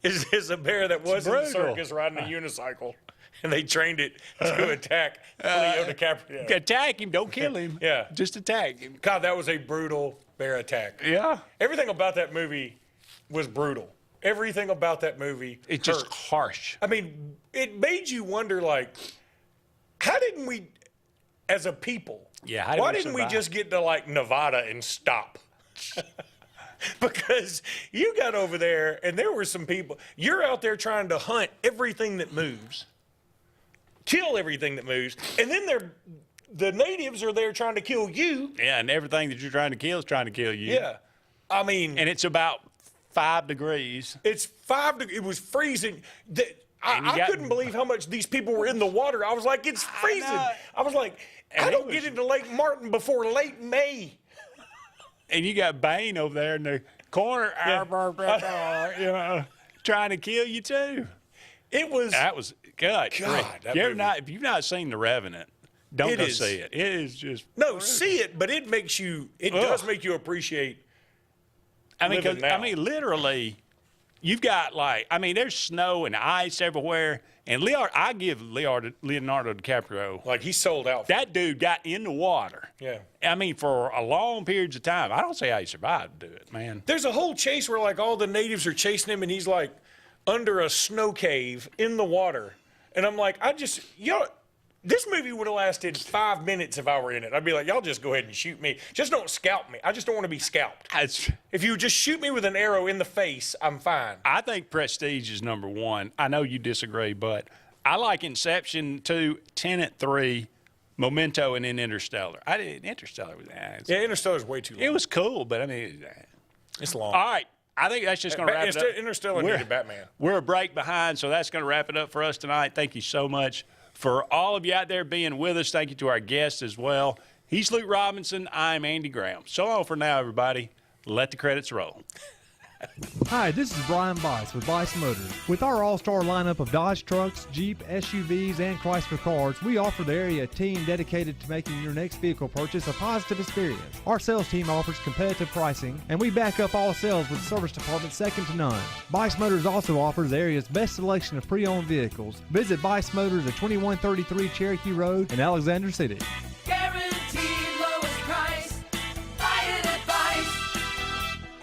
[SPEAKER 4] It's a bear that was in the circus riding a unicycle, and they trained it to attack Leo DiCaprio.
[SPEAKER 3] Attack him, don't kill him.
[SPEAKER 4] Yeah.
[SPEAKER 3] Just attack him.
[SPEAKER 4] God, that was a brutal bear attack.
[SPEAKER 3] Yeah.
[SPEAKER 4] Everything about that movie was brutal. Everything about that movie
[SPEAKER 3] It's
[SPEAKER 4] hurt.
[SPEAKER 3] just harsh.
[SPEAKER 4] I mean, it made you wonder, like, how didn't we, as a people, why didn't we just get to, like, Nevada and stop? Because you got over there, and there were some people, you're out there trying to hunt everything that moves, kill everything that moves, and then the natives are there trying to kill you.
[SPEAKER 3] Yeah, and everything that you're trying to kill is trying to kill you.
[SPEAKER 4] Yeah. I mean.
[SPEAKER 3] And it's about 5 degrees.
[SPEAKER 4] It's 5 degrees. It was freezing. I couldn't believe how much these people were in the water. I was like, it's freezing. I was like, I don't get into Lake Martin before late May.
[SPEAKER 3] And you got Bane over there in the corner, trying to kill you too.
[SPEAKER 4] That
[SPEAKER 3] was good. If you've not seen The Revenant, don't go see it. It is just
[SPEAKER 4] see it, but it makes you. It does make you appreciate.
[SPEAKER 3] Literally, you've got there's snow and ice everywhere. And I give Leonardo DiCaprio.
[SPEAKER 4] Like, he's sold out.
[SPEAKER 3] That dude got in the water.
[SPEAKER 4] Yeah.
[SPEAKER 3] For a long periods of time. I don't see how he survived to do it, man.
[SPEAKER 4] There's a whole chase where, like, all the natives are chasing him, and he's, like, under a snow cave in the water. And I'm like, This movie would have lasted 5 minutes if I were in it. I'd be like, y'all just go ahead and shoot me. Just don't scalp me. I just don't want to be scalped. If you just shoot me with an arrow in the face, I'm fine.
[SPEAKER 3] I think Prestige is number one. I know you disagree, but I like Inception 2, Tenet 3, Memento, and then Interstellar. Interstellar was
[SPEAKER 4] Interstellar's way too long.
[SPEAKER 3] It was cool, but I mean,
[SPEAKER 4] it's long.
[SPEAKER 3] All right. I think that's just going to wrap it up.
[SPEAKER 4] Interstellar needed Batman.
[SPEAKER 3] We're a break behind, so that's going to wrap it up for us tonight. Thank you so much for all of you out there being with us. Thank you to our guests as well. He's Luke Robinson. I'm Andy Graham. So long for now, everybody. Let the credits roll.
[SPEAKER 12] Hi, this is Brian Bice with Bice Motors. With our all-star lineup of Dodge trucks, Jeep, SUVs, and Chrysler cars, we offer the area team dedicated to making your next vehicle purchase a positive experience. Our sales team offers competitive pricing, and we back up all sales with a service department second to none. Bice Motors also offers the area's best selection of pre-owned vehicles. Visit Bice Motors at 2133 Cherokee Road in Alexander City.
[SPEAKER 2] Guaranteed lowest price. Buy it at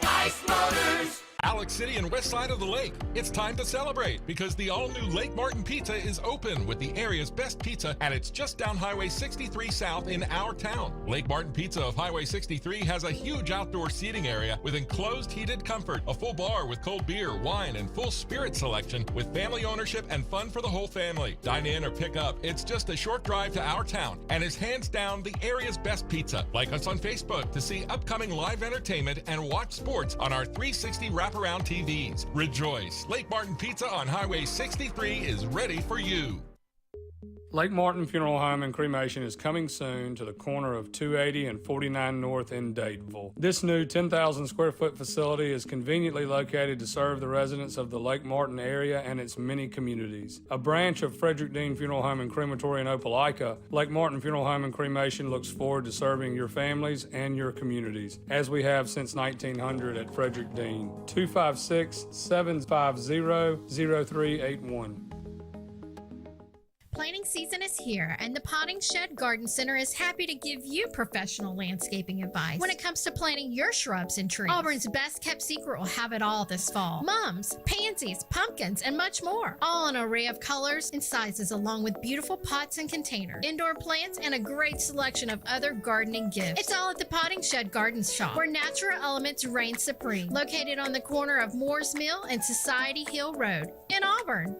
[SPEAKER 2] Bice Motors.
[SPEAKER 19] Alex City and west side of the lake. It's time to celebrate because the all-new Lake Martin Pizza is open with the area's best pizza, and it's just down Highway 63 South in our town. Lake Martin Pizza of Highway 63 has a huge outdoor seating area with enclosed heated comfort, a full bar with cold beer, wine, and full spirit selection with family ownership and fun for the whole family. Dine in or pick up. It's just a short drive to our town and is hands down the area's best pizza. Like us on Facebook to see upcoming live entertainment and watch sports on our 360 wraparound TVs. Rejoice! Lake Martin Pizza on Highway 63 is ready for you.
[SPEAKER 21] Lake Martin Funeral Home and Cremation is coming soon to the corner of 280 and 49 North in Dadeville. This new 10,000 square foot facility is conveniently located to serve the residents of the Lake Martin area and its many communities. A branch of Frederick Dean Funeral Home and Crematory in Opelika, Lake Martin Funeral Home and Cremation looks forward to serving your families and your communities, as we have since 1900 at Frederick Dean. 256-750-0381.
[SPEAKER 20] Planting season is here, and the Potting Shed Garden Center is happy to give you professional landscaping advice when it comes to planting your shrubs and trees. Auburn's best kept secret will have it all this fall. Mums, pansies, pumpkins, and much more. All in an array of colors and sizes, along with beautiful pots and containers, indoor plants, and a great selection of other gardening gifts. It's all at the Potting Shed Garden Shop, where natural elements reign supreme. Located on the corner of Moore's Mill and Society Hill Road in Auburn.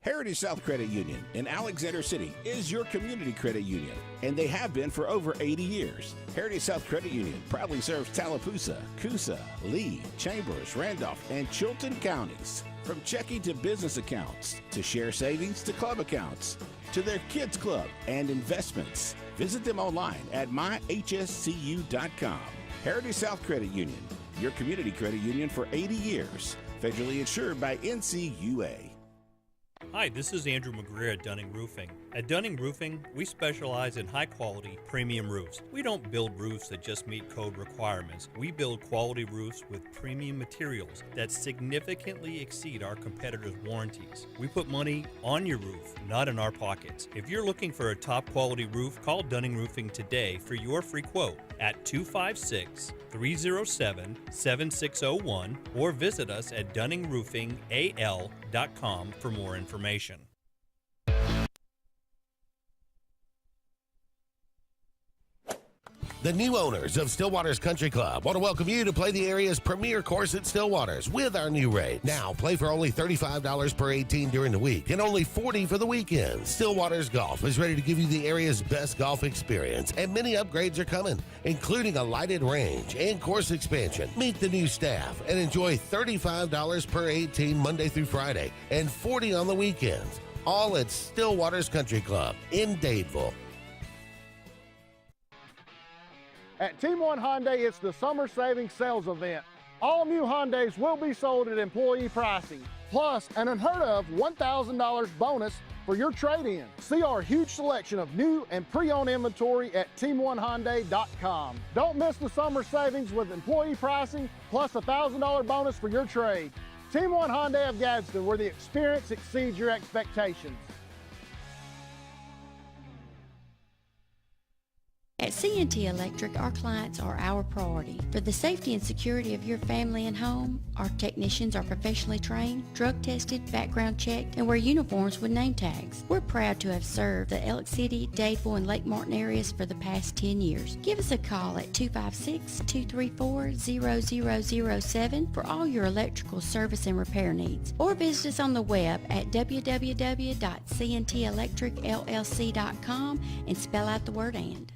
[SPEAKER 23] Heritage South Credit Union in Alexander City is your community credit union, and they have been for over 80 years. Heritage South Credit Union proudly serves Tallapoosa, Coosa, Lee, Chambers, Randolph, and Chilton counties. From checking to business accounts, to share savings to club accounts, to their kids club and investments. Visit them online at myhscu.com. Heritage South Credit Union, your community credit union for 80 years. Federally insured by NCUA.
[SPEAKER 24] Hi, this is Andrew McGreer at Dunning Roofing. At Dunning Roofing, we specialize in high-quality, premium roofs. We don't build roofs that just meet code requirements. We build quality roofs with premium materials that significantly exceed our competitors' warranties. We put money on your roof, not in our pockets. If you're looking for a top-quality roof, call Dunning Roofing today for your free quote at 256-307-7601 or visit us at DunningRoofingAL.com for more information.
[SPEAKER 9] The new owners of Stillwater's Country Club want to welcome you to play the area's premier course at Stillwater's with our new rate. Now, play for only $35 per 18 during the week and only $40 for the weekend. Stillwater's Golf is ready to give you the area's best golf experience, and many upgrades are coming, including a lighted range and course expansion. Meet the new staff and enjoy $35 per 18 Monday through Friday and $40 on the weekends. All at Stillwater's Country Club in Dadeville.
[SPEAKER 18] At Team One Hyundai, it's the Summer Savings Sales Event. All new Hyundais will be sold at employee pricing, plus an unheard of $1,000 bonus for your trade-in. See our huge selection of new and pre-owned inventory at team1hyundai.com. Don't miss the summer savings with employee pricing, plus a $1,000 bonus for your trade. Team One Hyundai of Gadsden, where the experience exceeds your expectations.
[SPEAKER 25] At
[SPEAKER 1] At C&T Electric, our clients are our priority. For the safety and security of your family and home, our technicians are professionally trained, drug tested, background checked, and wear uniforms with name tags. We're proud to have served the Elk City, Dadeville, and Lake Martin areas for the past 10 years. Give us a call at 256-234-0007 for all your electrical service and repair needs, or visit us on the web at www.cntelectricllc.com and spell out the word "and."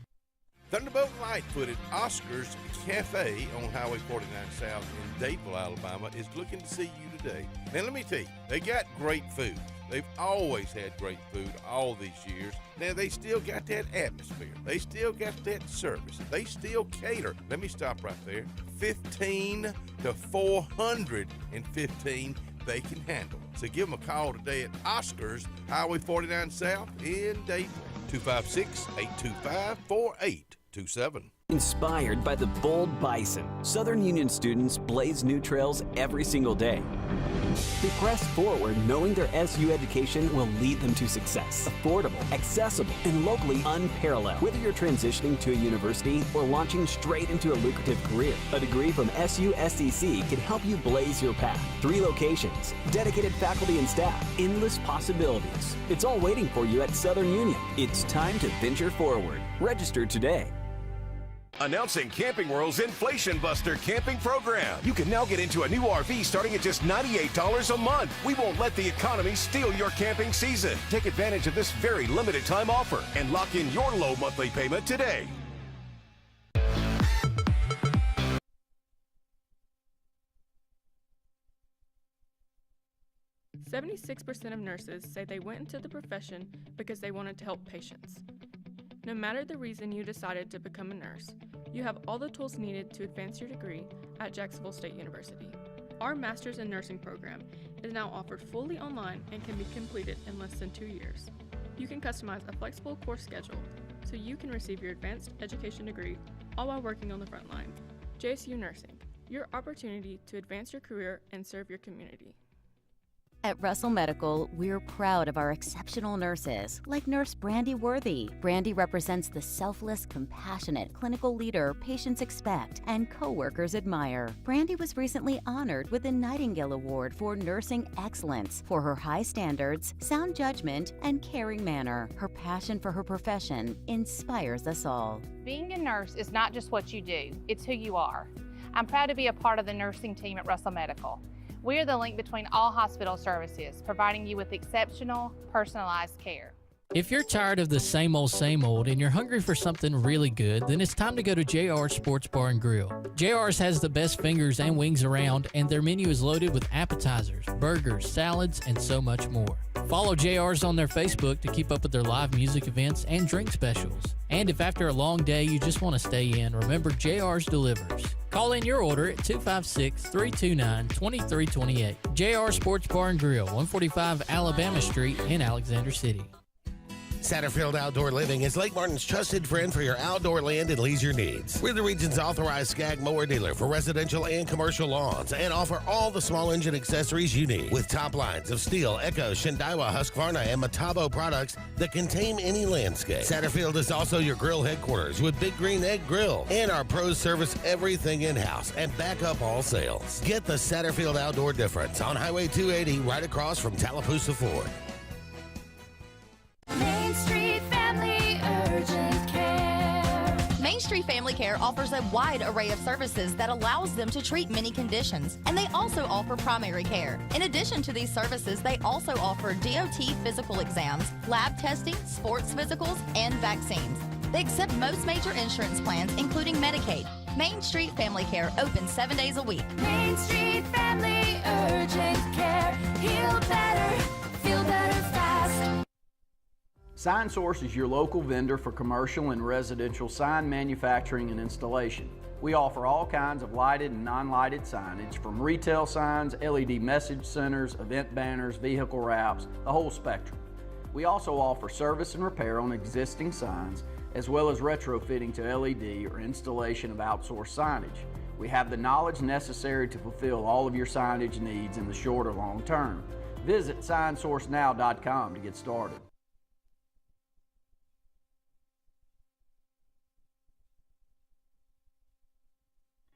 [SPEAKER 9] Thunderbolt Lightfoot at Oscar's Cafe on Highway 49 South in Dadeville, Alabama is looking to see you today. Now let me tell you, they got great food. They've always had great food all these years. Now they still got that atmosphere. They still got that service. They still cater. Let me stop right there. 15 to 415 they can handle. So give them a call today at Oscar's, Highway 49 South in Dadeville. 256-825-4827.
[SPEAKER 16] Inspired by the bold bison, Southern Union students blaze new trails every single day. They press forward knowing their SU education will lead them to success. Affordable, accessible, and locally unparalleled. Whether you're transitioning to a university or launching straight into a lucrative career, a degree from SU SEC can help you blaze your path. 3 locations, dedicated faculty and staff, endless possibilities. It's all waiting for you at Southern Union. It's time to venture forward. Register today.
[SPEAKER 15] Announcing Camping World's Inflation Buster camping program. You can now get into a new RV starting at just $98 a month. We won't let the economy steal your camping season. Take advantage of this very limited time offer and lock in your low monthly payment today.
[SPEAKER 5] "76% of nurses say they went into the profession because they wanted to help patients. No matter the reason you decided to become a nurse, you have all the tools needed to advance your degree at Jacksonville State University. Our Master's in Nursing program is now offered fully online and can be completed in less than 2 years. You can customize a flexible course schedule so you can receive your advanced education degree all while working on the front line. JSU Nursing, your opportunity to advance your career and serve your community.
[SPEAKER 6] At Russell Medical, we're proud of our exceptional nurses, like Nurse Brandy Worthy. Brandy represents the selfless, compassionate clinical leader patients expect and coworkers admire. Brandy was recently honored with the Nightingale Award for Nursing Excellence for her high standards, sound judgment, and caring manner. Her passion for her profession inspires us all.
[SPEAKER 8] Being a nurse is not just what you do, it's who you are. I'm proud to be a part of the nursing team at Russell Medical. We are the link between all hospital services, providing you with exceptional, personalized care.
[SPEAKER 22] If you're tired of the same old and you're hungry for something really good, then it's time to go to JR's Sports Bar and Grill. JR's has the best fingers and wings around, and their menu is loaded with appetizers, burgers, salads, and so much more. Follow JR's on their Facebook to keep up with their live music events and drink specials. And if after a long day you just want to stay in, remember JR's delivers. Call in your order at 256-329-2328. JR Sports Bar and Grill, 145 Alabama Street in Alexander City.
[SPEAKER 9] Satterfield Outdoor Living is Lake Martin's trusted friend for your outdoor land and leisure needs. We're the region's authorized Skag mower dealer for residential and commercial lawns and offer all the small engine accessories you need. With top lines of Steel, Echo, Shindaiwa, Husqvarna, and Metabo products that can tame any landscape. Satterfield is also your grill headquarters with Big Green Egg Grill. And our pros service everything in-house and back up all sales. Get the Satterfield Outdoor difference on Highway 280 right across from Tallapoosa Ford.
[SPEAKER 25] Main Street Family Urgent Care. Main Street Family Care offers a wide array of services that allows them to treat many conditions, and they also offer primary care. In addition to these services, they also offer DOT physical exams, lab testing, sports physicals, and vaccines. They accept most major insurance plans, including Medicaid. Main Street Family Care opens 7 days a week. Main Street Family Urgent Care. Heal better, feel better fast.
[SPEAKER 26] SignSource is your local vendor for commercial and residential sign manufacturing and installation. We offer all kinds of lighted and non-lighted signage, from retail signs, LED message centers, event banners, vehicle wraps, the whole spectrum. We also offer service and repair on existing signs, as well as retrofitting to LED or installation of outsourced signage. We have the knowledge necessary to fulfill all of your signage needs in the short or long term. Visit signsourcenow.com to get started.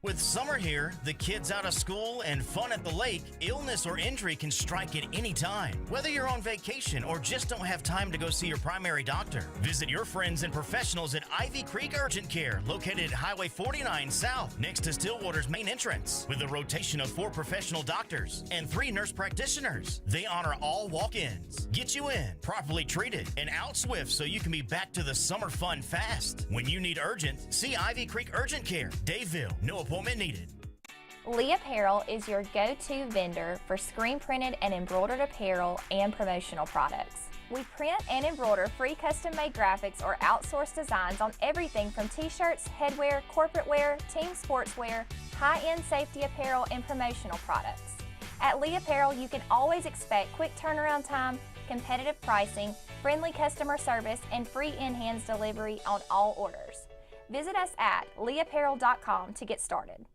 [SPEAKER 7] With summer here, the kids out of school, and fun at the lake, illness or injury can strike at any time. Whether you're on vacation or just don't have time to go see your primary doctor, visit your friends and professionals at Ivy Creek Urgent Care, located at Highway 49 South, next to Stillwater's main entrance, with a rotation of 4 professional doctors and 3 nurse practitioners. They honor all walk-ins, get you in, properly treated, and out swift so you can be back to the summer fun fast. When you need urgent, see Ivy Creek Urgent Care, Daveville. No appointment needed.
[SPEAKER 10] Lee Apparel is your go-to vendor for screen printed and embroidered apparel and promotional products. We print and embroider free custom-made graphics or outsourced designs on everything from t-shirts, headwear, corporate wear, team sportswear, high-end safety apparel, and promotional products. At Lee Apparel, you can always expect quick turnaround time, competitive pricing, friendly customer service, and free in-hands delivery on all orders. Visit us at leeapparel.com to get started.